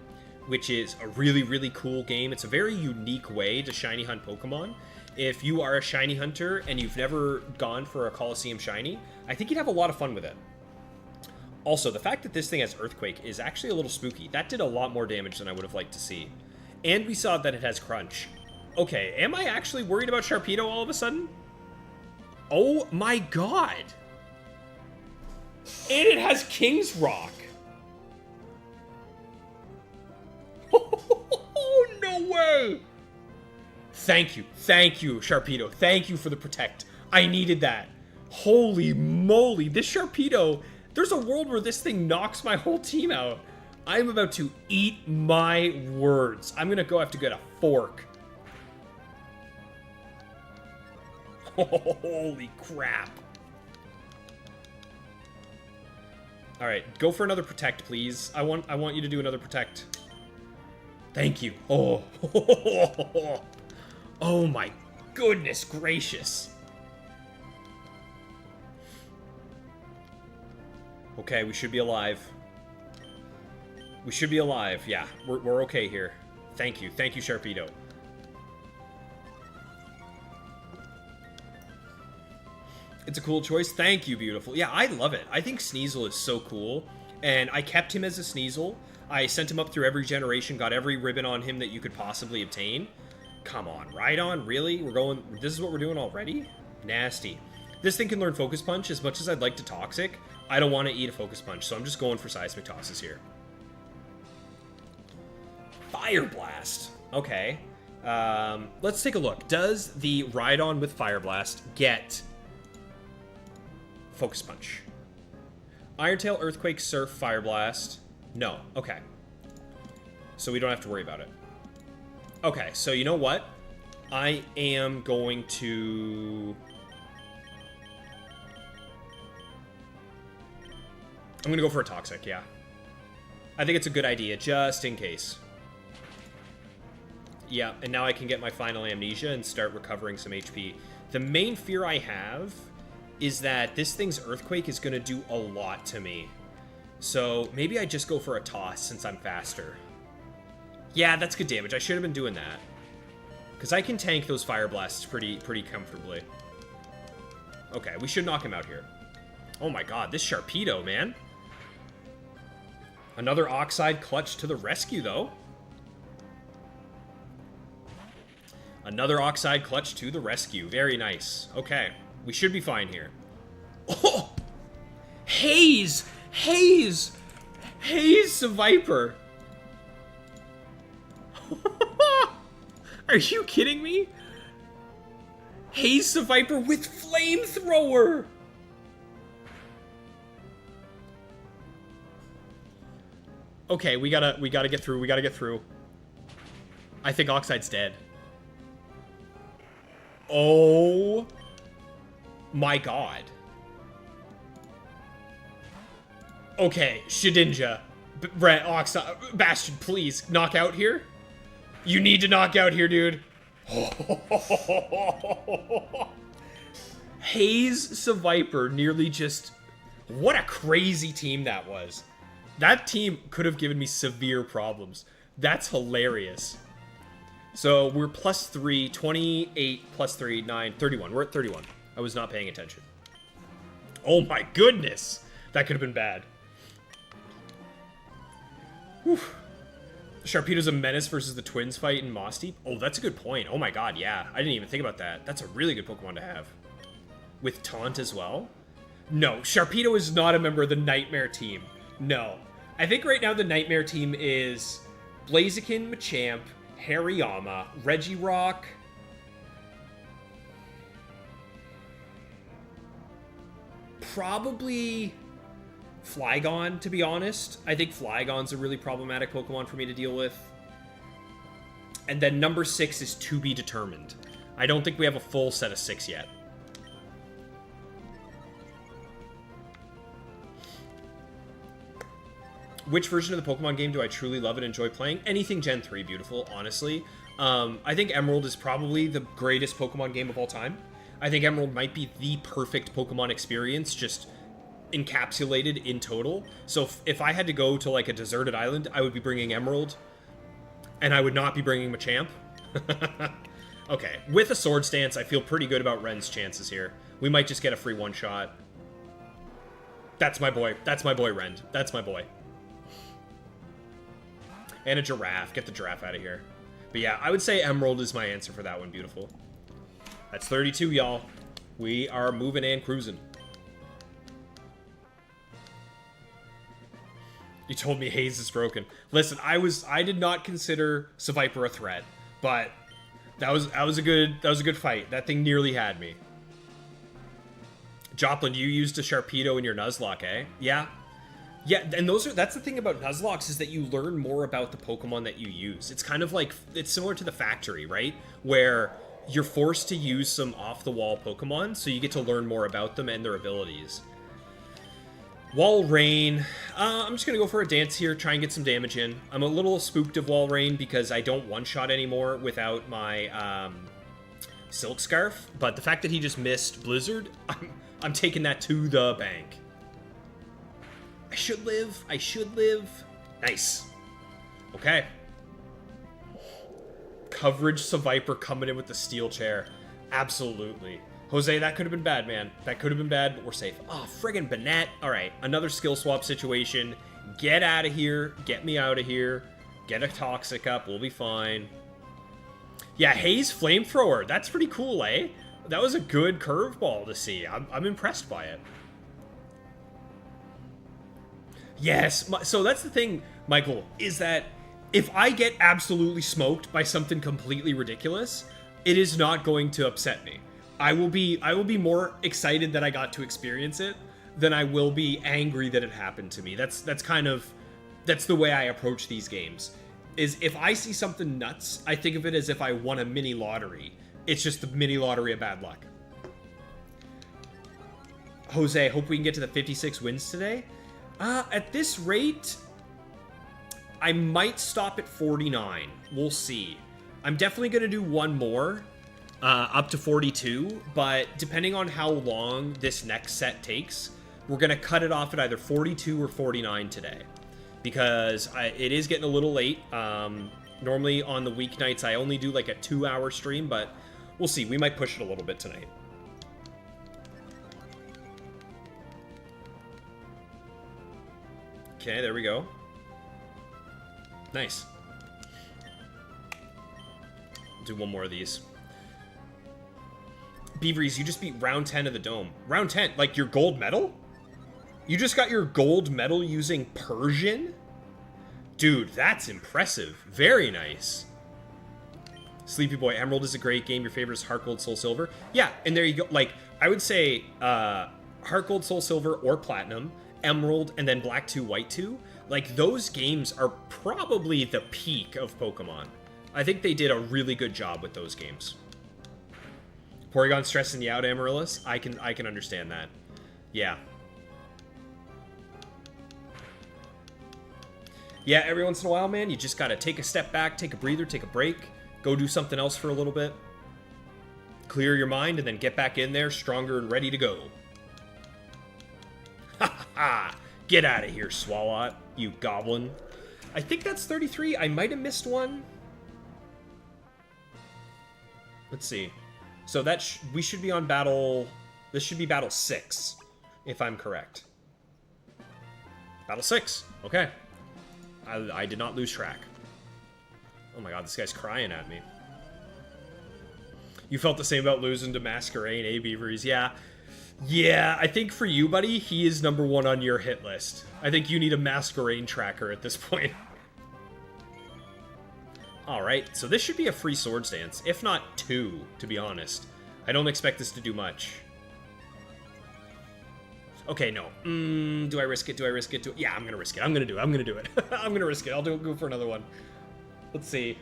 which is a really cool game. It's a very unique way to Shiny Hunt Pokemon. If you are a Shiny Hunter and you've never gone for a Colosseum Shiny, I think you'd have a lot of fun with it. Also, the fact that this thing has Earthquake is actually a little spooky. That did a lot more damage than I would have liked to see. And we saw that it has Crunch. Okay, am I actually worried about Sharpedo all of a sudden? Oh my god! And it has King's Rock! Oh, no way! Thank you, Sharpedo. Thank you for the Protect. I needed that. Holy moly, this Sharpedo... There's a world where this thing knocks my whole team out. I'm about to eat my words. I'm gonna go have to get a fork. Holy crap. Alright, go for another Protect, please. I want you to do another Protect. Thank you. Oh. Oh my goodness gracious. Okay, we should be alive. We should be alive. Yeah, we're okay here. Thank you, Sharpedo. It's a cool choice. Thank you, beautiful. Yeah, I love it. I think Sneasel is so cool. and I kept him as a Sneasel. I sent him up through every generation, got every ribbon on him that you could possibly obtain. Come on, Rhydon, really? We're going... This is what we're doing already? Nasty. This thing can learn Focus Punch. As much as I'd like to Toxic, I don't want to eat a Focus Punch, so I'm just going for Seismic Tosses here. Fire Blast. Okay. Let's take a look. Does the Rhydon with Fire Blast get Focus Punch? Iron Tail, Earthquake, Surf, Fire Blast. No. Okay. So we don't have to worry about it. Okay, so you know what? I am going to... I'm going to go for a Toxic, yeah. I think it's a good idea, just in case. Yeah, and now I can get my final Amnesia and start recovering some HP. The main fear I have is that this thing's Earthquake is going to do a lot to me. So maybe I just go for a Toss since I'm faster. Yeah, that's good damage. I should have been doing that. Because I can tank those Fire Blasts pretty comfortably. Okay, we should knock him out here. Oh my god, this Sharpedo, man. Another Oxide Clutch to the rescue, though. Another Oxide Clutch to the rescue. Very nice. Okay, we should be fine here. Oh! Haze! Haze! Haze Viper! Are you kidding me? Haze Viper with Flamethrower! Okay, we gotta get through, we gotta get through. I think Oxide's dead. Oh my god. Okay, Shedinja. Brett, Oxide, Bastion, please, knock out here. You need to knock out here, dude. Haze Viper nearly just... What a crazy team that was. That team could have given me severe problems. That's hilarious. So we're +3, 28 +3, 9, 31. We're at 31. I was not paying attention. Oh my goodness! That could have been bad. Whew. Sharpedo's a menace versus the twins fight in Moss Deep. Oh, that's a good point. Oh my god, yeah. I didn't even think about that. That's a really good Pokemon to have. With Taunt as well? No, Sharpedo is not a member of the Nightmare team. No. I think right now the Nightmare team is Blaziken, Machamp, Hariyama, Regirock. Probably Flygon, to be honest. I think Flygon's a really problematic Pokemon for me to deal with. And then number 6 is to be determined. I don't think we have a full set of 6 yet. Which version of the Pokemon game do I truly love and enjoy playing? Anything Gen 3, beautiful, honestly. I think Emerald is probably the greatest Pokemon game of all time. I think Emerald might be the perfect Pokemon experience, just encapsulated in total. So if I had to go to like a deserted island, I would be bringing Emerald, and I would not be bringing Machamp. Okay, with a Sword Stance, I feel pretty good about Ren's chances here. We might just get a free one-shot. That's my boy. That's my boy, Ren. That's my boy. And a Giraffe. Get the Giraffe out of here. But yeah, I would say Emerald is my answer for that one, beautiful. That's 32, y'all. We are moving and cruising. You told me Haze is broken. Listen, I did not consider Seviper a threat, but that was a good fight. That thing nearly had me. Joplin, you used a Sharpedo in your Nuzlocke, eh? Yeah. Yeah, and that's the thing about Nuzlocks, is that you learn more about the Pokemon that you use. It's kind of like, it's similar to the factory, right? Where you're forced to use some off-the-wall Pokemon, so you get to learn more about them and their abilities. Walrein. I'm just going to go for a dance here, try and get some damage in. I'm a little spooked of Walrein because I don't one-shot anymore without my Silk Scarf, but the fact that he just missed Blizzard, I'm taking that to the bank. I should live. I should live. Nice. Okay. Coverage Seviper coming in with the Steel Chair. Absolutely. Jose, that could have been bad, man. That could have been bad, but we're safe. Oh, friggin' Banette. All right, another skill swap situation Get out of here. Get me out of here. Get a Toxic up. We'll be fine. Yeah, Haze Flamethrower. That's pretty cool, eh? That was a good curveball to see. I'm impressed by it. Yes. So that's the thing, Michael, is that if I get absolutely smoked by something completely ridiculous, it is not going to upset me. I will be more excited that I got to experience it than I will be angry that it happened to me. That's the way I approach these games. Is if I see something nuts, I think of it as if I won a mini lottery. It's just the mini lottery of bad luck. Jose, hope we can get to the 56 wins today. At this rate, I might stop at 49. We'll see. I'm definitely going to do one more, up to 42, but depending on how long this next set takes, we're going to cut it off at either 42 or 49 today. Because it is getting a little late. Normally on the weeknights, I only do like a 2-hour stream, but we'll see. We might push it a little bit tonight. Okay, there we go. Nice. Do one more of these. Beaveries, you just beat round 10 of the dome. Round 10? Like your gold medal? You just got your gold medal using Persian? Dude, that's impressive. Very nice. Sleepy Boy, Emerald is a great game. Your favorite is Heart Gold, Soul Silver. Yeah, and there you go. Like, I would say Heart Gold, Soul Silver, or Platinum, Emerald, and then Black 2, White 2. Like, those games are probably the peak of Pokemon. I think they did a really good job with those games. Porygon stressing you out, Amaryllis. I can understand that. Yeah. Yeah, every once in a while, man, you just gotta take a step back, take a breather, take a break, go do something else for a little bit, clear your mind, and then get back in there stronger and ready to go. Ha ha ha! Get out of here, Swalot, you goblin. I think that's 33. I might have missed one. Let's see. So that we should be on battle... This should be battle 6, if I'm correct. Battle 6. Okay. I did not lose track. Oh my god, this guy's crying at me. You felt the same about losing to Masquerain, eh, Beaveries? Yeah. Yeah, I think for you, buddy, he is #1 on your hit list. I think you need a Masquerain tracker at this point. Alright, so this should be a free Swords Dance. If not 2, to be honest. I don't expect this to do much. Okay, no. Do I risk it? Do I risk it? Yeah, I'm gonna risk it. I'm gonna do it. I'm gonna do it. I'm gonna risk it. I'll go for another one. Let's see.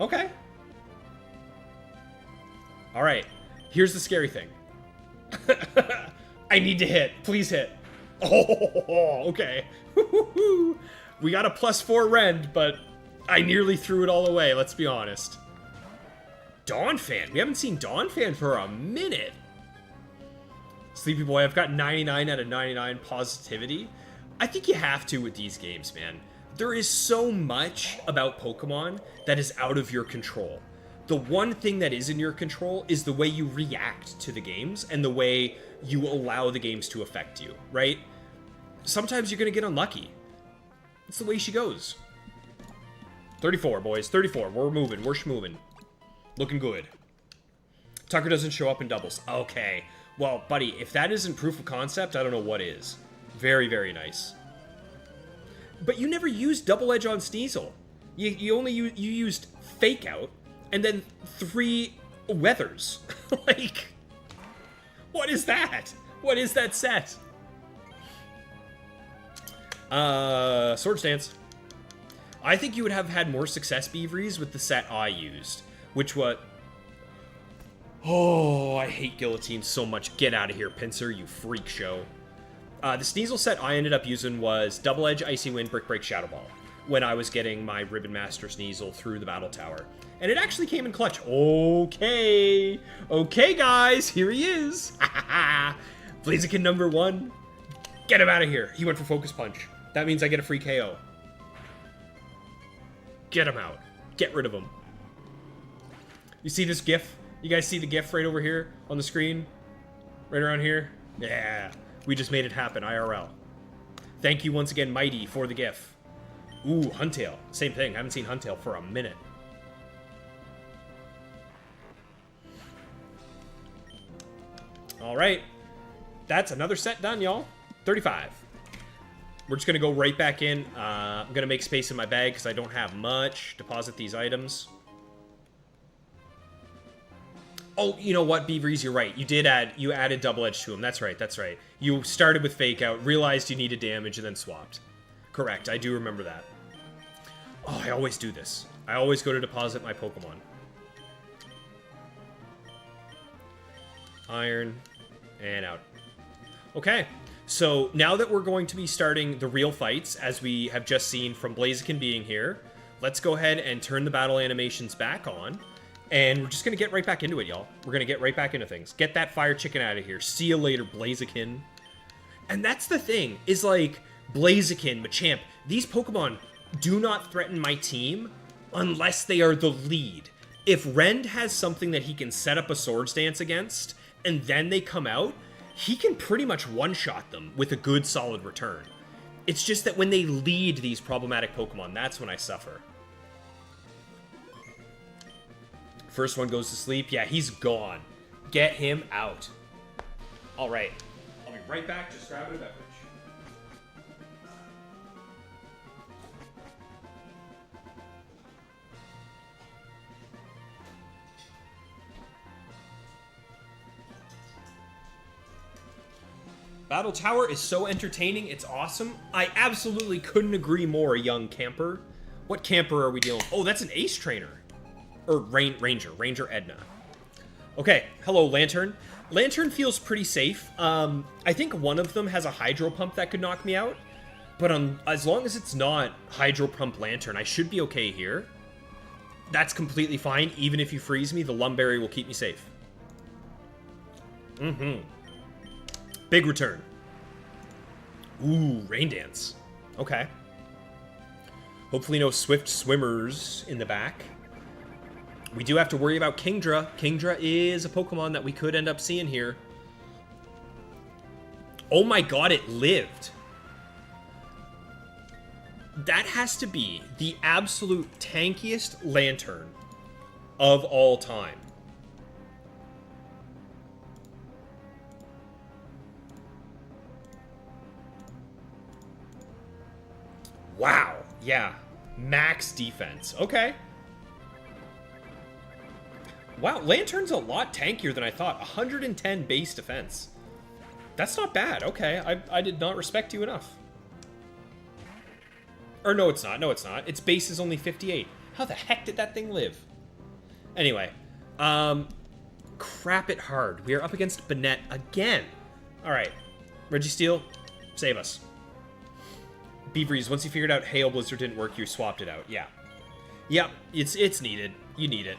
Okay. Alright. Here's the scary thing. I need to hit. Please hit. Oh, okay. We got a +4 rend, but I nearly threw it all away, let's be honest. Dawnfan. We haven't seen Dawnfan for a minute. Sleepy Boy, I've got 99 out of 99 positivity. I think you have to with these games, man. There is so much about Pokemon that is out of your control. The one thing that is in your control is the way you react to the games and the way you allow the games to affect you, right? Sometimes you're going to get unlucky. It's the way she goes. 34, boys. 34. We're moving. We're schmoving. Looking good. Tucker doesn't show up in doubles. Okay. Well, buddy, if that isn't proof of concept, I don't know what is. Very, very nice. But you never used Double Edge on Sneasel. You only you used Fake Out and then 3 Weathers. Like, what is that? What is that set? Swords Dance. I think you would have had more success, Beaveries, with the set I used, which was... Oh, I hate Guillotine so much. Get out of here, Pincer, you freak show. The Sneasel set I ended up using was Double Edge, Icy Wind, Brick Break, Shadow Ball when I was getting my Ribbon Master Sneasel through the Battle Tower. And it actually came in clutch. Okay. Okay, guys. Here he is. Blaziken #1. Get him out of here. He went for Focus Punch. That means I get a free KO. Get him out. Get rid of him. You see this GIF? You guys see the GIF right over here on the screen? Right around here? Yeah. We just made it happen, IRL. Thank you once again, Mighty, for the GIF. Ooh, Huntail. Same thing. I haven't seen Huntail for a minute. All right. That's another set done, y'all. 35. We're just going to go right back in. I'm going to make space in my bag because I don't have much. Deposit these items. Oh, you know what, Beaveries, you're right. You added double edge to him. That's right, that's right. You started with fake out, realized you needed damage, and then swapped. Correct, I do remember that. Oh, I always do this. I always go to deposit my Pokemon. Iron, and out. Okay, so now that we're going to be starting the real fights, as we have just seen from Blaziken being here, let's go ahead and turn the battle animations back on. And we're just going to get right back into it, y'all. We're going to get right back into things. Get that fire chicken out of here. See you later, Blaziken. And that's the thing, is like, Blaziken, Machamp, these Pokemon do not threaten my team unless they are the lead. If Rend has something that he can set up a Swords Dance against, and then they come out, he can pretty much one-shot them with a good, solid return. It's just that when they lead these problematic Pokemon, that's when I suffer. First one goes to sleep. Yeah, he's gone. Get him out. All right. I'll be right back. Just grabbing a beverage. Battletower is so entertaining. It's awesome. I absolutely couldn't agree more, young camper. What camper are we dealing with? Oh, that's an Ace Trainer. Or Ranger Edna. Okay, hello, Lantern. Lantern feels pretty safe. I think one of them has a Hydro Pump that could knock me out. But as long as it's not Hydro Pump Lantern, I should be okay here. That's completely fine. Even if you freeze me, the Lumberry will keep me safe. Big return. Ooh, Rain Dance. Okay. Hopefully no Swift Swimmers in the back. We do have to worry about Kingdra. Kingdra is a Pokemon that we could end up seeing here. Oh my god, it lived. That has to be the absolute tankiest Lantern of all time. Wow. Yeah. Max defense. Okay. Wow, Lantern's a lot tankier than I thought. 110 base defense. That's not bad. Okay, I did not respect you enough. Or no, it's not. No, it's not. Its base is only 58. How the heck did that thing live? Anyway, crap it hard. We are up against Banette again. All right, Registeel, save us. Beaveries, once you figured out Hail Blizzard didn't work, you swapped it out. Yeah. Yep, it's needed. You need it.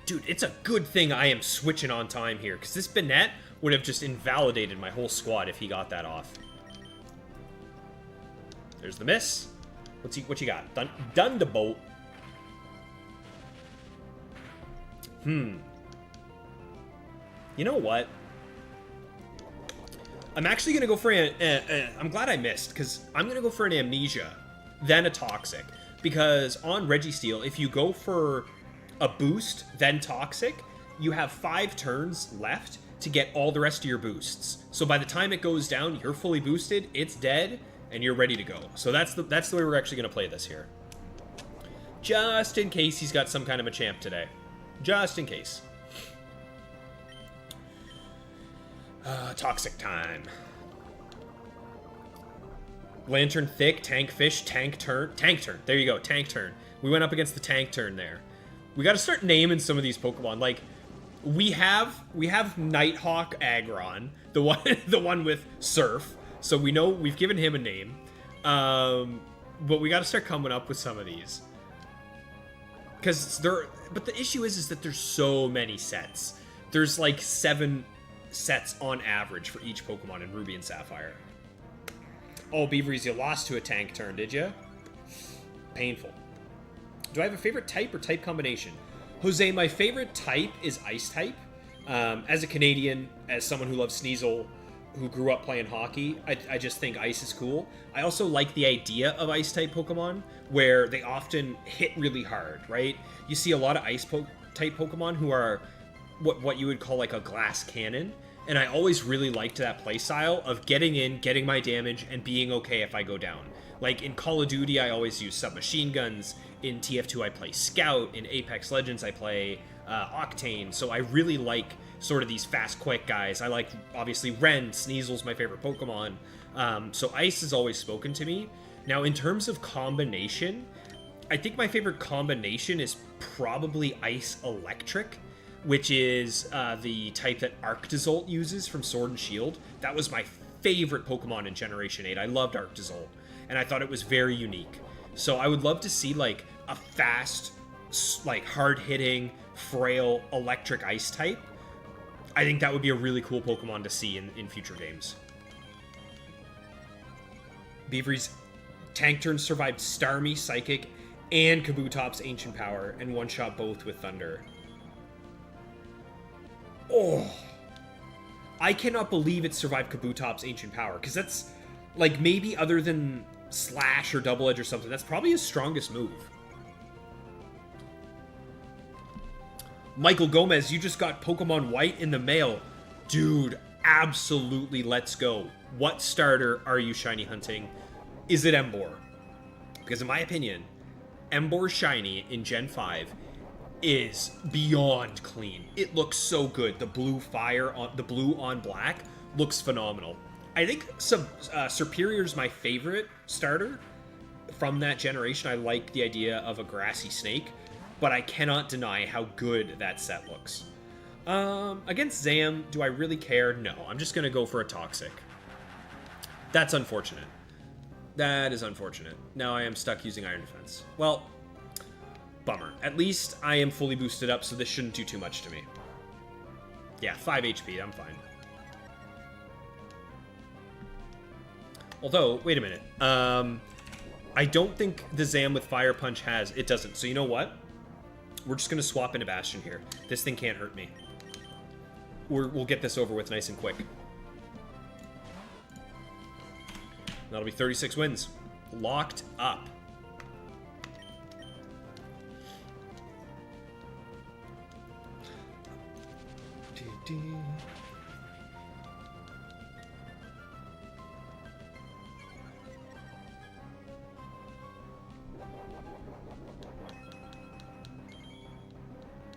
Dude, it's a good thing I am switching on time here, because this Banette would have just invalidated my whole squad if he got that off. There's the miss. What you got? Thunderbolt. You know what? I'm actually going to go for I'm glad I missed, because I'm going to go for an Amnesia, then a Toxic. Because on Registeel, if you go for a boost, then Toxic, you have 5 turns left to get all the rest of your boosts. So by the time it goes down, you're fully boosted, it's dead, and you're ready to go. So that's the way we're actually going to play this here. Just in case he's got some kind of a champ today. Just in case. Toxic time. Lantern thick, tank fish, tank turn. Tank turn. There you go, tank turn. We went up against the tank turn there. We got to start naming some of these Pokemon. Like, we have Nighthawk Aggron, the one with Surf. So we know we've given him a name. But we got to start coming up with some of these. But the issue is that there's so many sets. There's like 7 sets on average for each Pokemon in Ruby and Sapphire. Oh, Beaveries, you lost to a tank turn, did you? Painful. Do I have a favorite type or type combination? Jose, my favorite type is Ice type. As a Canadian, as someone who loves Sneasel, who grew up playing hockey, I just think ice is cool. I also like the idea of ice type Pokemon where they often hit really hard, right? You see a lot of ice type Pokemon who are what you would call like a glass cannon. And I always really liked that playstyle of getting in, getting my damage, and being okay if I go down. Like in Call of Duty, I always use submachine guns. In TF2, I play Scout. In Apex Legends, I play Octane. So I really like sort of these fast, quick guys. I like, obviously, Ren. Sneasel's my favorite Pokemon. So Ice has always spoken to me. Now, in terms of combination, I think my favorite combination is probably Ice Electric, which is the type that Arctozolt uses from Sword and Shield. That was my favorite Pokemon in Generation 8. I loved Arctozolt, and I thought it was very unique. So I would love to see, like, a fast, like, hard-hitting, frail, electric ice type. I think that would be a really cool Pokemon to see in future games. Beavery's tank turn survived Starmie, Psychic, and Kabutop's Ancient Power, and one-shot both with Thunder. Oh, I cannot believe it survived Kabutop's Ancient Power, because that's, like, maybe other than Slash or Double Edge or something, that's probably his strongest move. Michael Gomez, you just got Pokemon White in the mail. Dude, absolutely, let's go. What starter are you shiny hunting? Is it Emboar? Because in my opinion, Emboar Shiny in Gen 5 is beyond clean. It looks so good. The blue fire on the blue on black looks phenomenal. I think Serperior is my favorite starter from that generation. I like the idea of a grassy snake, but I cannot deny how good that set looks. Against Zam, do I really care? No, I'm just gonna go for a Toxic. That's unfortunate. That is unfortunate. Now I am stuck using Iron Defense. Well, bummer. At least I am fully boosted up, so this shouldn't do too much to me. Yeah, 5 HP, I'm fine. Although, wait a minute. I don't think the Zam with Fire Punch has... It doesn't. So you know what? We're just going to swap into Bastion here. This thing can't hurt me. We'll get this over with nice and quick. That'll be 36 wins. Locked up.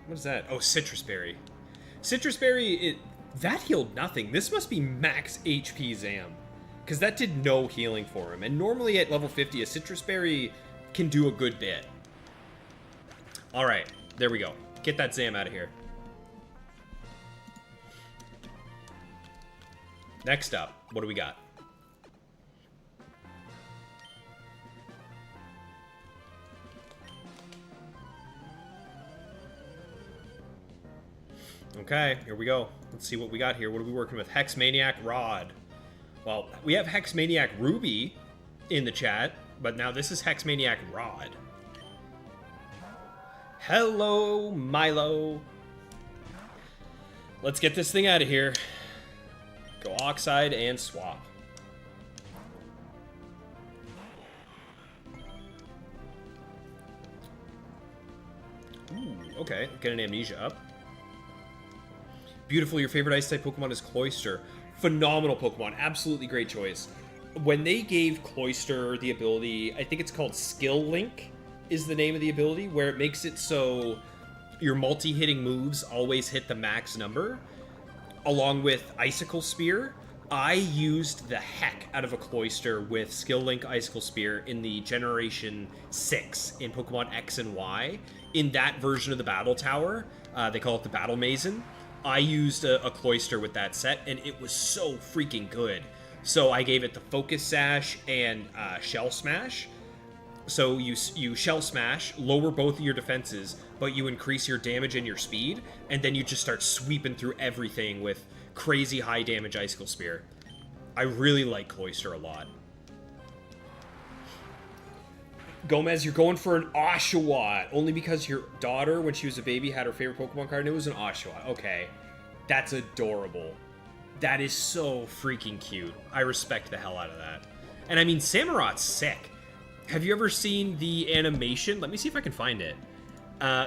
What is that? Oh, Citrus Berry. Citrus Berry, that healed nothing. This must be max HP Zam, because that did no healing for him. And normally at level 50, a Citrus Berry can do a good bit. All right, there we go. Get that Zam out of here. Next up, what do we got? Okay, here we go. Let's see what we got here. What are we working with? Hex Maniac Rod. Well, we have Hex Maniac Ruby in the chat, but now this is Hex Maniac Rod. Hello, Milo. Let's get this thing out of here. Go Oxide and swap. Ooh, okay. Get an Amnesia up. Beautiful. Your favorite Ice-type Pokemon is Cloyster. Phenomenal Pokemon. Absolutely great choice. When they gave Cloyster the ability, I think it's called Skill Link is the name of the ability, where it makes it so your multi-hitting moves always hit the max number, along with Icicle Spear. I used the heck out of a Cloyster with Skill Link Icicle Spear in the Generation 6 in Pokemon X and Y. In that version of the Battle Tower, they call it the Battle Mason. I used a Cloyster with that set, and it was so freaking good. So I gave it the Focus Sash and Shell Smash. So you Shell Smash, lower both of your defenses, but you increase your damage and your speed, and then you just start sweeping through everything with crazy high damage Icicle Spear. I really like Cloyster a lot. Gomez, you're going for an Oshawott, only because your daughter, when she was a baby, had her favorite Pokemon card, and it was an Oshawott. Okay, that's adorable. That is so freaking cute. I respect the hell out of that. And I mean, Samurot's sick. Have you ever seen the animation? Let me see if I can find it.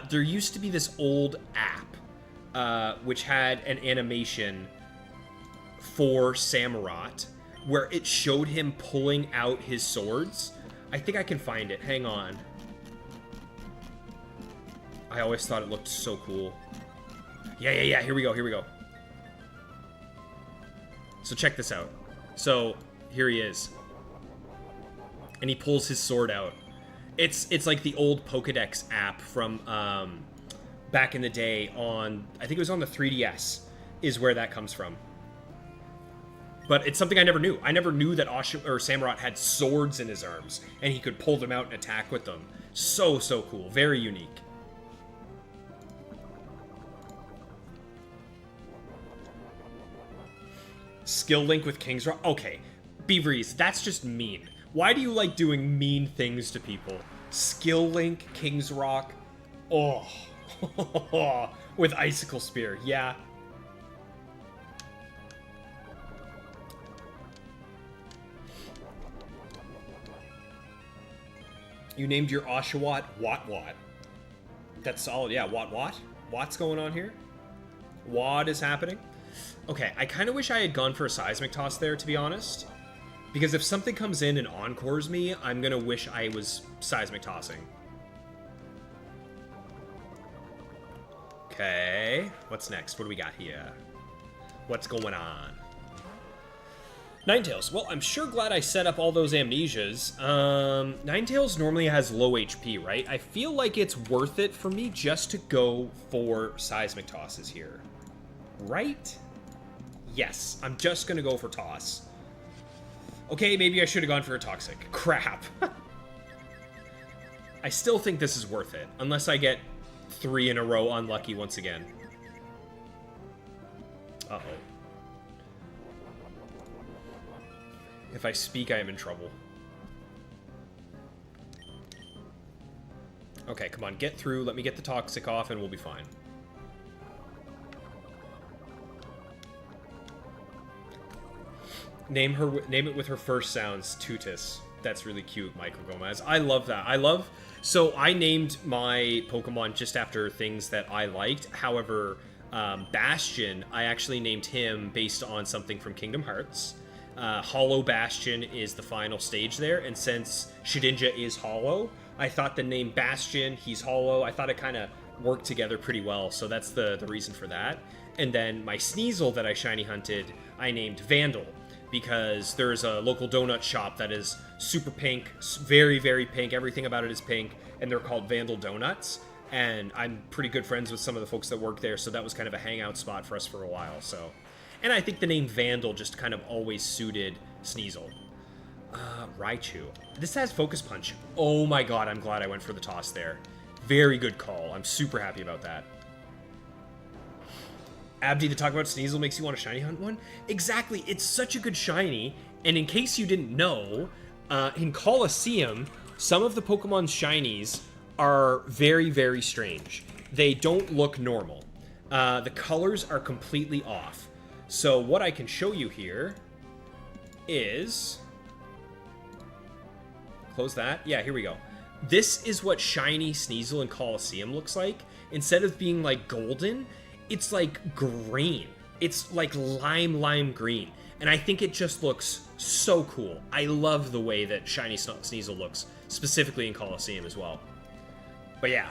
There used to be this old app, which had an animation for Samurot, where it showed him pulling out his swords. I think I can find it. Hang on. I always thought it looked so cool. Yeah. Here we go. So check this out. So here he is. And he pulls his sword out. It's like the old Pokédex app from back in the day on, I think it was on the 3DS, is where that comes from. But it's something I never knew. I never knew that Samurot had swords in his arms, and he could pull them out and attack with them. So cool. Very unique. Skill link with King's Rock? Okay. Beaveries, that's just mean. Why do you like doing mean things to people? Skill link, King's Rock. Oh. With Icicle Spear. Yeah. You named your Oshawott Wat. That's solid. Yeah, Wat. What's going on here? Wad is happening. Okay, I kind of wish I had gone for a Seismic Toss there, to be honest. Because if something comes in and encores me, I'm going to wish I was Seismic Tossing. Okay, what's next? What do we got here? What's going on? Ninetales. Well, I'm sure glad I set up all those amnesias. Ninetales normally has low HP, right? I feel like it's worth it for me just to go for Seismic Tosses here. Right? Yes, I'm just going to go for Toss. Okay, maybe I should have gone for a Toxic. Crap. I still think this is worth it, unless I get 3 in a row unlucky once again. Uh-oh. If I speak, I am in trouble. Okay, come on, get through. Let me get the Toxic off and we'll be fine. Name it with her first sounds, Tutus. That's really cute, Michael Gomez. I love that. So I named my Pokemon just after things that I liked. However, Bastion, I actually named him based on something from Kingdom Hearts. Hollow Bastion is the final stage there, and since Shedinja is hollow, I thought the name Bastion, he's hollow, I thought it kind of worked together pretty well, so that's the reason for that. And then my Sneasel that I shiny hunted, I named Vandal, because there's a local donut shop that is super pink, very, very pink, everything about it is pink, and they're called Vandal Donuts, and I'm pretty good friends with some of the folks that work there, so that was kind of a hangout spot for us for a while, so... And I think the name Vandal just kind of always suited Sneasel. Raichu. This has Focus Punch. Oh my god, I'm glad I went for the toss there. Very good call. I'm super happy about that. Abdi, to talk about Sneasel makes you want to shiny hunt one? Exactly, it's such a good shiny. And in case you didn't know, in Colosseum, some of the Pokemon's shinies are very, very strange. They don't look normal. The colors are completely off. So what I can show you here is... Close that. Yeah, here we go. This is what shiny Sneasel in Colosseum looks like. Instead of being like golden, it's like green. It's like lime green. And I think it just looks so cool. I love the way that shiny Sneasel looks, specifically in Colosseum as well. But yeah.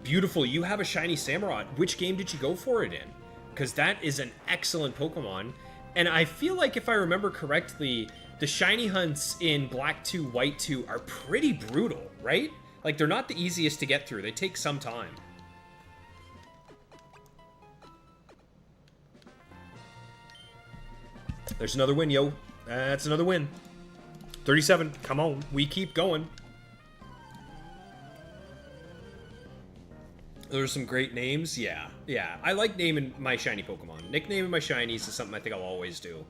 Beautiful, you have a shiny Samurott. Which game did you go for it in? Because that is an excellent Pokemon. And I feel like if I remember correctly, the shiny hunts in Black 2, White 2 are pretty brutal, right? Like, they're not the easiest to get through. They take some time. There's another win, yo. That's another win. 37. Come on. We keep going. There's some great names. Yeah. I like naming my shiny Pokemon. Nicknaming my shinies is something I think I'll always do.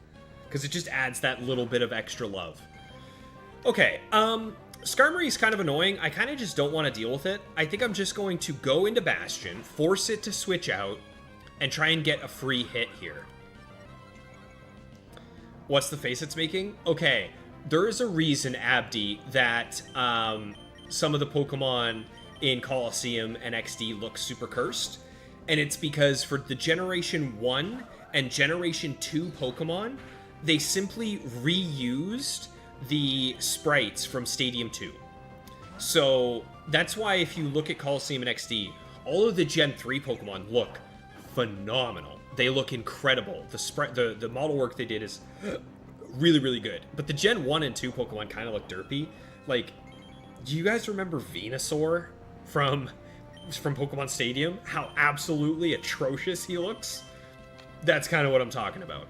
Because it just adds that little bit of extra love. Okay, Skarmory is kind of annoying. I kind of just don't want to deal with it. I think I'm just going to go into Bastion, force it to switch out, and try and get a free hit here. What's the face it's making? Okay, there is a reason, Abdi, that some of the Pokemon in Colosseum and XD look super cursed. And it's because for the Generation 1 and Generation 2 Pokemon, they simply reused the sprites from Stadium 2. So that's why if you look at Colosseum and XD, all of the Gen 3 Pokemon look phenomenal. They look incredible. The model work they did is really, really good. But the Gen 1 and 2 Pokemon kind of look derpy. Like, do you guys remember Venusaur from Pokemon Stadium? How absolutely atrocious he looks? That's kind of what I'm talking about.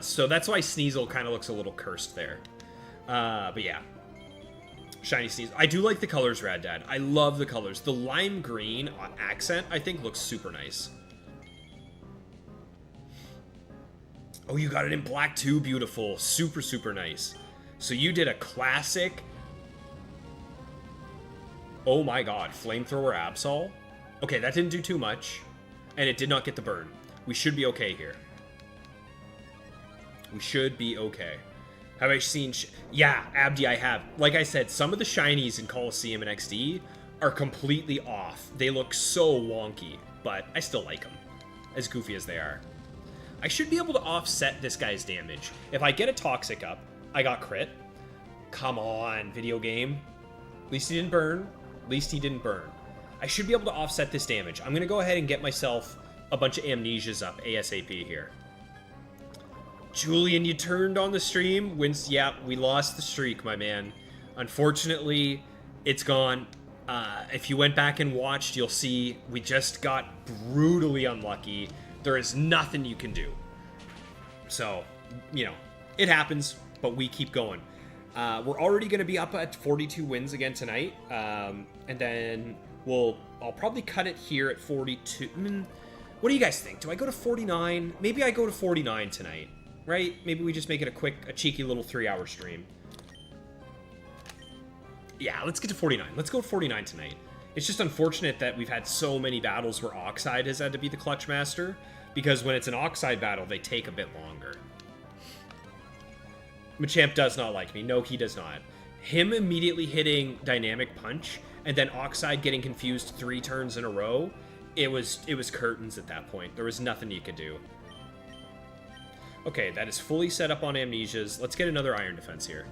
So that's why Sneasel kind of looks a little cursed there. But yeah. Shiny Sneasel. I do like the colors, Rad Dad. I love the colors. The lime green on accent, I think, looks super nice. Oh, you got it in black too? Beautiful. Super, super nice. So you did a classic... Oh my god, Flamethrower Absol? Okay, that didn't do too much. And it did not get the burn. We should be okay here. We should be okay. Have I seen... Yeah, Abdi, I have. Like I said, some of the shinies in Colosseum and XD are completely off. They look so wonky, but I still like them. As goofy as they are. I should be able to offset this guy's damage. If I get a Toxic up, I got crit. Come on, video game. At least he didn't burn. At least he didn't burn. I should be able to offset this damage. I'm going to go ahead and get myself a bunch of amnesias up ASAP here. Julian, you turned on the stream. Yeah, we lost the streak, my man. Unfortunately, it's gone. If you went back and watched, you'll see we just got brutally unlucky. There is nothing you can do. So, you know, it happens, but we keep going. We're already going to be up at 42 wins again tonight. And then I'll probably cut it here at 42. What do you guys think? Do I go to 49? Maybe I go to 49 tonight, right? Maybe we just make it a cheeky little 3-hour stream. Yeah, let's get to 49. Let's go to 49 tonight. It's just unfortunate that we've had so many battles where Oxide has had to be the clutch master, because when it's an Oxide battle, they take a bit longer. Machamp does not like me. No, he does not. Him immediately hitting Dynamic Punch and then Oxide getting confused 3 turns in a row, it was curtains at that point. There was nothing you could do. Okay, that is fully set up on amnesias. Let's get another Iron Defense here.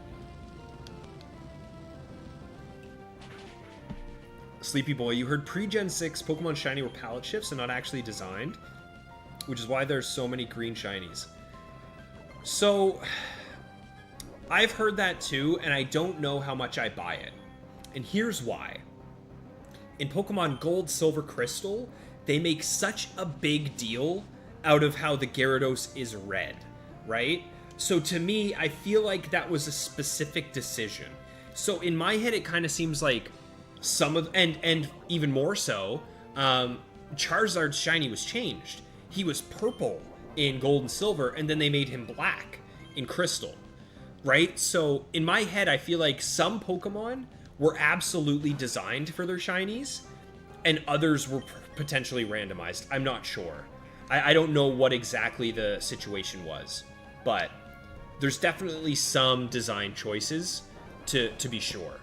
Sleepy Boy, you heard pre-Gen 6 Pokemon Shiny were palette shifts and not actually designed, which is why there's so many green shinies. So, I've heard that too, and I don't know how much I buy it. And here's why. In Pokemon Gold, Silver, Crystal, they make such a big deal out of how the Gyarados is red, right? So to me, I feel like that was a specific decision. So in my head, it kind of seems like some of, and even more so, Charizard's shiny was changed. He was purple in Gold and Silver, and then they made him black in Crystal, right? So in my head, I feel like some Pokemon were absolutely designed for their shinies, and others were potentially randomized. I'm not sure. I don't know what exactly the situation was, but there's definitely some design choices to be sure.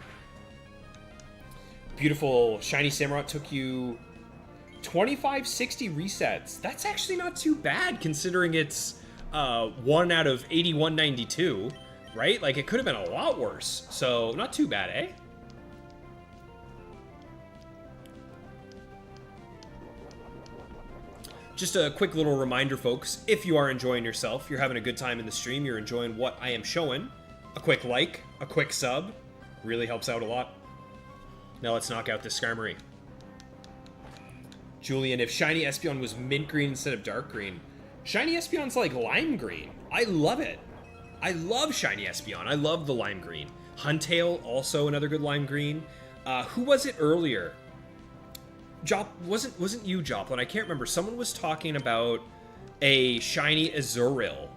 Beautiful. Shiny Samurott took you 2560 resets. That's actually not too bad considering it's 1 out of 8192, right? Like, it could have been a lot worse. So, not too bad, eh? Just a quick little reminder, folks, if you are enjoying yourself, you're having a good time in the stream, you're enjoying what I am showing, a quick like, a quick sub, really helps out a lot. Now let's knock out this Skarmory. Julian, if Shiny Espeon was mint green instead of dark green, Shiny Espeon's like lime green. I love it. I love Shiny Espeon. I love the lime green. Huntail, also another good lime green. Who was it earlier? Wasn't you, Joplin? I can't remember. Someone was talking about a shiny Azurill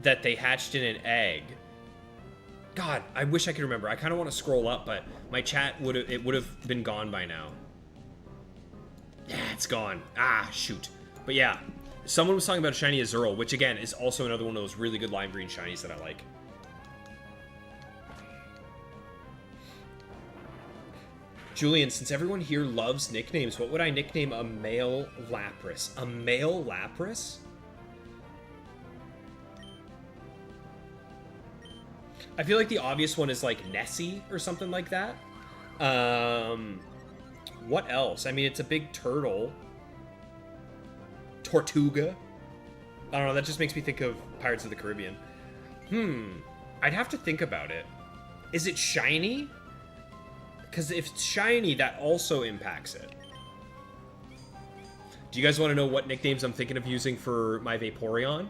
that they hatched in an egg. God, I wish I could remember. I kind of want to scroll up, but my chat would have been gone by now. Yeah, it's gone. Ah, shoot. But yeah, someone was talking about a shiny Azurill, which again is also another one of those really good lime green shinies that I like. Julian, since everyone here loves nicknames, what would I nickname a male Lapras? A male Lapras? I feel like the obvious one is like Nessie or something like that. What else? I mean, it's a big turtle. Tortuga. I don't know, that just makes me think of Pirates of the Caribbean. I'd have to think about it. Is it shiny? Because if it's shiny, that also impacts it. Do you guys want to know what nicknames I'm thinking of using for my Vaporeon?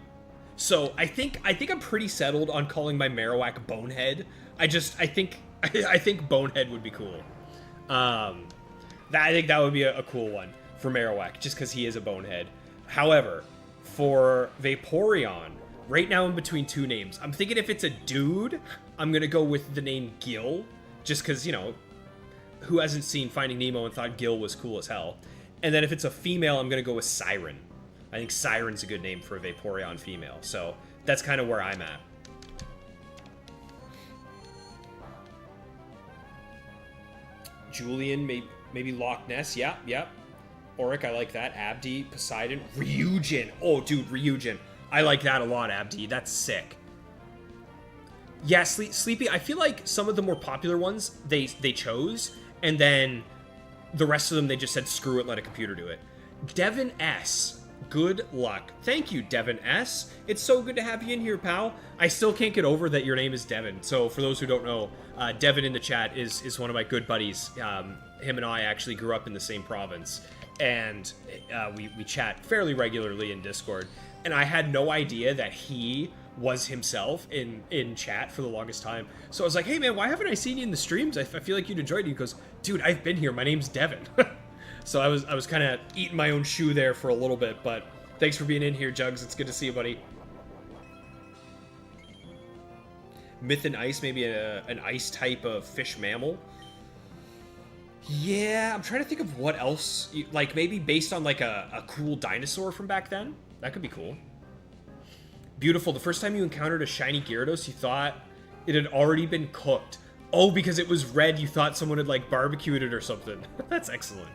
So I think I'm pretty settled on calling my Marowak Bonehead. I think Bonehead would be cool. I think that would be a cool one for Marowak, just because he is a bonehead. However, for Vaporeon, right now I'm between two names. I'm thinking if it's a dude, I'm gonna go with the name Gil, just because, you know, who hasn't seen Finding Nemo and thought Gil was cool as hell? And then if it's a female, I'm gonna go with Siren. I think Siren's a good name for a Vaporeon female, so that's kind of where I'm at. Julian, maybe Loch Ness, yeah. Auric, I like that. Abdi, Poseidon, Ryujin. Oh, dude, Ryujin. I like that a lot, Abdi. That's sick. Yeah, Sleepy, I feel like some of the more popular ones, they chose, and then the rest of them, they just said, screw it, let a computer do it. Devin S., good luck. Thank you, Devin S. It's so good to have you in here, pal. I still can't get over that your name is Devin. So for those who don't know, Devin in the chat is one of my good buddies. Him and I actually grew up in the same province, and we chat fairly regularly in Discord. And I had no idea that he was himself in chat for the longest time. So I was like, hey man, why haven't I seen you in the streams? I feel like you'd enjoyed it. He goes, dude, I've been here. My name's Devin. So I was kind of eating my own shoe there for a little bit, but thanks for being in here, Jugs. It's good to see you, buddy. Myth and Ice, maybe an ice type of fish mammal. Yeah, I'm trying to think of what else, like maybe based on like a cool dinosaur from back then. That could be cool. Beautiful. The first time you encountered a shiny Gyarados, you thought it had already been cooked. Oh, because it was red, you thought someone had like barbecued it or something. That's excellent.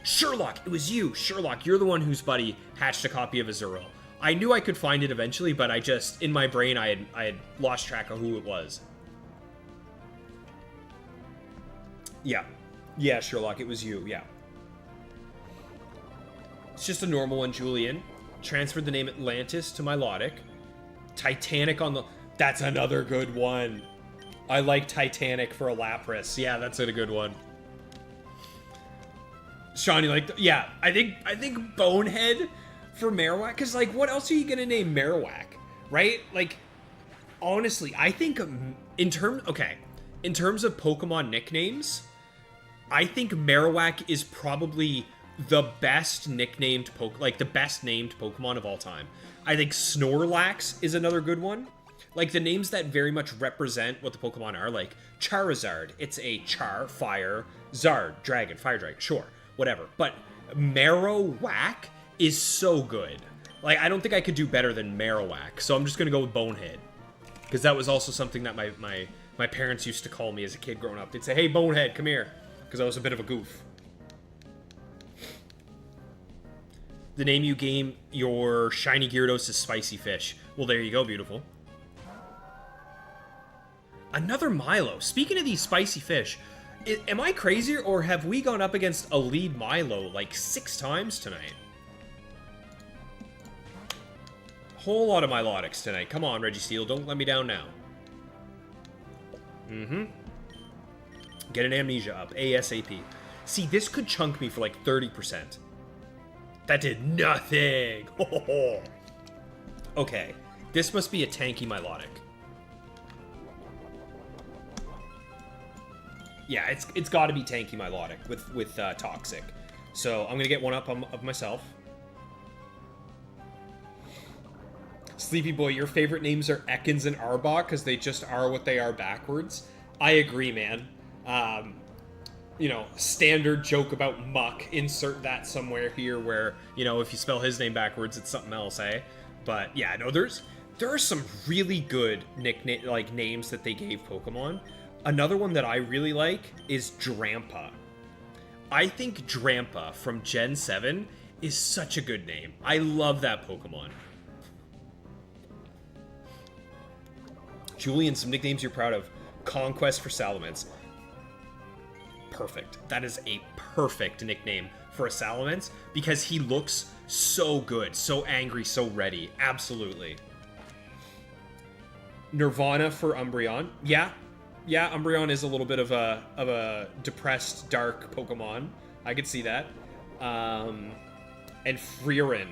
Sherlock, it was you. Sherlock, you're the one whose buddy hatched a copy of Azurill. I knew I could find it eventually, but I just, in my brain, I had lost track of who it was. Yeah. Yeah, Sherlock, it was you, yeah. It's just a normal one, Julian. Transferred the name Atlantis to Milotic. Titanic on the... That's another good one. I like Titanic for a Lapras. Yeah, that's a good one. Sean, you like... Yeah, I think Bonehead for Marowak, because, like, what else are you going to name Marowak? Right? Like, honestly, I think in terms of Pokemon nicknames, I think Marowak is probably the best nicknamed the best named Pokemon of all time. I think Snorlax is another good one. Like the names that very much represent what the Pokemon are, like Charizard, it's a Char, Fire, Zard, Dragon, Fire Dragon, sure, whatever. But Marowak is so good. Like I don't think I could do better than Marowak, so I'm just gonna go with Bonehead. Because that was also something that my parents used to call me as a kid growing up. They'd say, hey Bonehead, come here. Because I was a bit of a goof. The name you gave your shiny Gyarados is Spicy Fish. Well, there you go, beautiful. Another Milo. Speaking of these spicy fish, am I crazy or have we gone up against a lead Milo like 6 times tonight? Whole lot of Milotics tonight. Come on, Registeel, don't let me down now. Get an amnesia up, ASAP. See, this could chunk me for like 30%. That did nothing. Okay, this must be a tanky Milotic. Yeah, it's got to be tanky Milotic with Toxic. So I'm gonna get one up of myself. Sleepy Boy, your favorite names are Ekans and Arbok because they just are what they are backwards. I agree, man. You know, standard joke about Muck. Insert that somewhere here where, you know, if you spell his name backwards, it's something else, eh? But yeah, no, there are some really good names that they gave Pokemon. Another one that I really like is Drampa. I think Drampa from Gen 7 is such a good name. I love that Pokemon. Julian, some nicknames you're proud of. Conquest for Salamence. Perfect. That is a perfect nickname for a Salamence because he looks so good, so angry, so ready. Absolutely. Nirvana for Umbreon. Yeah, Umbreon is a little bit of a depressed, dark Pokemon. I could see that. And Frieren.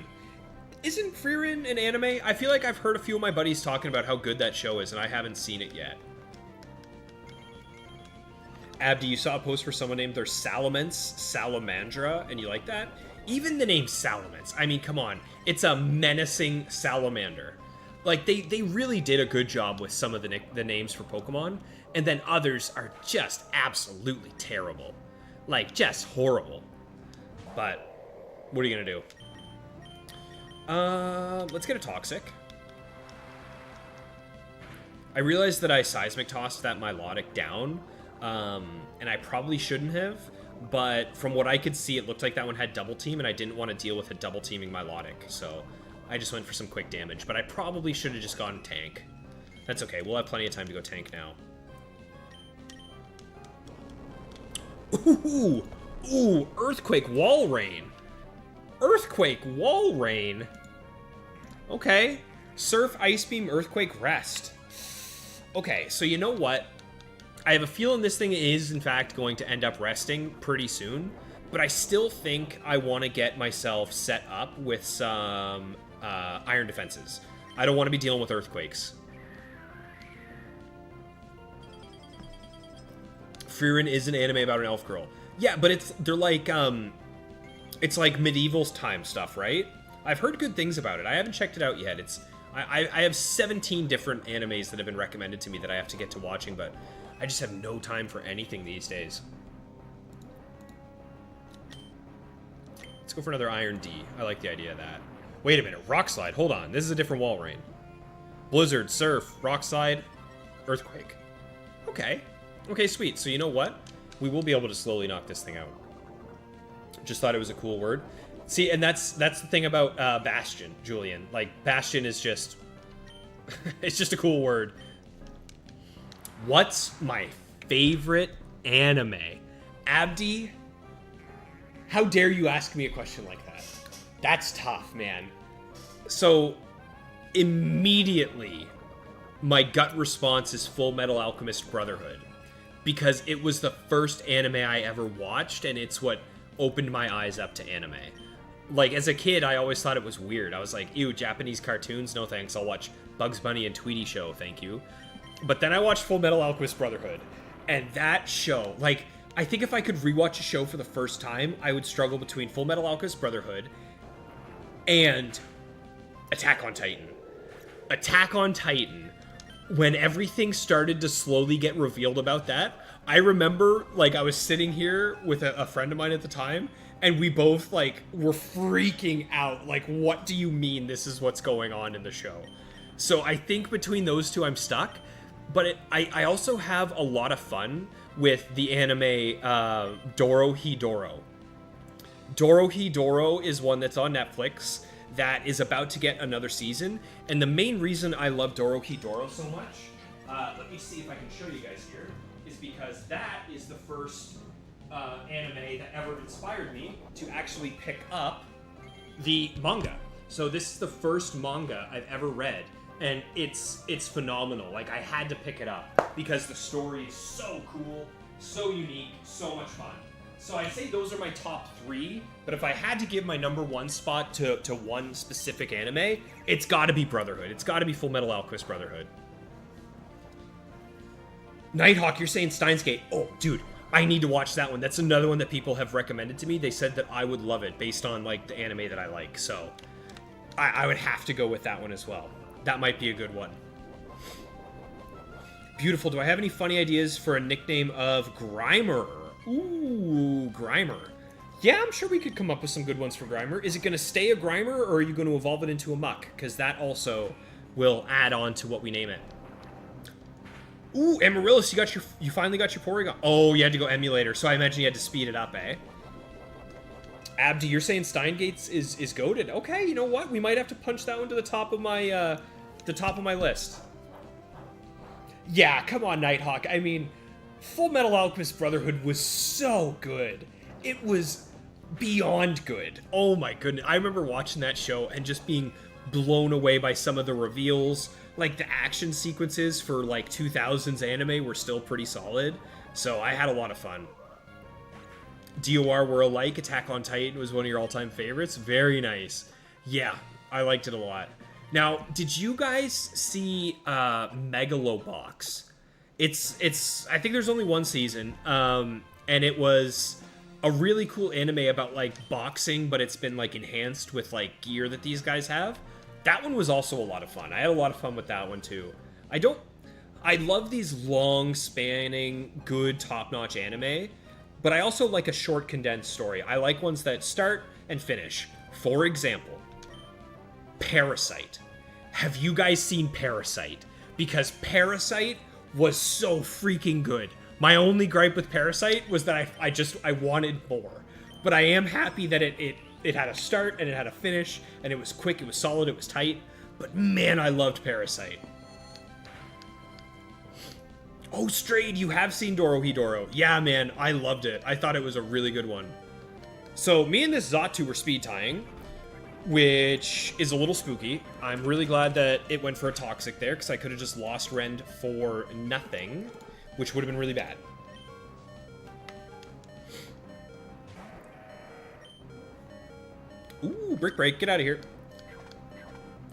Isn't Frieren an anime? I feel like I've heard a few of my buddies talking about how good that show is, and I haven't seen it yet. Abdi, you saw a post for someone named their Salamence, Salamandra, and you like that? Even the name Salamence, I mean, come on. It's a menacing salamander. Like, they really did a good job with some of the names for Pokemon, and then others are just absolutely terrible. Like, just horrible. But, what are you gonna do? Let's get a Toxic. I realized that I Seismic Tossed that Milotic down, and I probably shouldn't have, but from what I could see, it looked like that one had Double Team, and I didn't want to deal with a Double Teaming Milotic, so I just went for some quick damage, but I probably should have just gone Tank. That's okay, we'll have plenty of time to go Tank now. Ooh, Earthquake Wall Rain. Earthquake Wall Rain? Okay. Surf, Ice Beam, Earthquake, Rest. Okay, so you know what? I have a feeling this thing is, in fact, going to end up resting pretty soon, but I still think I want to get myself set up with some Iron Defenses. I don't want to be dealing with Earthquakes. Frieren is an anime about an elf girl. Yeah, but they're like, it's like medieval time stuff, right? I've heard good things about it. I haven't checked it out yet. I have 17 different animes that have been recommended to me that I have to get to watching, but I just have no time for anything these days. Let's go for another Iron D. I like the idea of that. Wait a minute, Rock Slide. Hold on, this is a different Wall Rain. Blizzard, Surf, Rock Slide, Earthquake. Okay. Okay, sweet. So you know what? We will be able to slowly knock this thing out. Just thought it was a cool word. See, and that's the thing about Bastion, Julian. Like, Bastion is just... it's just a cool word. What's my favorite anime? Abdi, how dare you ask me a question like that? That's tough, man. So, immediately, my gut response is Full Metal Alchemist Brotherhood. Because it was the first anime I ever watched, and it's what opened my eyes up to anime. Like, as a kid, I always thought it was weird. I was like, ew, Japanese cartoons? No thanks, I'll watch Bugs Bunny and Tweety Show, thank you. But then I watched Full Metal Alchemist Brotherhood, and that show, like, I think if I could rewatch a show for the first time, I would struggle between Full Metal Alchemist Brotherhood and Attack on Titan. Attack on Titan, when everything started to slowly get revealed about that, I remember, like, I was sitting here with a friend of mine at the time, and we both, like, were freaking out. Like, what do you mean this is what's going on in the show? So I think between those two, I'm stuck. But I also have a lot of fun with the anime Dorohedoro. Dorohedoro is one that's on Netflix that is about to get another season. And the main reason I love Dorohedoro so much, let me see if I can show you guys here, is because that is the first anime that ever inspired me to actually pick up the manga. So this is the first manga I've ever read, and it's phenomenal. Like, I had to pick it up because the story is so cool, so unique, so much fun. So I'd say those are my top 3, but if I had to give my number 1 spot to one specific anime, it's gotta be Brotherhood. It's gotta be Full Metal Alchemist Brotherhood. Nighthawk, you're saying Steins Gate. Oh, dude, I need to watch that one. That's another one that people have recommended to me. They said that I would love it based on, like, the anime that I like. So I would have to go with that one as well. That might be a good one. Beautiful. Do I have any funny ideas for a nickname of Grimer? Ooh, Grimer. Yeah, I'm sure we could come up with some good ones for Grimer. Is it going to stay a Grimer, or are you going to evolve it into a Muck? Because that also will add on to what we name it. Ooh, Amaryllis, you finally got your Porygon. Oh, you had to go emulator, so I imagine you had to speed it up, eh? Abdi, you're saying Steingates is goated. Okay, you know what? We might have to punch that one to the top of my list. Yeah, come on, Nighthawk. I mean, Full Metal Alchemist Brotherhood was so good. It was beyond good. Oh my goodness. I remember watching that show and just being blown away by some of the reveals. Like, the action sequences for, like, 2000s anime were still pretty solid. So I had a lot of fun. DOR were alike. Attack on Titan was one of your all-time favorites. Very nice. Yeah, I liked it a lot. Now, did you guys see Megalobox? It's I think there's only one season, and it was a really cool anime about, like, boxing, but it's been, like, enhanced with, like, gear that these guys have. That one was also a lot of fun. I had a lot of fun with that one, too. I love these long-spanning, good, top-notch anime, but I also like a short, condensed story. I like ones that start and finish. For example, Parasite. Have you guys seen Parasite? Because Parasite was so freaking good. My only gripe with Parasite was that I wanted more. But I am happy that it had a start and it had a finish, and it was quick, it was solid, it was tight. But man, I loved Parasite. Oh, Strayed, you have seen Dorohedoro. Yeah, man, I loved it. I thought it was a really good one. So, me and this Xatu were speed tying, which is a little spooky. I'm really glad that it went for a Toxic there, because I could have just lost Rend for nothing, which would have been really bad. Ooh, Brick Break, get out of here.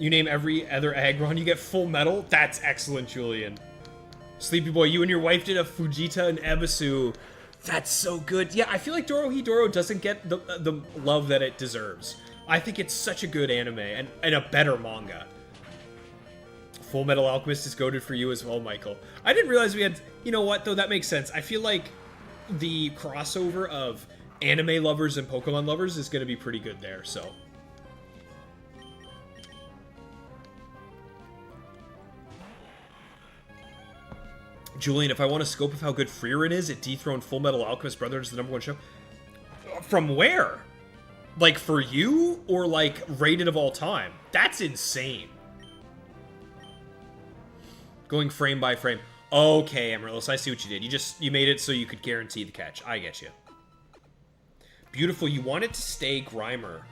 You name every other Aggron, you get full metal? That's excellent, Julian. Sleepy Boy, you and your wife did a Fujita and Ebisu. That's so good. Yeah, I feel like Dorohedoro doesn't get the love that it deserves. I think it's such a good anime and a better manga. Full Metal Alchemist is goated for you as well, Michael. I didn't realize we had... You know what, though? That makes sense. I feel like the crossover of anime lovers and Pokemon lovers is going to be pretty good there, so... Julian, if I want a scope of how good Frieren is, it dethroned Full Metal Alchemist Brotherhood as the #1 show. From where? Like, for you? Or, like, rated of all time? That's insane. Going frame by frame. Okay, Amaryllis, I see what you did. You made it so you could guarantee the catch. I get you. Beautiful, you want it to stay Grimer.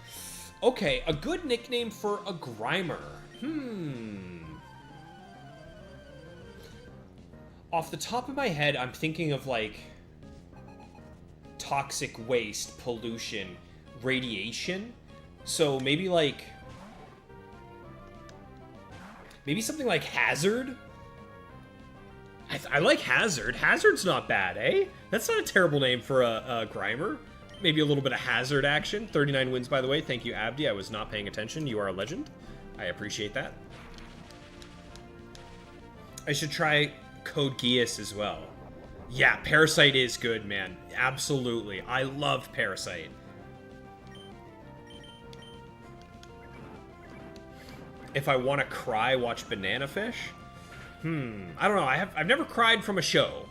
Okay, a good nickname for a Grimer. Off the top of my head, I'm thinking of, like, toxic waste, pollution, radiation. So maybe, like... Maybe something like Hazard? I like Hazard. Hazard's not bad, eh? That's not a terrible name for a Grimer. Maybe a little bit of Hazard action. 39 wins, by the way. Thank you, Abdi. I was not paying attention. You are a legend. I appreciate that. I should try Code Geass as well. Yeah, Parasite is good, man. Absolutely. I love Parasite. If I want to cry, watch Banana Fish? I don't know. I've never cried from a show.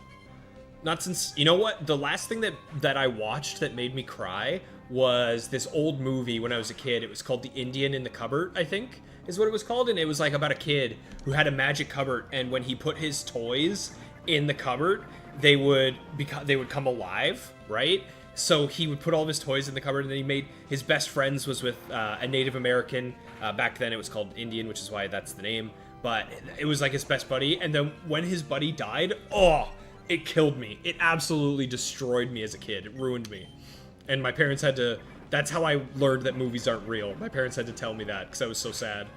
Not since... You know what? The last thing that I watched that made me cry was this old movie when I was a kid. It was called The Indian in the Cupboard, I think, is what it was called. And it was like about a kid who had a magic cupboard, and when he put his toys in the cupboard, they would come alive, right? So he would put all of his toys in the cupboard, and then he made... His best friends was with a Native American. Back then it was called Indian, which is why that's the name. But it was like his best buddy. And then when his buddy died, oh, it killed me. It absolutely destroyed me as a kid. It ruined me. And my parents had to... That's how I learned that movies aren't real. My parents had to tell me that because I was so sad.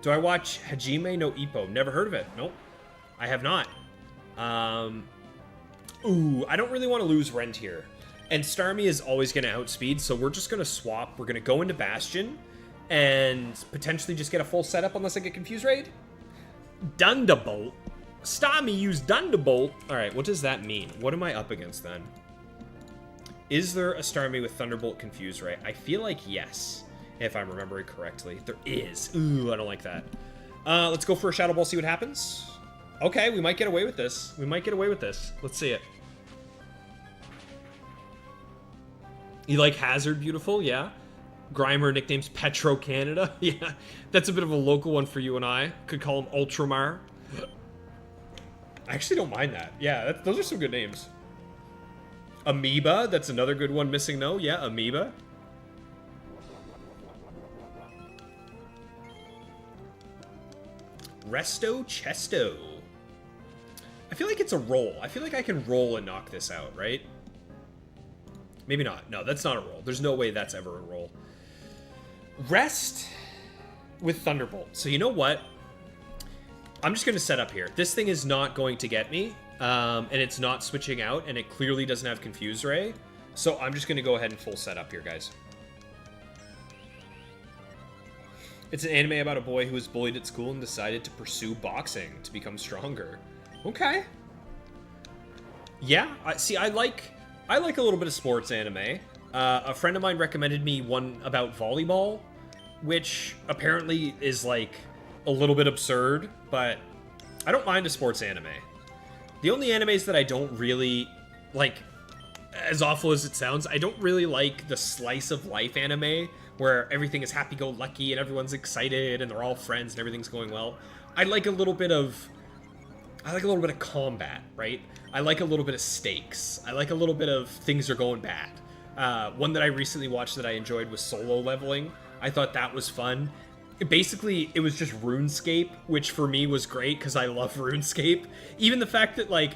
Do I watch Hajime no Ippo? Never heard of it. Nope. I have not. Ooh, I don't really want to lose Rend here. And Starmie is always going to outspeed, so we're just going to swap. We're going to go into Bastion, and potentially just get a full setup unless I get Confuse Raid? Dunderbolt? Stami used Dunderbolt? Alright, what does that mean? What am I up against then? Is there a Starmie with Thunderbolt Confuse Ray? I feel like yes, if I'm remembering correctly. There is. Ooh, I don't like that. Let's go for a Shadow Ball, see what happens. Okay, we might get away with this. We might get away with this. Let's see it. You like Hazard Beautiful? Yeah. Grimer nicknames Petro Canada? Yeah. That's a bit of a local one for you and I. Could call him Ultramar. I actually don't mind that. Yeah, those are some good names. Amoeba, that's another good one missing though. Yeah, Amoeba. Resto Chesto. I feel like it's a roll. I feel like I can roll and knock this out, right? Maybe not. No, that's not a roll. There's no way that's ever a roll. Rest with Thunderbolt. So you know what? I'm just going to set up here. This thing is not going to get me, and it's not switching out, and it clearly doesn't have Confuse Ray. So I'm just going to go ahead and full set up here, guys. It's an anime about a boy who was bullied at school and decided to pursue boxing to become stronger. Okay. Yeah, I like a little bit of sports anime. A friend of mine recommended me one about volleyball, which apparently is like a little bit absurd, but I don't mind a sports anime. The only animes that I don't really like, as awful as it sounds, I don't really like the slice of life anime where everything is happy-go-lucky and everyone's excited and they're all friends and everything's going well. I like a little bit of combat, right? I like a little bit of stakes. I like a little bit of things are going bad. One that I recently watched that I enjoyed was Solo Leveling. I thought that was fun. Basically, it was just RuneScape, which for me was great because I love RuneScape. Even the fact that, like,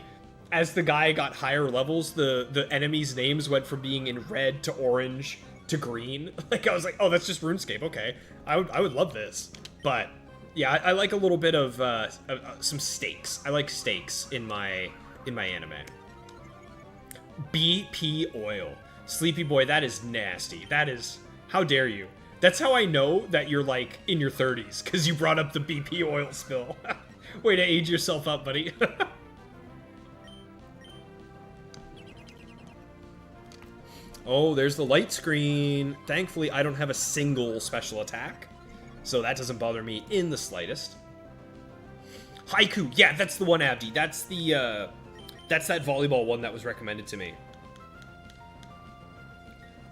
as the guy got higher levels, the enemies' names went from being in red to orange to green. Like, I was like, oh, that's just RuneScape. Okay, I would love this. But yeah, I like a little bit of some stakes. I like stakes in my anime. BP oil, Sleepy Boy. That is nasty. That is, how dare you? That's how I know that you're, like, in your 30s, because you brought up the BP oil spill. Way to age yourself up, buddy. Oh, there's the light screen. Thankfully, I don't have a single special attack, so that doesn't bother me in the slightest. Haiku. Yeah, that's the one, Abdi. That's that volleyball one that was recommended to me.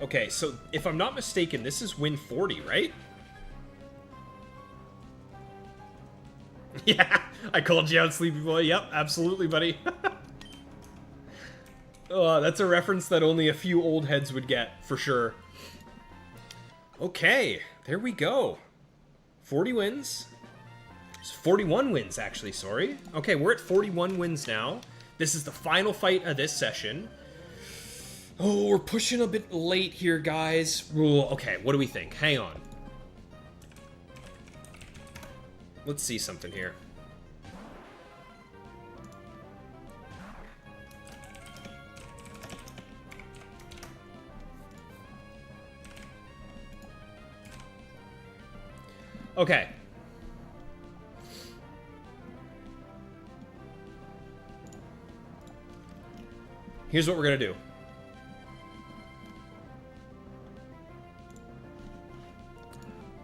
Okay, so if I'm not mistaken, this is win 40, right? Yeah, I called you out, Sleepy Boy. Yep, absolutely, buddy. Oh, that's a reference that only a few old heads would get, for sure. Okay, there we go. 40 wins. It's 41 wins, actually, sorry. Okay, we're at 41 wins now. This is the final fight of this session. Oh, we're pushing a bit late here, guys. Okay, what do we think? Hang on. Let's see something here. Okay. Here's what we're gonna do.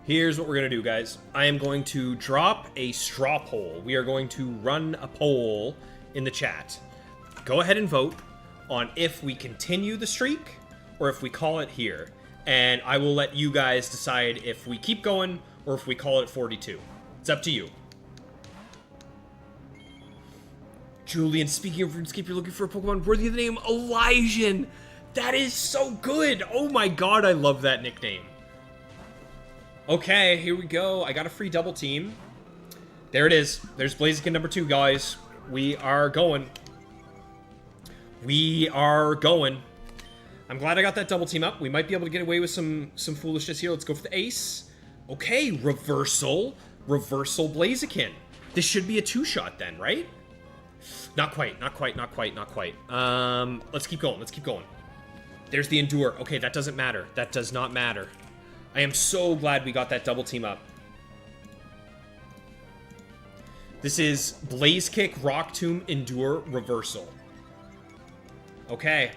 Here's what we're going to do, guys. I am going to drop a straw poll. We are going to run a poll in the chat. Go ahead and vote on if we continue the streak or if we call it here. And I will let you guys decide if we keep going or if we call it 42. It's up to you. Julian, speaking of RuneScape, you're looking for a Pokemon worthy of the name Elysian. That is so good. Oh my god, I love that nickname. Okay, here we go. I got a free double team. There it is. There's Blaziken number 2, guys. We are going. We are going. I'm glad I got that double team up. We might be able to get away with some foolishness here. Let's go for the ace. Okay, reversal. Reversal Blaziken. This should be a 2-shot then, right? Not quite, not quite, not quite, not quite. Let's keep going, let's keep going. There's the Endure. Okay, that doesn't matter. That does not matter. I am so glad we got that double team up. This is Blaze Kick, Rock Tomb, Endure, Reversal. Okay.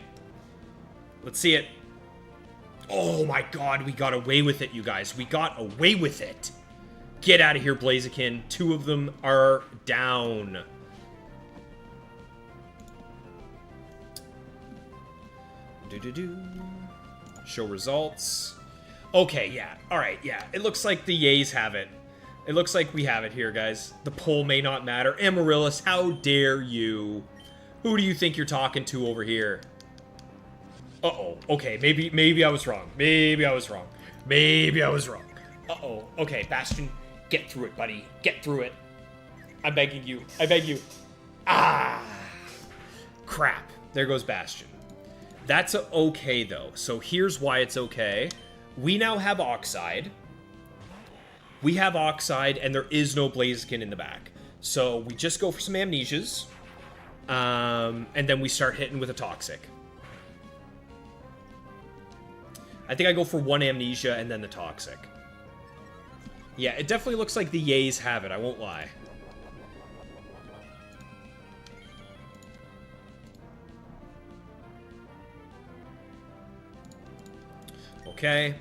Let's see it. Oh my god, we got away with it, you guys. We got away with it. Get out of here, Blaziken. 2 of them are down. Show results. Okay, yeah. Alright, yeah. It looks like the yays have it. It looks like we have it here, guys. The poll may not matter. Amaryllis, how dare you? Who do you think you're talking to over here? Uh-oh. Okay, maybe I was wrong. Maybe I was wrong. Maybe I was wrong. Uh-oh. Okay, Bastion, get through it, buddy. Get through it. I'm begging you. I beg you. Ah! Crap. There goes Bastion. That's okay, though. So here's why it's okay. We now have Oxide. We have Oxide, and there is no Blaziken in the back. So we just go for some Amnesias. And then we start hitting with a Toxic. I think I go for 1 Amnesia and then the Toxic. Yeah, it definitely looks like the yays have it, I won't lie. Okay.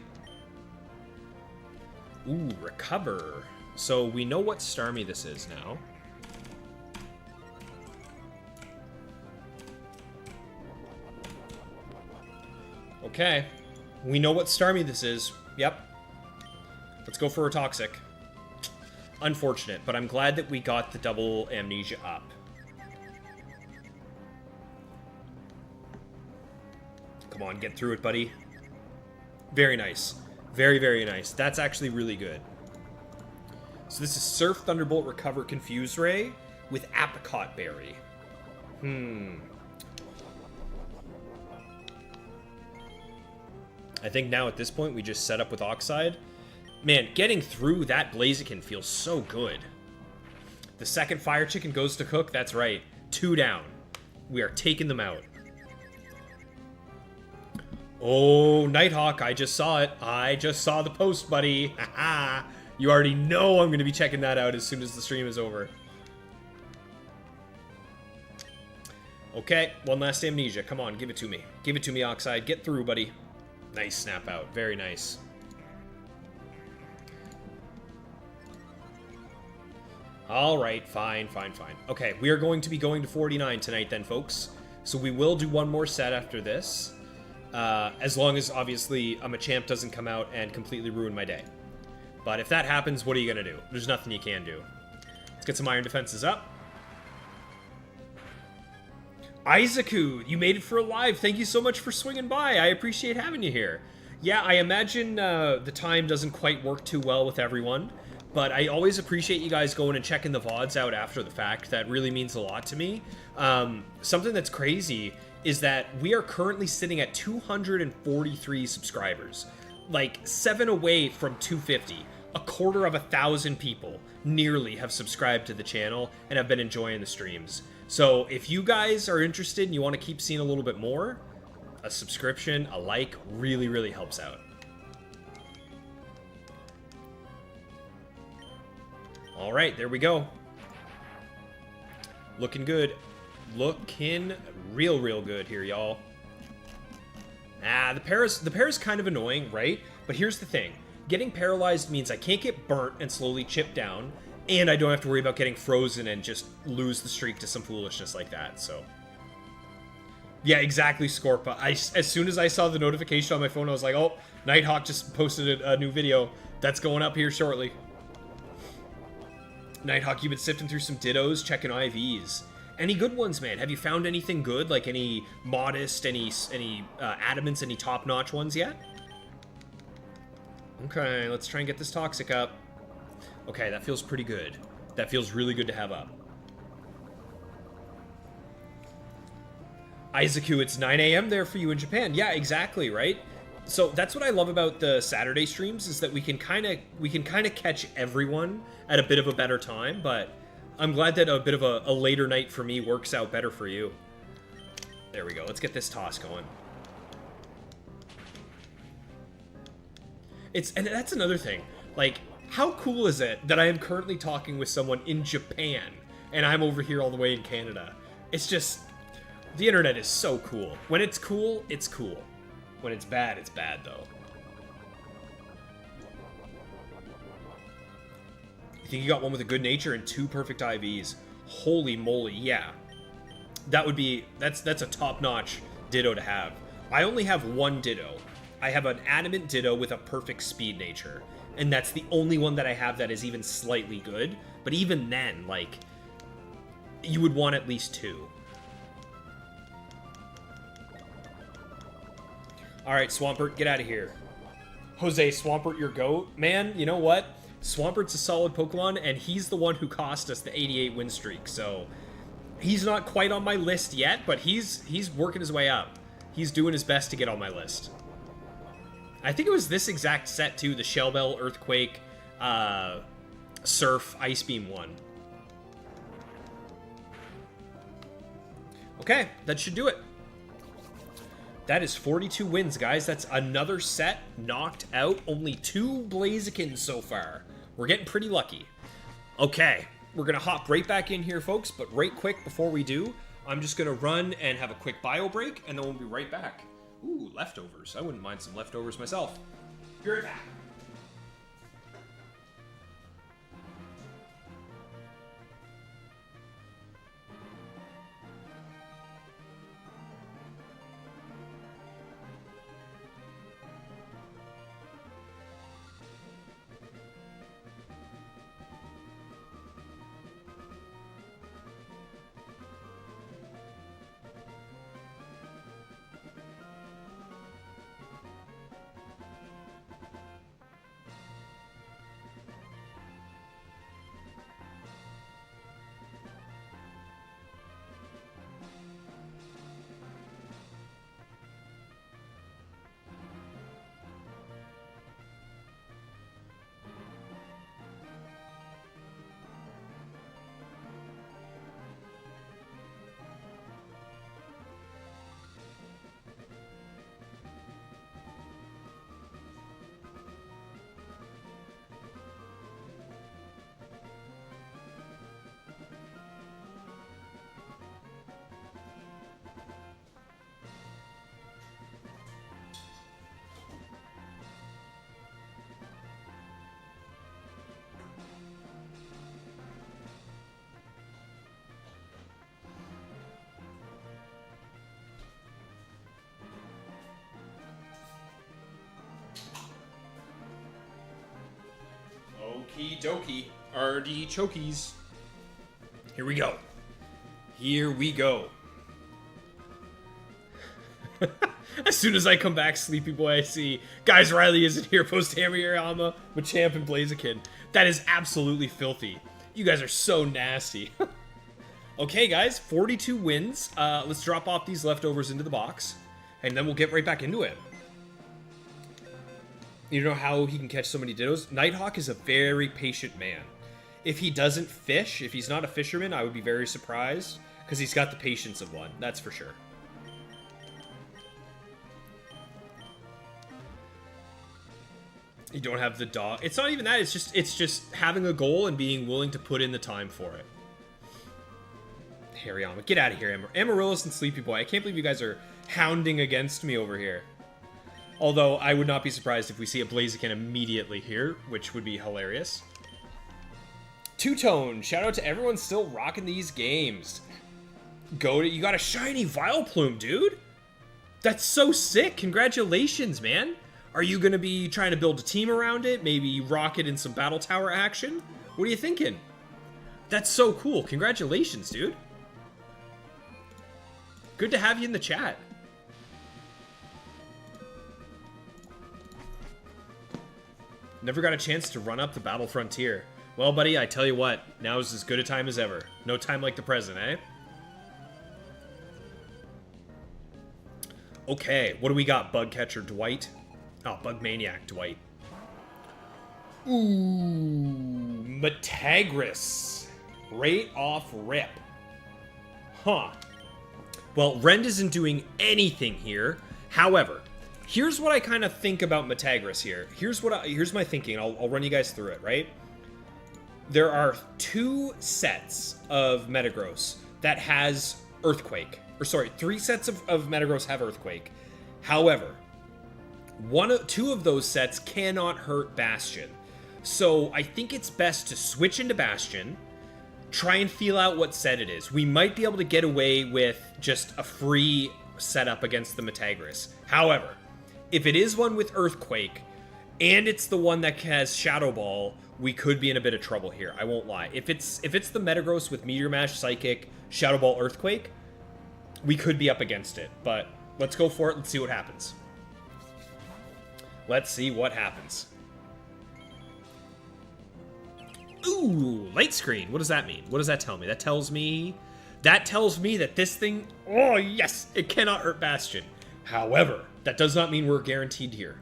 Ooh, Recover. So we know what Starmie this is now. Okay. We know what Starmie this is. Yep. Let's go for a Toxic. Unfortunate, but I'm glad that we got the double Amnesia up. Come on, get through it, buddy. Very nice. Very, very nice. That's actually really good. So this is Surf, Thunderbolt, Recover, Confuse Ray with Apricot Berry. I think now at this point we just set up with Oxide. Man, getting through that Blaziken feels so good. The second Fire Chicken goes to cook. That's right. 2 down. We are taking them out. Oh, Nighthawk, I just saw it. I just saw the post, buddy. Haha. You already know I'm going to be checking that out as soon as the stream is over. Okay, 1 last Amnesia. Come on, give it to me. Give it to me, Oxide. Get through, buddy. Nice snap out. Very nice. All right, fine. Okay, we are going to be going to 49 tonight then, folks. So we will do 1 more set after this. As long as, obviously, a Machamp doesn't come out and completely ruin my day. But if that happens, what are you going to do? There's nothing you can do. Let's get some Iron Defenses up. Isaacu, you made it for a live. Thank you so much for swinging by. I appreciate having you here. Yeah, I imagine the time doesn't quite work too well with everyone. But I always appreciate you guys going and checking the VODs out after the fact. That really means a lot to me. Something that's crazy is that we are currently sitting at 243 subscribers. Like, 7 away from 250. A quarter of 1,000 people nearly have subscribed to the channel and have been enjoying the streams. So if you guys are interested and you want to keep seeing a little bit more, a subscription, a like, really, really helps out. All right, there we go. Looking good. Looking real good here, y'all. The para's kind of annoying, right? But here's the thing. Getting paralyzed means I can't get burnt and slowly chip down, and I don't have to worry about getting frozen and just lose the streak to some foolishness like that, so. Yeah, exactly, Scorpa. As soon as I saw the notification on my phone, I was like, oh, Nighthawk just posted a new video. That's going up here shortly. Nighthawk, you've been sifting through some Dittos, checking IVs. Any good ones, man? Have you found anything good? Like any modest, any adamants, any top-notch ones yet? Okay, let's try and get this Toxic up. Okay, that feels pretty good. That feels really good to have up. Isaacu, it's 9 a.m. there for you in Japan. Yeah, exactly, right? So that's what I love about the Saturday streams, is that we can kind of catch everyone at a bit of a better time, but I'm glad that a bit of a later night for me works out better for you. There we go. Let's get this toss going. And that's another thing. Like, how cool is it that I am currently talking with someone in Japan and I'm over here all the way in Canada? It's just, the internet is so cool. When it's cool, it's cool. When it's bad though. You think you got one with a good nature and 2 perfect IVs? Holy moly, yeah. That's a top-notch Ditto to have. I only have 1 Ditto. I have an adamant Ditto with a perfect speed nature. And that's the only one that I have that is even slightly good. But even then, like, you would want at least 2. Alright, Swampert, get out of here. Jose, Swampert, your GOAT. Man, you know what? Swampert's a solid Pokemon, and he's the one who cost us the 88 win streak, so he's not quite on my list yet, but he's working his way up. He's doing his best to get on my list. I think it was this exact set, too, the Shell Bell, Earthquake, Surf, Ice Beam one. Okay, that should do it. That is 42 wins, guys. That's another set knocked out. Only 2 Blazikins so far. We're getting pretty lucky. Okay, we're going to hop right back in here, folks. But right quick, before we do, I'm just going to run and have a quick bio break, and then we'll be right back. Ooh, leftovers. I wouldn't mind some leftovers myself. Be right back. Okie dokie. Artichokes. Here we go. Here we go. As soon as I come back, Sleepy Boy, I see Guys Riley isn't here. Post Hamiyama, Machamp, and Blaziken. That is absolutely filthy. You guys are so nasty. Okay, guys, 42 wins. Let's drop off these leftovers into the box, and then we'll get right back into it. You know how he can catch so many Dittos? Nighthawk is a very patient man. If he doesn't fish, if he's not a fisherman, I would be very surprised, because he's got the patience of one, that's for sure. You don't have the dog. It's not even that, it's just having a goal and being willing to put in the time for it. Hariyama, get out of here, Amaryllis and Sleepy Boy. I can't believe you guys are hounding against me over here. Although, I would not be surprised if we see a Blaziken immediately here, which would be hilarious. Two-Tone, shout out to everyone still rocking these games. You got a shiny Vileplume, dude! That's so sick! Congratulations, man! Are you gonna be trying to build a team around it? Maybe rock it in some Battle Tower action? What are you thinking? That's so cool. Congratulations, dude. Good to have you in the chat. Never got a chance to run up the Battle Frontier. Well, buddy, I tell you what, now is as good a time as ever. No time like the present, eh? Okay, what do we got? Bug Catcher Dwight. Oh, Bug Maniac Dwight. Ooh, Metagross. Right off rip. Huh. Well, Rend isn't doing anything here. However, Here's what I kind of think about Metagross here. Here's my thinking. I'll run you guys through it, right? There are 2 sets of Metagross that has Earthquake. Or sorry, 3 sets of Metagross have Earthquake. However, 2 of those sets cannot hurt Bastion. So I think it's best to switch into Bastion, try and feel out what set it is. We might be able to get away with just a free setup against the Metagross. However, if it is one with Earthquake, and it's the one that has Shadow Ball, we could be in a bit of trouble here. I won't lie. If it's the Metagross with Meteor Mash, Psychic, Shadow Ball, Earthquake, we could be up against it. But let's go for it. Let's see what happens. Let's see what happens. Ooh, light screen. What does that mean? What does that tell me? That tells me that this thing, oh yes, it cannot hurt Bastion. However, that does not mean we're guaranteed here.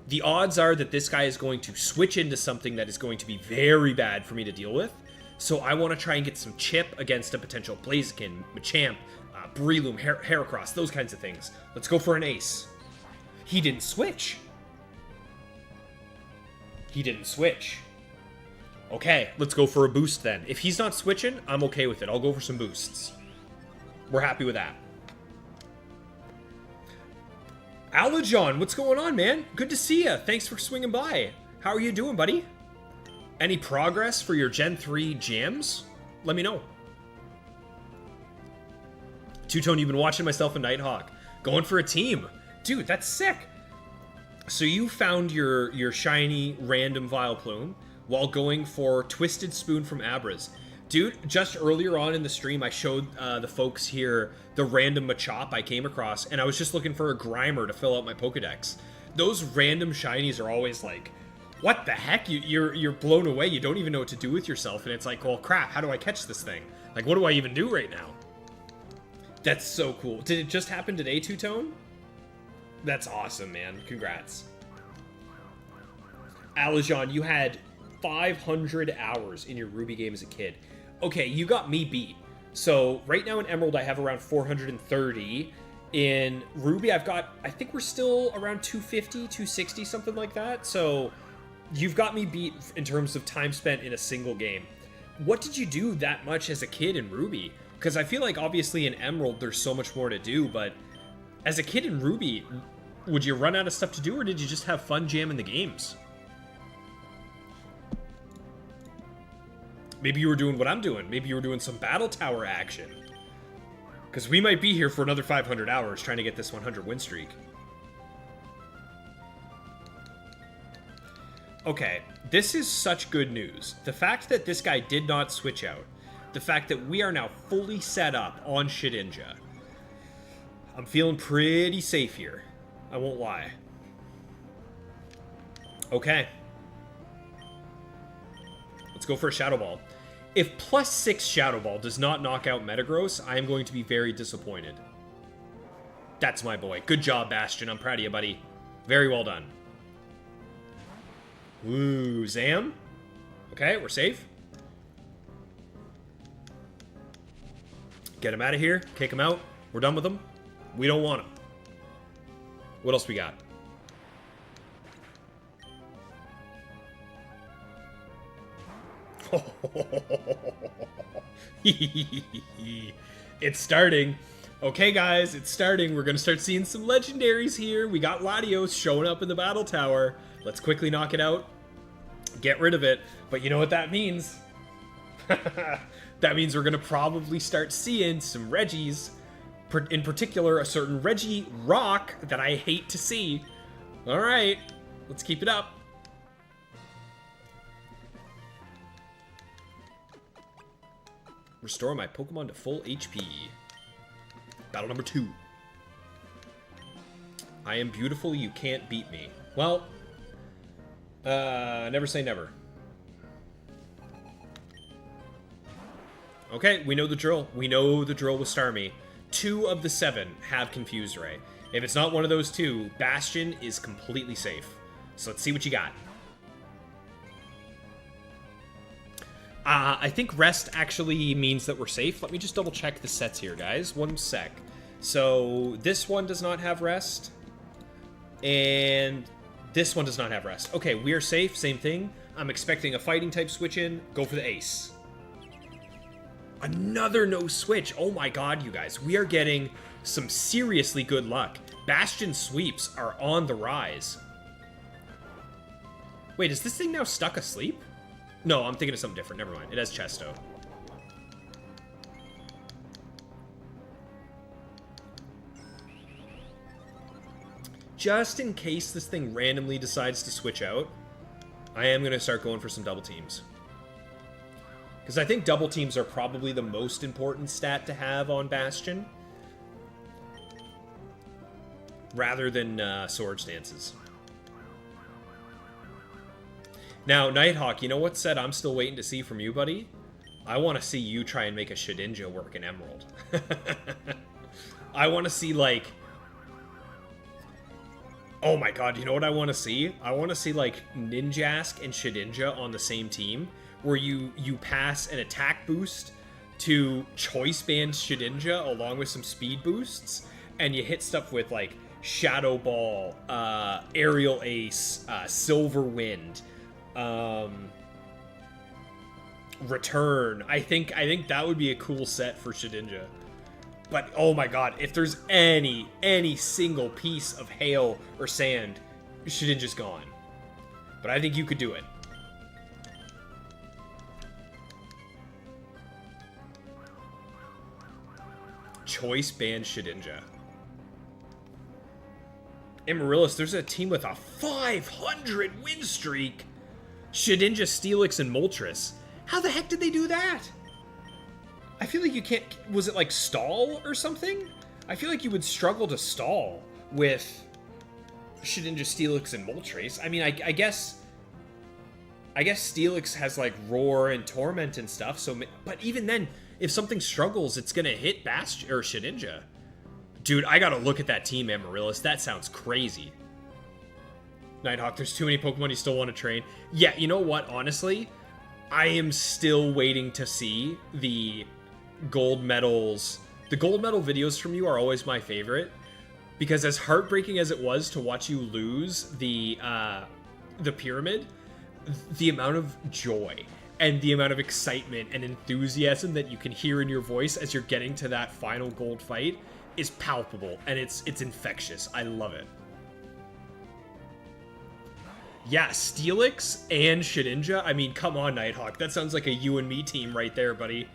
The odds are that this guy is going to switch into something that is going to be very bad for me to deal with. So I want to try and get some chip against a potential Blaziken, Machamp, Breloom, Heracross, those kinds of things. Let's go for an ace. He didn't switch. He didn't switch. Okay, let's go for a boost then. If he's not switching, I'm okay with it. I'll go for some boosts. We're happy with that. Alajon, what's going on, man? Good to see ya. Thanks for swinging by. How are you doing, buddy? Any progress for your Gen 3 jams? Let me know. Two-Tone, you've been watching myself and Nighthawk. Going for a team. Dude, that's sick. So you found your shiny random Vileplume while going for Twisted Spoon from Abras. Dude, just earlier on in the stream, I showed the folks here the random Machop I came across, and I was just looking for a Grimer to fill out my Pokedex. Those random shinies are always like, what the heck? You're blown away. You don't even know what to do with yourself, and it's like, well, crap, how do I catch this thing? Like, what do I even do right now? That's so cool. Did it just happen today, Two-Tone? That's awesome, man. Congrats. Alajon, you had 500 hours in your Ruby game as a kid. Okay, you got me beat. So right now in Emerald, I have around 430. In Ruby, I think we're still around 250, 260, something like that. So you've got me beat in terms of time spent in a single game. What did you do that much as a kid in Ruby? Because I feel like obviously in Emerald, there's so much more to do, but as a kid in Ruby, would you run out of stuff to do, or did you just have fun jamming the games? Maybe you were doing what I'm doing. Maybe you were doing some Battletower action. Because we might be here for another 500 hours trying to get this 100 win streak. Okay, this is such good news. The fact that this guy did not switch out. The fact that we are now fully set up on Shedinja. I'm feeling pretty safe here. I won't lie. Okay. Let's go for a Shadow Ball. If +6 Shadow Ball does not knock out Metagross, I am going to be very disappointed. That's my boy. Good job, Bastion. I'm proud of you, buddy. Very well done. Ooh, Zam. Okay, we're safe. Get him out of here. Kick him out. We're done with him. We don't want him. What else we got? It's starting. Okay, guys, it's starting. We're going to start seeing some legendaries here. We got Latios showing up in the Battle Tower. Let's quickly knock it out. Get rid of it. But you know what that means? That means we're going to probably start seeing some Reggies. In particular, a certain Reggie Rock that I hate to see. All right, let's keep it up. Restore my Pokemon to full HP. Battle number 2. I am beautiful, you can't beat me. Well, never say never. Okay, we know the drill. We know the drill with Starmie. 2 of the 7 have Confuse Ray. If it's not one of those 2, Bastion is completely safe. So let's see what you got. I think rest actually means that we're safe. Let me just double check the sets here, guys. One sec. So this one does not have rest. And this one does not have rest. Okay, we are safe. Same thing. I'm expecting a fighting type switch in. Go for the ace. Another no switch. Oh my god, you guys. We are getting some seriously good luck. Bastion sweeps are on the rise. Wait, is this thing now stuck asleep? No, I'm thinking of something different. Never mind. It has Chesto. Just in case this thing randomly decides to switch out, I am going to start going for some double teams. Because I think double teams are probably the most important stat to have on Bastion. Rather than sword stances. Now, Nighthawk, you know what set I'm still waiting to see from you, buddy? I want to see you try and make a Shedinja work in Emerald. I want to see, like... Oh my god, you know what I want to see? I want to see, like, Ninjask and Shedinja on the same team, where you pass an attack boost to Choice Band Shedinja along with some speed boosts, and you hit stuff with, like, Shadow Ball, Aerial Ace, Silver Wind, Return. I think that would be a cool set for Shedinja. But, oh my god, if there's any single piece of hail or sand, Shedinja's gone. But I think you could do it. Choice Band Shedinja. Amaryllis, there's a team with a 500 win streak. Shedinja, Steelix, and Moltres. How the heck did they do that? I feel like you can't... Was it like stall or something? I feel like you would struggle to stall with Shedinja, Steelix, and Moltres. I mean, I guess Steelix has like Roar and Torment and stuff. So, but even then, if something struggles, it's gonna hit Bastion or Shedinja. Dude, I gotta look at that team, Amaryllis. That sounds crazy. Nighthawk, there's too many Pokemon you still want to train. Yeah, you know what? Honestly, I am still waiting to see the gold medals. The gold medal videos from you are always my favorite, because as heartbreaking as it was to watch you lose the pyramid, the amount of joy and the amount of excitement and enthusiasm that you can hear in your voice as you're getting to that final gold fight is palpable, and it's infectious. I love it. Yeah, Steelix and Shedinja. I mean, come on, Nighthawk. That sounds like a you and me team right there, buddy.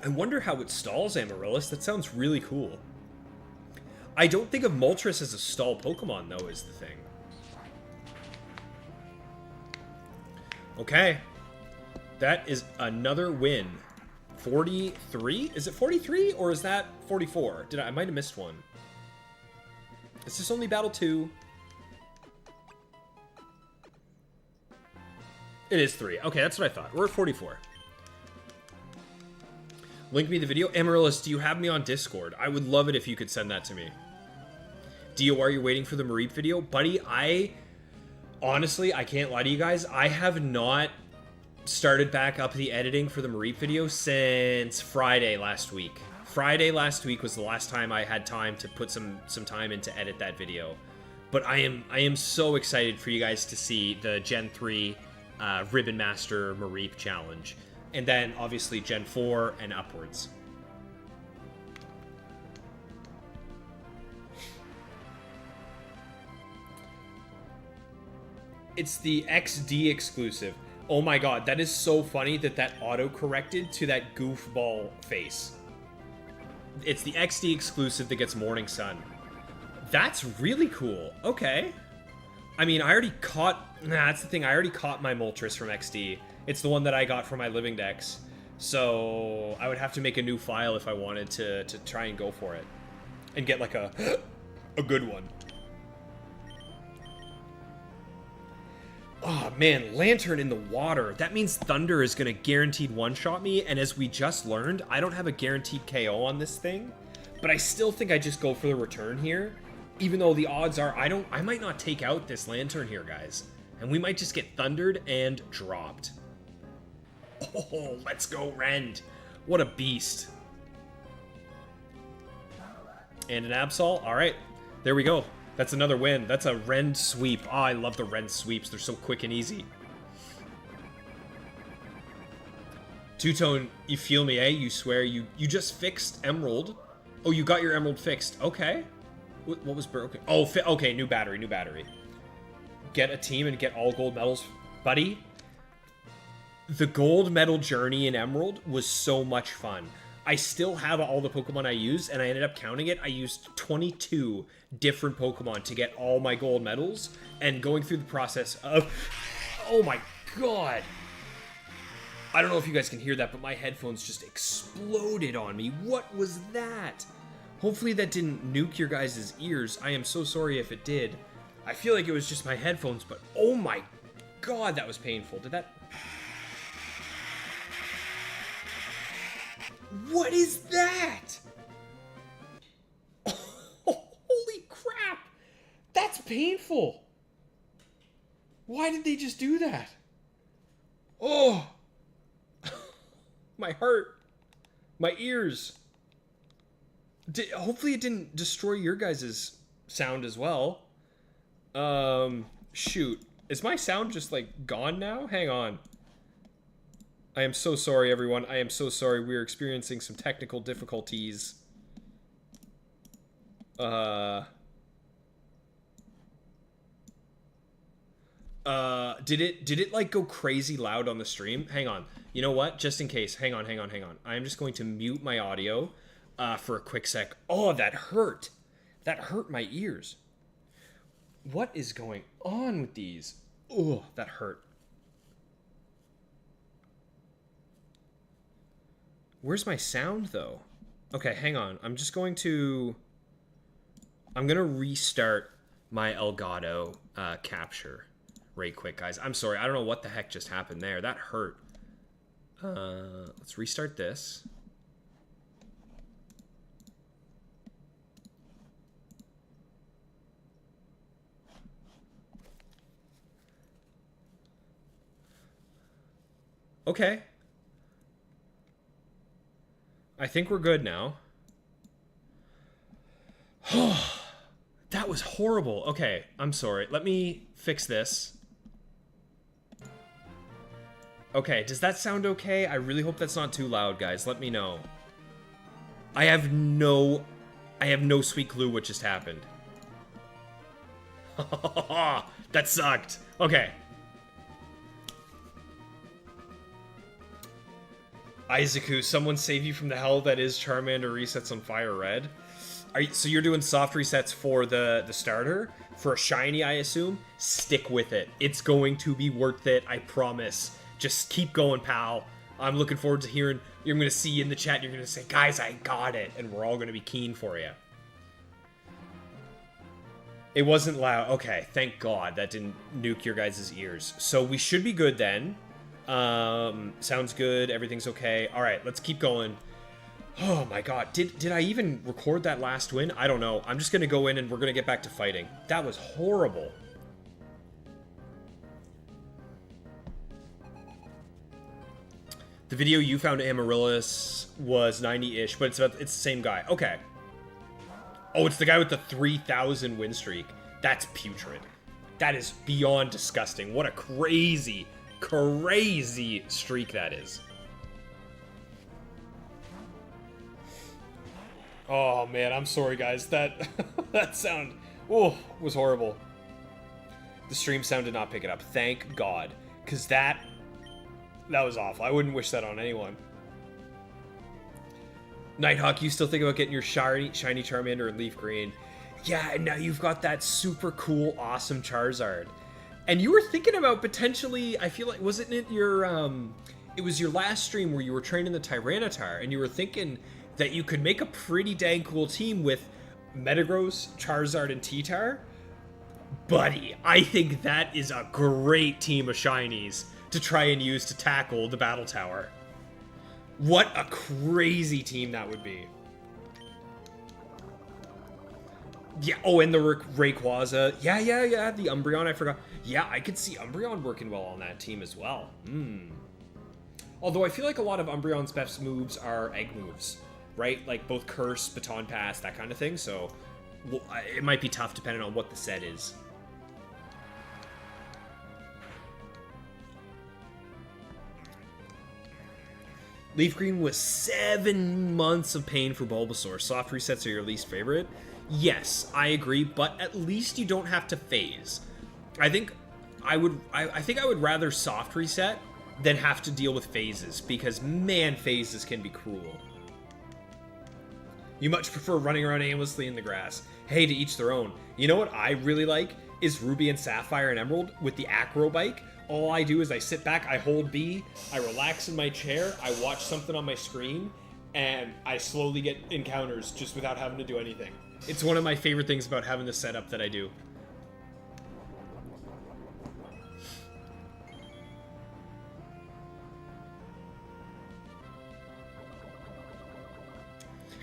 I wonder how it stalls Amaryllis. That sounds really cool. I don't think of Moltres as a stall Pokemon, though, is the thing. Okay. That is another win. 43? Is it 43 or is that 44? I might have missed one. Is this only Battle 2? It is 3. Okay, that's what I thought. We're at 44. Link me the video. Amaryllis, do you have me on Discord? I would love it if you could send that to me. DOR, you're waiting for the Mareep video? Buddy, honestly, I can't lie to you guys. I have not started back up the editing for the Mareep video since Friday last week. Friday last week was the last time I had time to put some time in to edit that video. But I am so excited for you guys to see the Gen 3 Ribbon Master Mareep challenge. And then, obviously, Gen 4 and upwards. It's the XD exclusive. Oh my god, that is so funny that auto-corrected to that goofball face. It's the XD exclusive that gets Morning Sun. That's really cool. Okay. I mean, I already caught... Nah, that's the thing. I already caught my Moltres from XD. It's the one that I got from my Living Dex. So I would have to make a new file if I wanted to try and go for it. And get like a good one. Oh man, Lantern in the water. That means Thunder is going to guaranteed one-shot me, and as we just learned, I don't have a guaranteed KO on this thing, but I still think I just go for the return here, even though the odds are I might not take out this Lantern here, guys, and we might just get thundered and dropped. Oh, let's go, Rend. What a beast. And an Absol. All right. There we go. That's another win. That's a Rend sweep. Oh, I love the Rend sweeps. They're so quick and easy. Two-Tone, you feel me, eh? You swear you just fixed Emerald. Oh, you got your Emerald fixed. Okay. What was broken? Oh, okay, new battery, new battery. Get a team and get all gold medals. Buddy, the gold medal journey in Emerald was so much fun. I still have all the Pokemon I used, and I ended up counting it. I used 22 different Pokemon to get all my gold medals, and going through the process of... Oh my god! I don't know if you guys can hear that, but my headphones just exploded on me. What was that? Hopefully that didn't nuke your guys' ears. I am so sorry if it did. I feel like it was just my headphones, but oh my god, that was painful. Did that... What is that? Oh, holy crap! That's painful! Why did they just do that? Oh! My heart. My ears. Hopefully it didn't destroy your guys' sound as well. Shoot. Is my sound just, like, gone now? Hang on. I am so sorry, everyone. I am so sorry. We're experiencing some technical difficulties. Did it like go crazy loud on the stream? Hang on. You know what? Just in case. Hang on. I'm just going to mute my audio for a quick sec. Oh, that hurt. That hurt my ears. What is going on with these? Oh, that hurt. Where's my sound, though? Okay, hang on. I'm going to restart my Elgato capture right quick, guys. I'm sorry. I don't know what the heck just happened there. That hurt. Let's restart this. Okay. I think we're good now. That was horrible. Okay, I'm sorry. Let me fix this. Okay, does that sound okay? I really hope that's not too loud, guys. Let me know. I have no sweet clue what just happened. That sucked. Okay. Isaacu, someone save you from the hell that is Charmander resets on Fire Red. So you're doing soft resets for the starter? For a shiny, I assume? Stick with it. It's going to be worth it, I promise. Just keep going, pal. I'm looking forward to hearing... You're going to see you in the chat, you're going to say, guys, I got it. And we're all going to be keen for you. It wasn't loud. Okay, thank God that didn't nuke your guys' ears. So we should be good then. Sounds good. Everything's okay. All right, let's keep going. Oh my god. Did I even record that last win? I don't know. I'm just going to go in and we're going to get back to fighting. That was horrible. The video you found Amaryllis was 90-ish, but it's the same guy. Okay. Oh, it's the guy with the 3,000 win streak. That's putrid. That is beyond disgusting. What a crazy streak that is. Oh man, I'm sorry guys. That that sound was horrible. The stream sound did not pick it up. Thank God, because that was awful. I wouldn't wish that on anyone. Nighthawk, you still think about getting your shiny Charmander in Leaf Green? Yeah, and now you've got that super cool, awesome Charizard. And you were thinking about potentially, I feel like, wasn't it your, it was your last stream where you were training the Tyranitar, and you were thinking that you could make a pretty dang cool team with Metagross, Charizard, and T-Tar? Buddy, I think that is a great team of shinies to try and use to tackle the Battle Tower. What a crazy team that would be. Yeah, oh, and the Rayquaza. Yeah, the Umbreon, I forgot. Yeah, I could see Umbreon working well on that team as well. Although I feel like a lot of Umbreon's best moves are egg moves, right? Like both Curse, Baton Pass, that kind of thing. So well, it might be tough depending on what the set is. Leaf Green was 7 months of pain for Bulbasaur. Soft resets are your least favorite? Yes, I agree, but at least you don't have to phase. I think I would rather soft reset than have to deal with phases, because man, phases can be cruel. You much prefer running around aimlessly in the grass. Hey, to each their own. You know what I really like is Ruby and Sapphire and Emerald with the acro bike. All I do is I sit back, I hold B, I relax in my chair, I watch something on my screen, and I slowly get encounters just without having to do anything. It's one of my favorite things about having the setup that I do.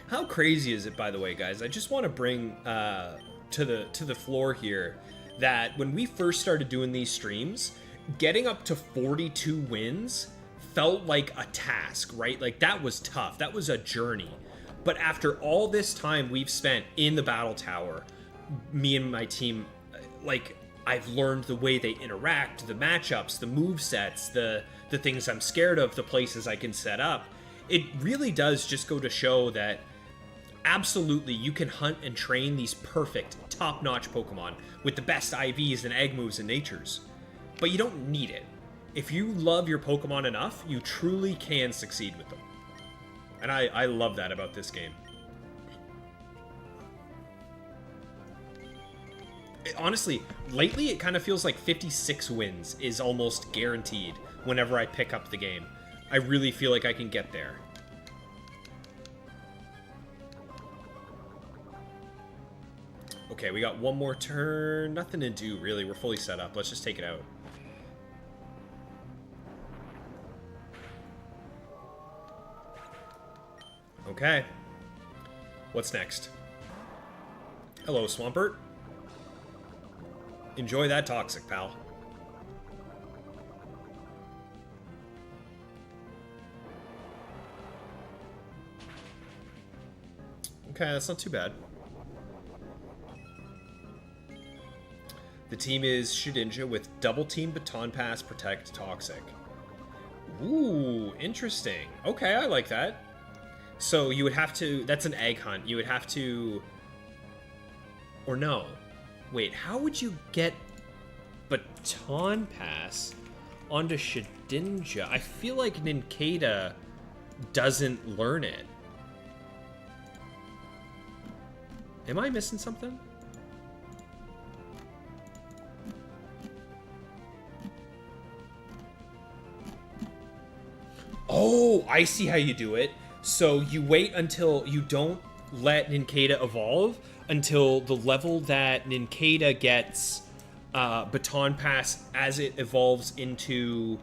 How crazy is it, by the way, guys? I just want to bring to the floor here that when we first started doing these streams, getting up to 42 wins felt like a task, right? Like, that was tough. That was a journey. But after all this time we've spent in the Battle Tower, me and my team, like, I've learned the way they interact, the matchups, the move sets, the things I'm scared of, the places I can set up. It really does just go to show that absolutely you can hunt and train these perfect, top-notch Pokemon with the best IVs and egg moves and natures. But you don't need it. If you love your Pokemon enough, you truly can succeed with them. And I love that about this game. Honestly, lately it kind of feels like 56 wins is almost guaranteed whenever I pick up the game. I really feel like I can get there. Okay, we got one more turn. Nothing to do, really. We're fully set up. Let's just take it out. Okay. What's next? Hello, Swampert. Enjoy that toxic, pal. Okay, that's not too bad. The team is Shedinja with Double Team, Baton Pass, Protect, Toxic. Ooh, interesting. Okay, I like that. So you would have to... That's an egg hunt. You would have to... Or no. Wait, how would you get Baton Pass onto Shedinja? I feel like Nincada doesn't learn it. Am I missing something? Oh, I see how you do it. So you wait until you don't let Nincada evolve until the level that Nincada gets Baton Pass as it evolves into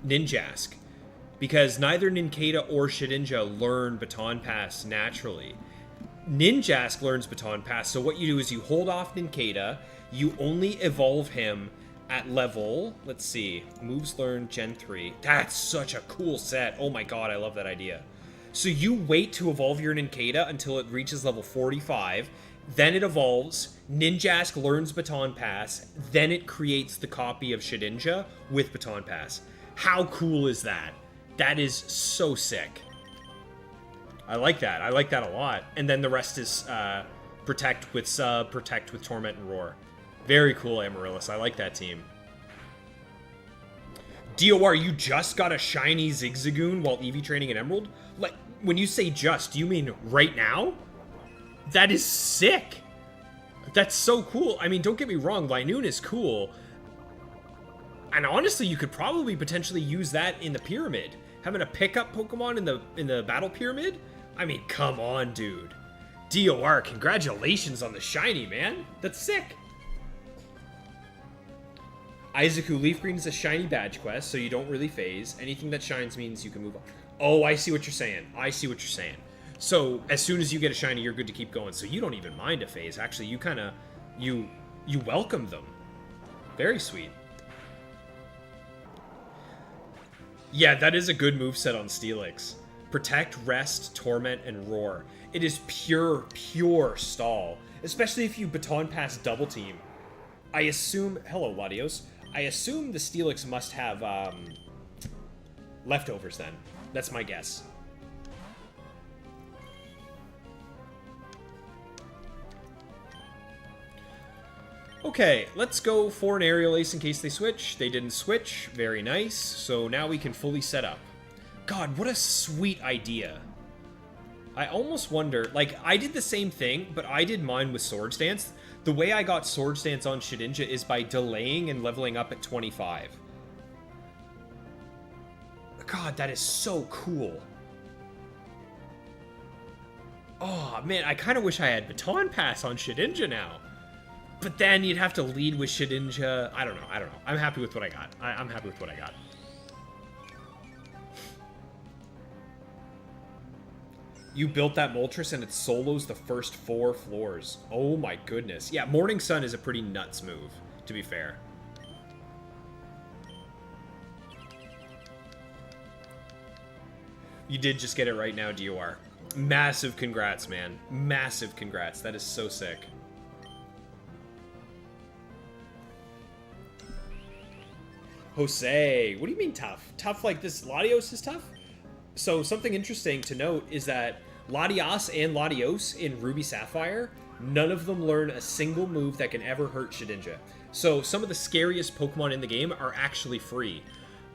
Ninjask. Because neither Nincada or Shedinja learn Baton Pass naturally. Ninjask learns Baton Pass, so what you do is you hold off Nincada, you only evolve him at level, let's see, moves learned Gen 3. That's such a cool set. Oh my god, I love that idea. So you wait to evolve your Nincada until it reaches level 45, then it evolves, Ninjask learns Baton Pass, then it creates the copy of Shedinja with Baton Pass. How cool is that? That is so sick. I like that. I like that a lot. And then the rest is Protect with Sub, Protect with Torment and Roar. Very cool, Amaryllis. I like that team. DOR, you just got a shiny Zigzagoon while EV training in Emerald? Like, when you say just, do you mean right now? That is sick. That's so cool. I mean, don't get me wrong, Linoon is cool. And honestly, you could probably potentially use that in the pyramid. Having a pickup Pokemon in the battle pyramid? I mean, come on, dude. DOR, congratulations on the shiny, man. That's sick. Isaacu, Leaf Green is a shiny badge quest, so you don't really phase. Anything that shines means you can move on. Oh, I see what you're saying. I see what you're saying. So, as soon as you get a shiny, you're good to keep going. So you don't even mind a phase. Actually, you kind of... You welcome them. Very sweet. Yeah, that is a good moveset on Steelix. Protect, Rest, Torment, and Roar. It is pure stall. Especially if you Baton Pass Double Team. I assume... Hello, Latios. I assume the Steelix must have, leftovers then. That's my guess. Okay, let's go for an Aerial Ace in case they switch. They didn't switch. Very nice. So now we can fully set up. God, what a sweet idea. I almost wonder... Like, I did the same thing, but I did mine with Swords Dance. The way I got Swords Dance on Shedinja is by delaying and leveling up at 25. God, that is so cool. Oh, man, I kind of wish I had Baton Pass on Shedinja now. But then you'd have to lead with Shedinja. I don't know. I'm happy with what I got. I'm happy with what I got. You built that Moltres and it solos the first 4 floors. Oh my goodness. Yeah, Morning Sun is a pretty nuts move, to be fair. You did just get it right now, DOR. Massive congrats, man. Massive congrats. That is so sick. Jose, what do you mean tough? Tough like this? Latios is tough? So something interesting to note is that Latias and Latios in Ruby Sapphire, none of them learn a single move that can ever hurt Shedinja. So some of the scariest Pokemon in the game are actually free.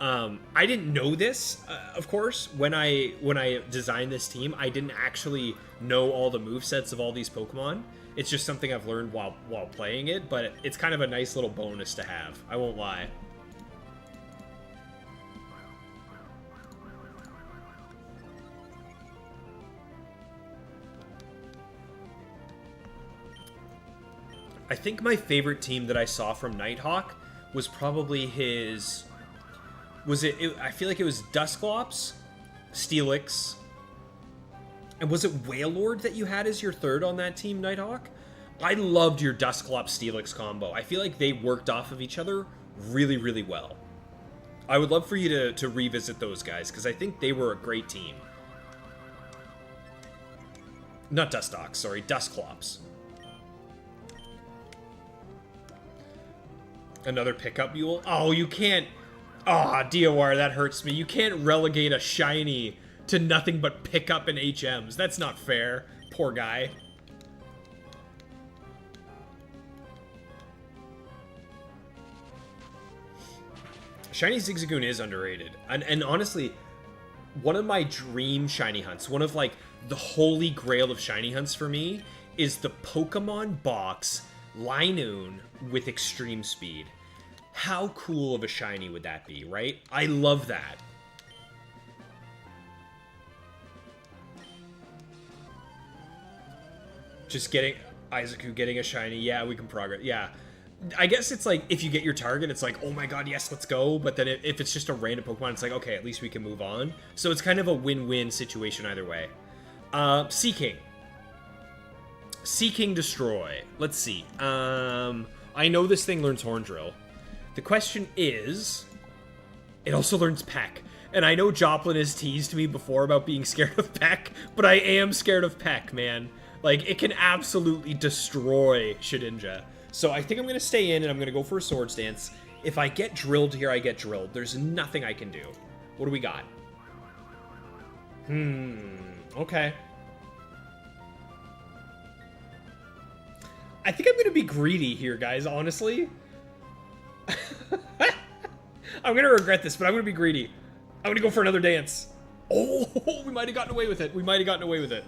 I didn't know this, of course, when I designed this team. I didn't actually know all the movesets of all these Pokemon. It's just something I've learned while playing it, but it's kind of a nice little bonus to have. I won't lie. I think my favorite team that I saw from Nighthawk was probably his... I feel like it was Dusclops, Steelix, and was it Wailord that you had as your third on that team, Nighthawk? I loved your Dusclops Steelix combo. I feel like they worked off of each other really, really well. I would love for you to revisit those guys, because I think they were a great team. Not Dustox, sorry, Dusclops. Another pickup mule? Oh, you can't... Ah, DOR, that hurts me. You can't relegate a shiny to nothing but pickup and HMs. That's not fair. Poor guy. Shiny Zigzagoon is underrated. And honestly, one of my dream shiny hunts, one of like the holy grail of shiny hunts for me, is the Pokemon box Linoon with extreme speed. How cool of a shiny would that be, right? I love that. Just getting... Isaacu getting a shiny. Yeah, we can progress. Yeah. I guess it's like, if you get your target, it's like, oh my god, yes, let's go. But then if it's just a random Pokemon, it's like, okay, at least we can move on. So it's kind of a win-win situation either way. Seaking. Seaking Destroy. Let's see. I know this thing learns Horn Drill. The question is, it also learns Peck. And I know Joplin has teased me before about being scared of Peck, but I am scared of Peck, man. Like, it can absolutely destroy Shedinja. So I think I'm going to stay in and I'm going to go for a Swords Dance. If I get drilled here, I get drilled. There's nothing I can do. What do we got? Okay. I think I'm going to be greedy here, guys, honestly. I'm going to regret this, but I'm going to be greedy. I'm going to go for another dance. Oh, we might have gotten away with it. We might have gotten away with it.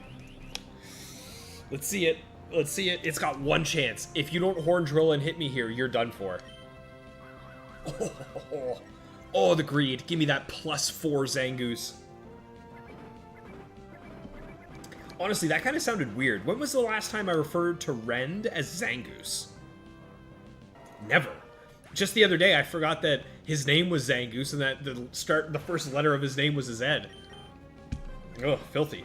Let's see it. Let's see it. It's got one chance. If you don't Horn Drill and hit me here, you're done for. Oh, the greed. Give me that +4 Zangoose. Honestly, that kind of sounded weird. When was the last time I referred to Rend as Zangoose? Never. Just the other day, I forgot that his name was Zangoose and that the first letter of his name was a Z. Ugh, filthy.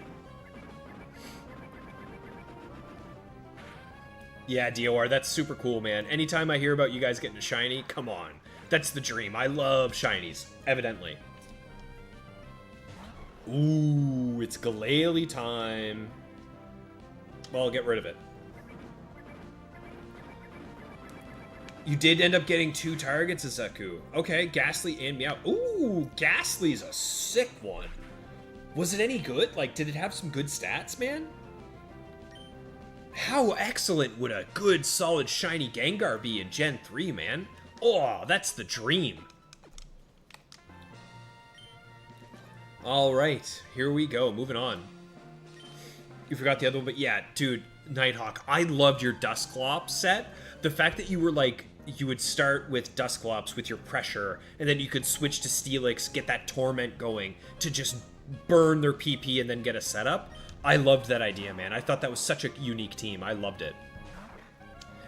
Yeah, DOR, that's super cool, man. Anytime I hear about you guys getting a shiny, come on. That's the dream. I love shinies, evidently. Ooh, it's Glalie time. Well, I'll get rid of it. You did end up getting 2 targets, Azaku. Okay, Ghastly and Meow. Ooh, Ghastly's a sick one. Was it any good? Like, did it have some good stats, man? How excellent would a good, solid, shiny Gengar be in Gen 3, man? Oh, that's the dream. Alright, here we go. Moving on. You forgot the other one, but yeah, dude, Nighthawk, I loved your Dusclops set. The fact that you were like, you would start with Dusclops with your pressure, and then you could switch to Steelix, get that Torment going, to just burn their PP and then get a setup. I loved that idea, man. I thought that was such a unique team. I loved it.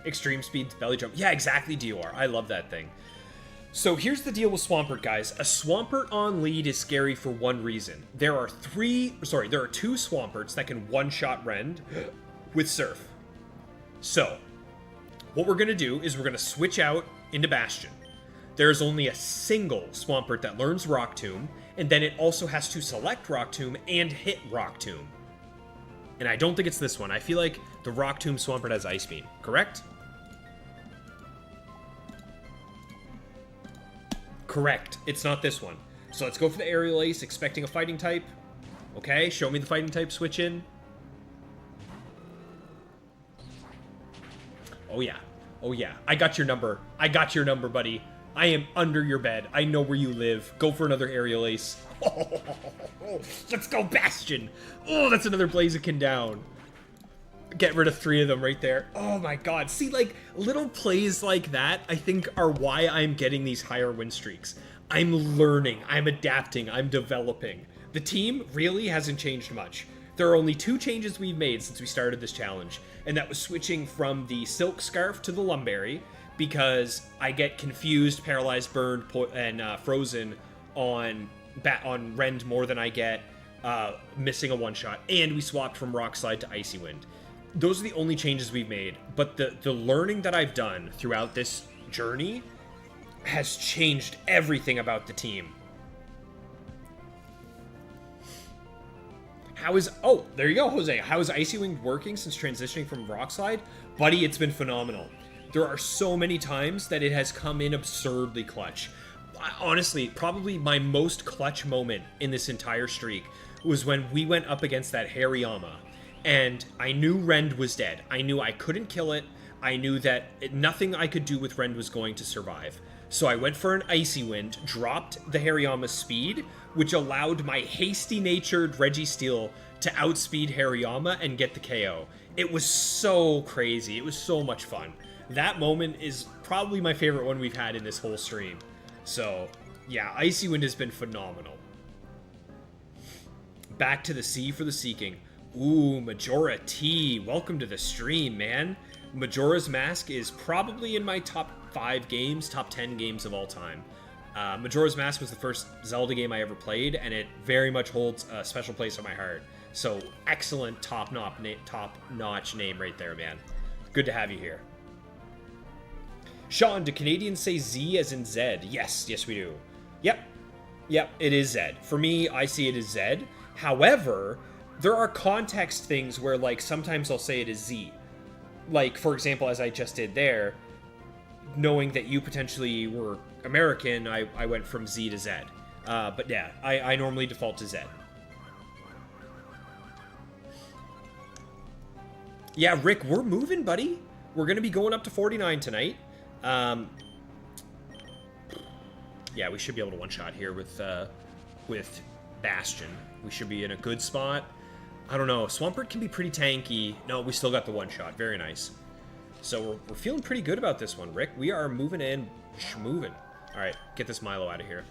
Extreme Speed, Belly Jump. Yeah, exactly, DOR. I love that thing. So here's the deal with Swampert, guys. A Swampert on lead is scary for one reason. There are 2 Swamperts that can one-shot Rend with Surf. So, what we're going to do is we're going to switch out into Bastion. There's only a single Swampert that learns Rock Tomb, and then it also has to select Rock Tomb and hit Rock Tomb. And I don't think it's this one. I feel like the Rock Tomb Swampert has Ice Beam, correct? Correct. It's not this one. So let's go for the Aerial Ace, expecting a Fighting type. Okay, show me the Fighting type switch in. Oh yeah. Oh yeah. I got your number. I got your number, buddy. I am under your bed. I know where you live. Go for another Aerial Ace. Oh, let's go, Bastion. Oh, that's another Blaziken down. Get rid of 3 of them right there. Oh my god. See, like, little plays like that, I think, are why I'm getting these higher win streaks. I'm learning. I'm adapting. I'm developing. The team really hasn't changed much. There are only 2 changes we've made since we started this challenge, and that was switching from the Silk Scarf to the Lumberry, because I get confused, paralyzed, burned, and frozen on Rend more than I get missing a one-shot, and we swapped from Rock Slide to Icy Wind. Those are the only changes we've made, but the learning that I've done throughout this journey has changed everything about the team. Oh, there you go, Jose. How is Icy Wind working since transitioning from Rock Slide? Buddy, it's been phenomenal. There are so many times that it has come in absurdly clutch. Honestly, probably my most clutch moment in this entire streak was when we went up against that Hariyama, and I knew Rend was dead. I knew I couldn't kill it. I knew that nothing I could do with Rend was going to survive. So I went for an Icy Wind, dropped the Hariyama's speed, which allowed my hasty-natured Registeel to outspeed Hariyama and get the KO. It was so crazy. It was so much fun. That moment is probably my favorite one we've had in this whole stream. So, yeah, Icy Wind has been phenomenal. Back to the sea for the Seeking. Ooh, Majora T. Welcome to the stream, man. Majora's Mask is probably in my top 5 games, top 10 games of all time. Majora's Mask was the first Zelda game I ever played, and it very much holds a special place in my heart. So, excellent top-notch name right there, man. Good to have you here. Sean, do Canadians say Z as in Zed? Yes, yes we do. Yep, it is Zed. For me, I see it as Zed. However, there are context things where, like, sometimes I'll say it as Z. Like, for example, as I just did there, knowing that you potentially were American, I went from Z to Z. But yeah, I normally default to Z. Yeah, Rick, we're moving, buddy. We're going to be going up to 49 tonight. Yeah, we should be able to one-shot here with Bastion. We should be in a good spot. I don't know. Swampert can be pretty tanky. No, we still got the one-shot. Very nice. So we're feeling pretty good about this one, Rick. We are moving in, schmoving. All right, get this Milo out of here.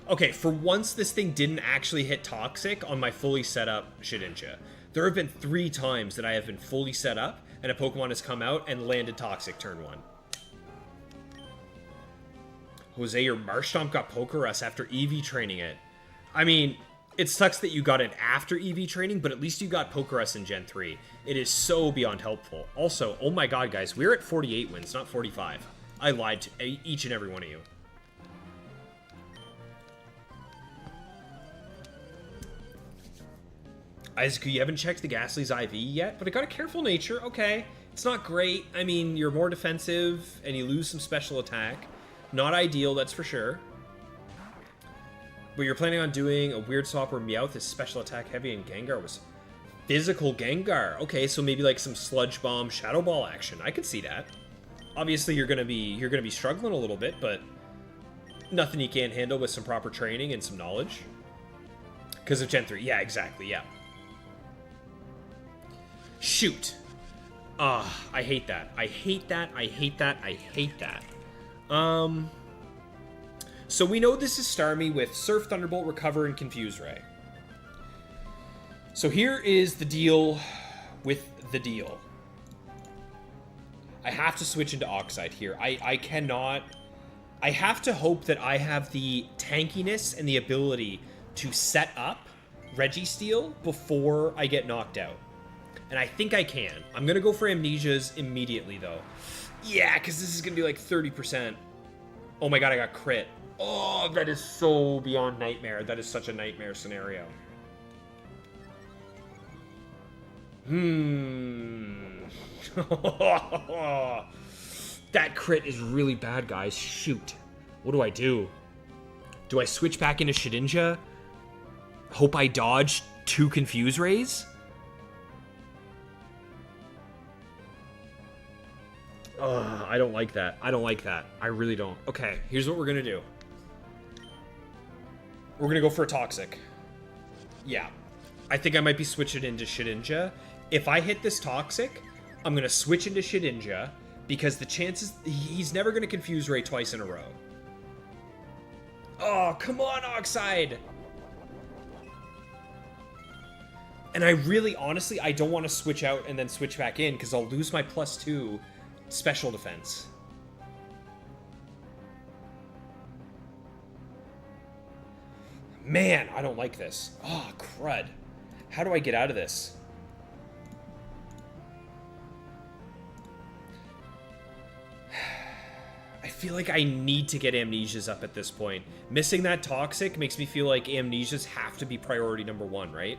Okay, for once, this thing didn't actually hit Toxic on my fully set up Shedinja. There have been 3 times that I have been fully set up, and a Pokemon has come out and landed Toxic turn 1. Jose, your Marshtomp got Pokerus after EV training it. I mean, it sucks that you got it after EV training, but at least you got Pokerus in Gen 3. It is so beyond helpful. Also, oh my god, guys, we're at 48 wins, not 45. I lied to each and every one of you. Isaac, you haven't checked the Ghastly's IV yet, but it got a Careful Nature. Okay. It's not great. I mean, you're more defensive, and you lose some special attack. Not ideal, that's for sure. But you're planning on doing a weird swap where Meowth is special attack heavy and Gengar was physical Gengar. Okay, so maybe like some Sludge Bomb, Shadow Ball action. I could see that. Obviously, you're gonna be struggling a little bit, but nothing you can't handle with some proper training and some knowledge. Because of Gen 3. Yeah, exactly, yeah. Shoot. I hate that. I hate that. I hate that. I hate that. So we know this is Starmie with Surf, Thunderbolt, Recover, and Confuse Ray. So here is the deal with the deal. I have to switch into Oxide here. I cannot... I have to hope that I have the tankiness and the ability to set up Registeel before I get knocked out. And I think I can. I'm going to go for Amnesias immediately, though. Yeah, because this is going to be like 30%. Oh my god, I got crit. Oh, that is so beyond nightmare. That is such a nightmare scenario. That crit is really bad, guys. Shoot. What do I do? Do I switch back into Shedinja? Hope I dodge 2 Confuse Rays? I don't like that. I don't like that. I really don't. Okay, here's what we're gonna do. We're gonna go for a Toxic. Yeah. I think I might be switching into Shedinja. If I hit this Toxic, I'm gonna switch into Shedinja, because the chances... He's never gonna Confuse Ray twice in a row. Oh, come on, Oxide! And I really, honestly, I don't want to switch out and then switch back in, because I'll lose my +2 special defense. Man, I don't like this. Oh, crud. How do I get out of this? I feel like I need to get Amnesias up at this point. Missing that Toxic makes me feel like Amnesias have to be priority number 1, right?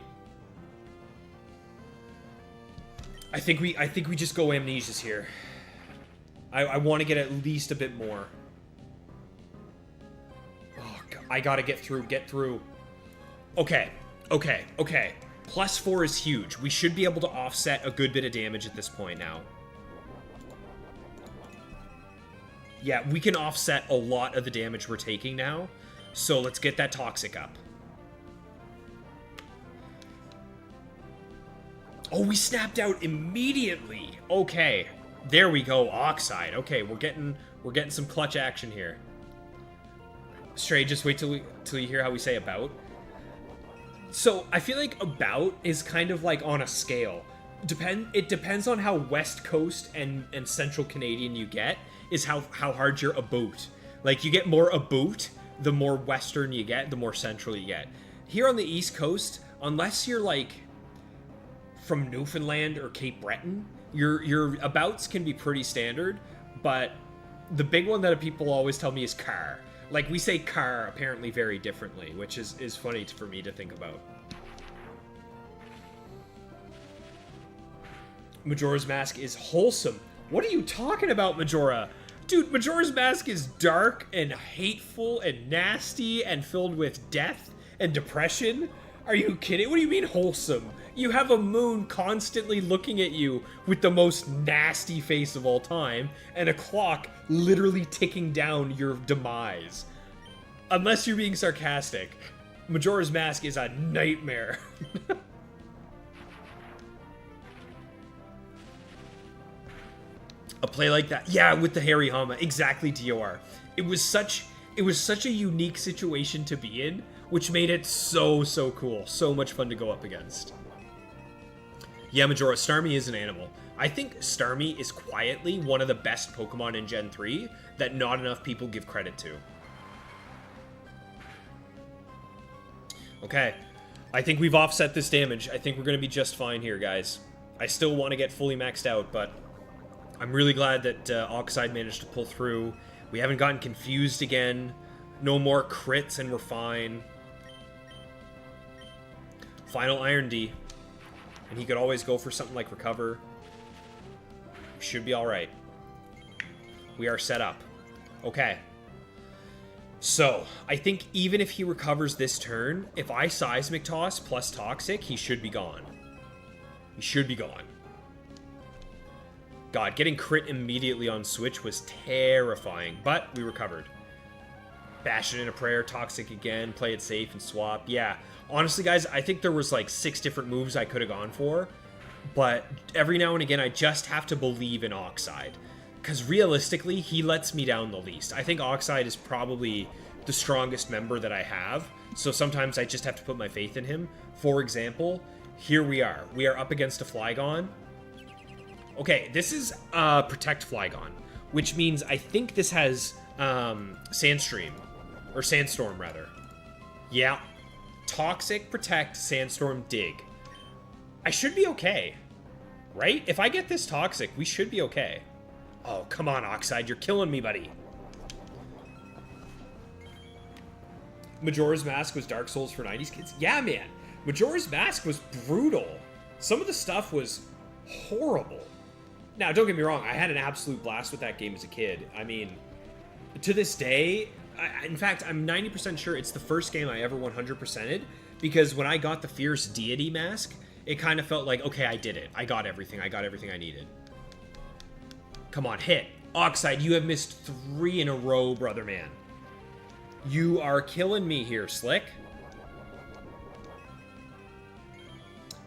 I think we just go Amnesias here. I want to get at least a bit more. Oh, God. I gotta get through. Okay. +4 is huge. We should be able to offset a good bit of damage at this point now. Yeah, we can offset a lot of the damage we're taking now. So let's get that Toxic up. Oh, we snapped out immediately. Okay. There we go, Oxide. Okay, we're getting some clutch action here. Stray, just wait till you hear how we say about. So I feel like about is kind of like on a scale. It depends on how West Coast and Central Canadian you get, is how hard you're about. Like, you get more about, the more Western you get, the more Central you get. Here on the East Coast, unless you're like from Newfoundland or Cape Breton, your abouts can be pretty standard, but the big one that people always tell me is car. Like, we say car apparently very differently, which is funny for me to think about. Majora's Mask is wholesome. What are you talking about, Majora? Dude, Majora's Mask is dark and hateful and nasty and filled with death and depression. Are you kidding? What do you mean wholesome? You have a moon constantly looking at you with the most nasty face of all time, and a clock literally ticking down your demise. Unless you're being sarcastic, Majora's Mask is a nightmare. A play like that, yeah, with the Harry Hama, exactly, DOR. It was such a unique situation to be in, which made it so cool, so much fun to go up against. Yeah, Majora, Starmie is an animal. I think Starmie is quietly one of the best Pokemon in Gen 3 that not enough people give credit to. Okay, I think we've offset this damage. I think we're going to be just fine here, guys. I still want to get fully maxed out, but I'm really glad that Oxide managed to pull through. We haven't gotten confused again. No more crits, and we're fine. Final Iron D. And he could always go for something like recover. Should be alright. We are set up. Okay. So, I think even if he recovers this turn, if I Seismic Toss plus Toxic, he should be gone. He should be gone. God, getting crit immediately on switch was terrifying, but we recovered. Bash it in a prayer, Toxic again, play it safe and swap. Yeah, honestly, guys, I think there was like 6 different moves I could have gone for, but every now and again, I just have to believe in Oxide. Because realistically, he lets me down the least. I think Oxide is probably the strongest member that I have, so sometimes I just have to put my faith in him. For example, here we are. We are up against a Flygon. Okay, this is Protect Flygon, which means I think this has Sandstream, or Sandstorm, rather. Yeah. Toxic, Protect, Sandstorm, Dig. I should be okay, right? If I get this Toxic, we should be okay. Oh, come on, Oxide. You're killing me, buddy. Majora's Mask was Dark Souls for 90s kids? Yeah, man. Majora's Mask was brutal. Some of the stuff was horrible. Now, don't get me wrong. I had an absolute blast with that game as a kid. I mean, to this day, in fact, I'm 90% sure it's the first game I ever 100%ed, because when I got the Fierce Deity Mask, it kind of felt like, okay, I did it. I got everything. I got everything I needed. Come on, hit. Oxide, you have missed 3 in a row, brother man. You are killing me here, Slick.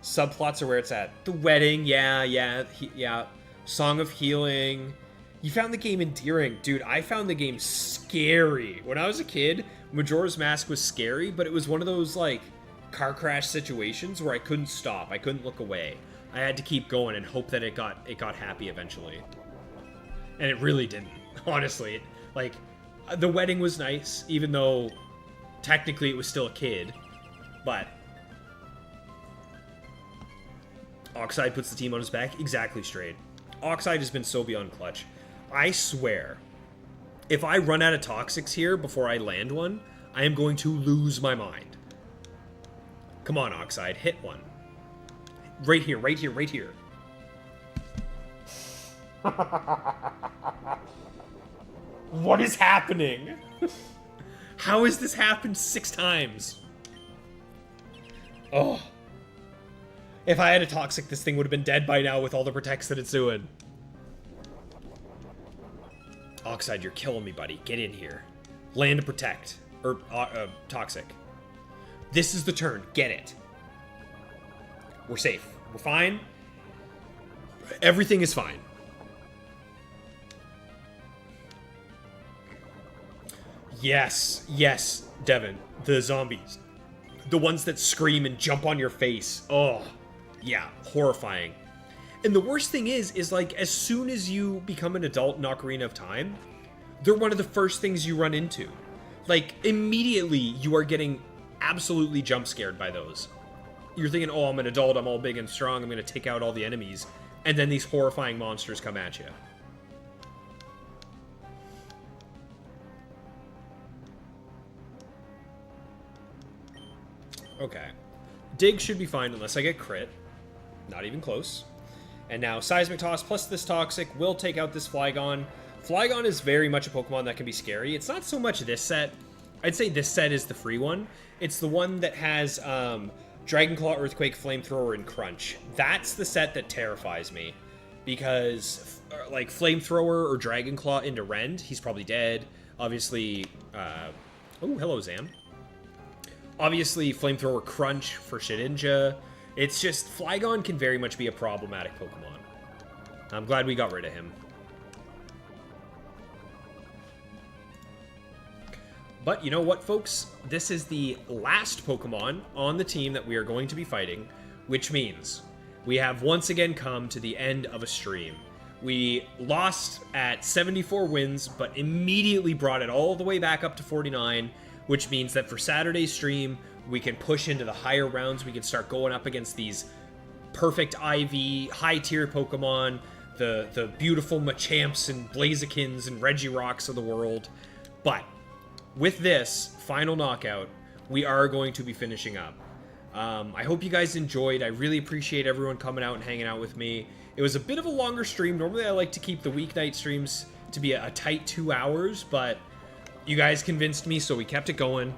Subplots are where it's at. The wedding, yeah. Song of Healing. You found the game endearing. Dude, I found the game scary. When I was a kid, Majora's Mask was scary, but it was one of those, like, car crash situations where I couldn't stop. I couldn't look away. I had to keep going and hope that it got happy eventually. And it really didn't, honestly. Like, the wedding was nice, even though technically it was still a kid. But Oxide puts the team on his back. Exactly straight. Oxide has been so beyond clutch. I swear, if I run out of Toxics here before I land one, I am going to lose my mind. Come on, Oxide. Hit one. Right here, right here, right here. What is happening? How has this happened 6 times? Oh. If I had a Toxic, this thing would have been dead by now with all the protects that it's doing. Oxide, you're killing me, buddy. Get in here. Land to protect. Or, Toxic. This is the turn. Get it. We're safe. We're fine. Everything is fine. Yes, Devin. The zombies. The ones that scream and jump on your face. Oh, yeah, horrifying. And the worst thing is like, as soon as you become an adult in Ocarina of Time, they're one of the first things you run into. Like, immediately you are getting absolutely jump scared by those. You're thinking, oh, I'm an adult, I'm all big and strong, I'm going to take out all the enemies. And then these horrifying monsters come at you. Okay. Dig should be fine unless I get crit. Not even close. And now Seismic Toss plus this Toxic will take out this Flygon. Flygon is very much a Pokemon that can be scary. It's not so much this set. I'd say this set is the free one. It's the one that has Dragon Claw, Earthquake, Flamethrower, and Crunch. That's the set that terrifies me. Because, like, Flamethrower or Dragon Claw into Rend, he's probably dead. Obviously, oh, hello, Zam. Obviously, Flamethrower Crunch for Shedinja. It's just, Flygon can very much be a problematic Pokemon. I'm glad we got rid of him. But you know what, folks? This is the last Pokemon on the team that we are going to be fighting, which means we have once again come to the end of a stream. We lost at 74 wins, but immediately brought it all the way back up to 49, which means that for Saturday's stream, we can push into the higher rounds. We can start going up against these perfect IV, high-tier Pokemon, the beautiful Machamps and Blazikins and Regirocks of the world. But with this final knockout, we are going to be finishing up. I hope you guys enjoyed. I really appreciate everyone coming out and hanging out with me. It was a bit of a longer stream. Normally I like to keep the weeknight streams to be a tight 2 hours, but you guys convinced me, so we kept it going,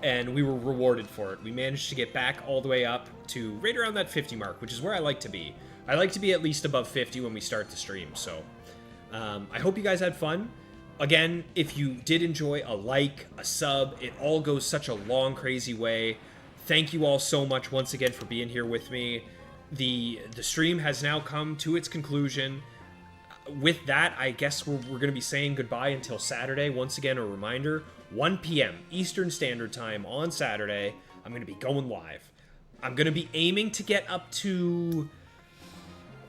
and we were rewarded for it. We managed to get back all the way up to right around that 50 mark, which is where I like to be. I like to be at least above 50 when we start the stream, so I hope you guys had fun. Again, if you did enjoy, a like, a sub, it all goes such a long, crazy way. Thank you all so much once again for being here with me. The stream has now come to its conclusion. With that, I guess we're going to be saying goodbye until Saturday. Once again, a reminder, 1 p.m. Eastern Standard Time on Saturday, I'm going to be going live. I'm going to be aiming to get up to...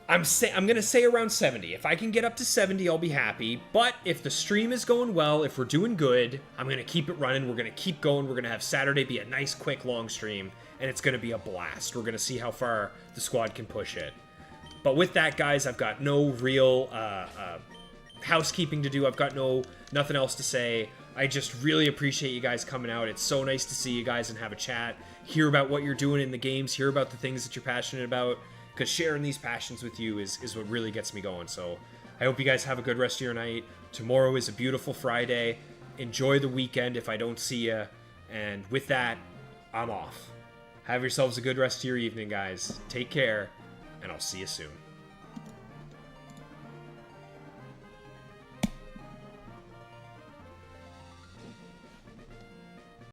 I'm going to say around 70. If I can get up to 70, I'll be happy. But if the stream is going well, if we're doing good, I'm going to keep it running. We're going to keep going. We're going to have Saturday be a nice, quick, long stream. And it's going to be a blast. We're going to see how far the squad can push it. But with that, guys, I've got no real housekeeping to do. I've got nothing else to say. I just really appreciate you guys coming out. It's so nice to see you guys and have a chat. Hear about what you're doing in the games. Hear about the things that you're passionate about. Because sharing these passions with you is what really gets me going. So I hope you guys have a good rest of your night. Tomorrow is a beautiful Friday. Enjoy the weekend if I don't see you. And with that, I'm off. Have yourselves a good rest of your evening, guys. Take care, and I'll see you soon.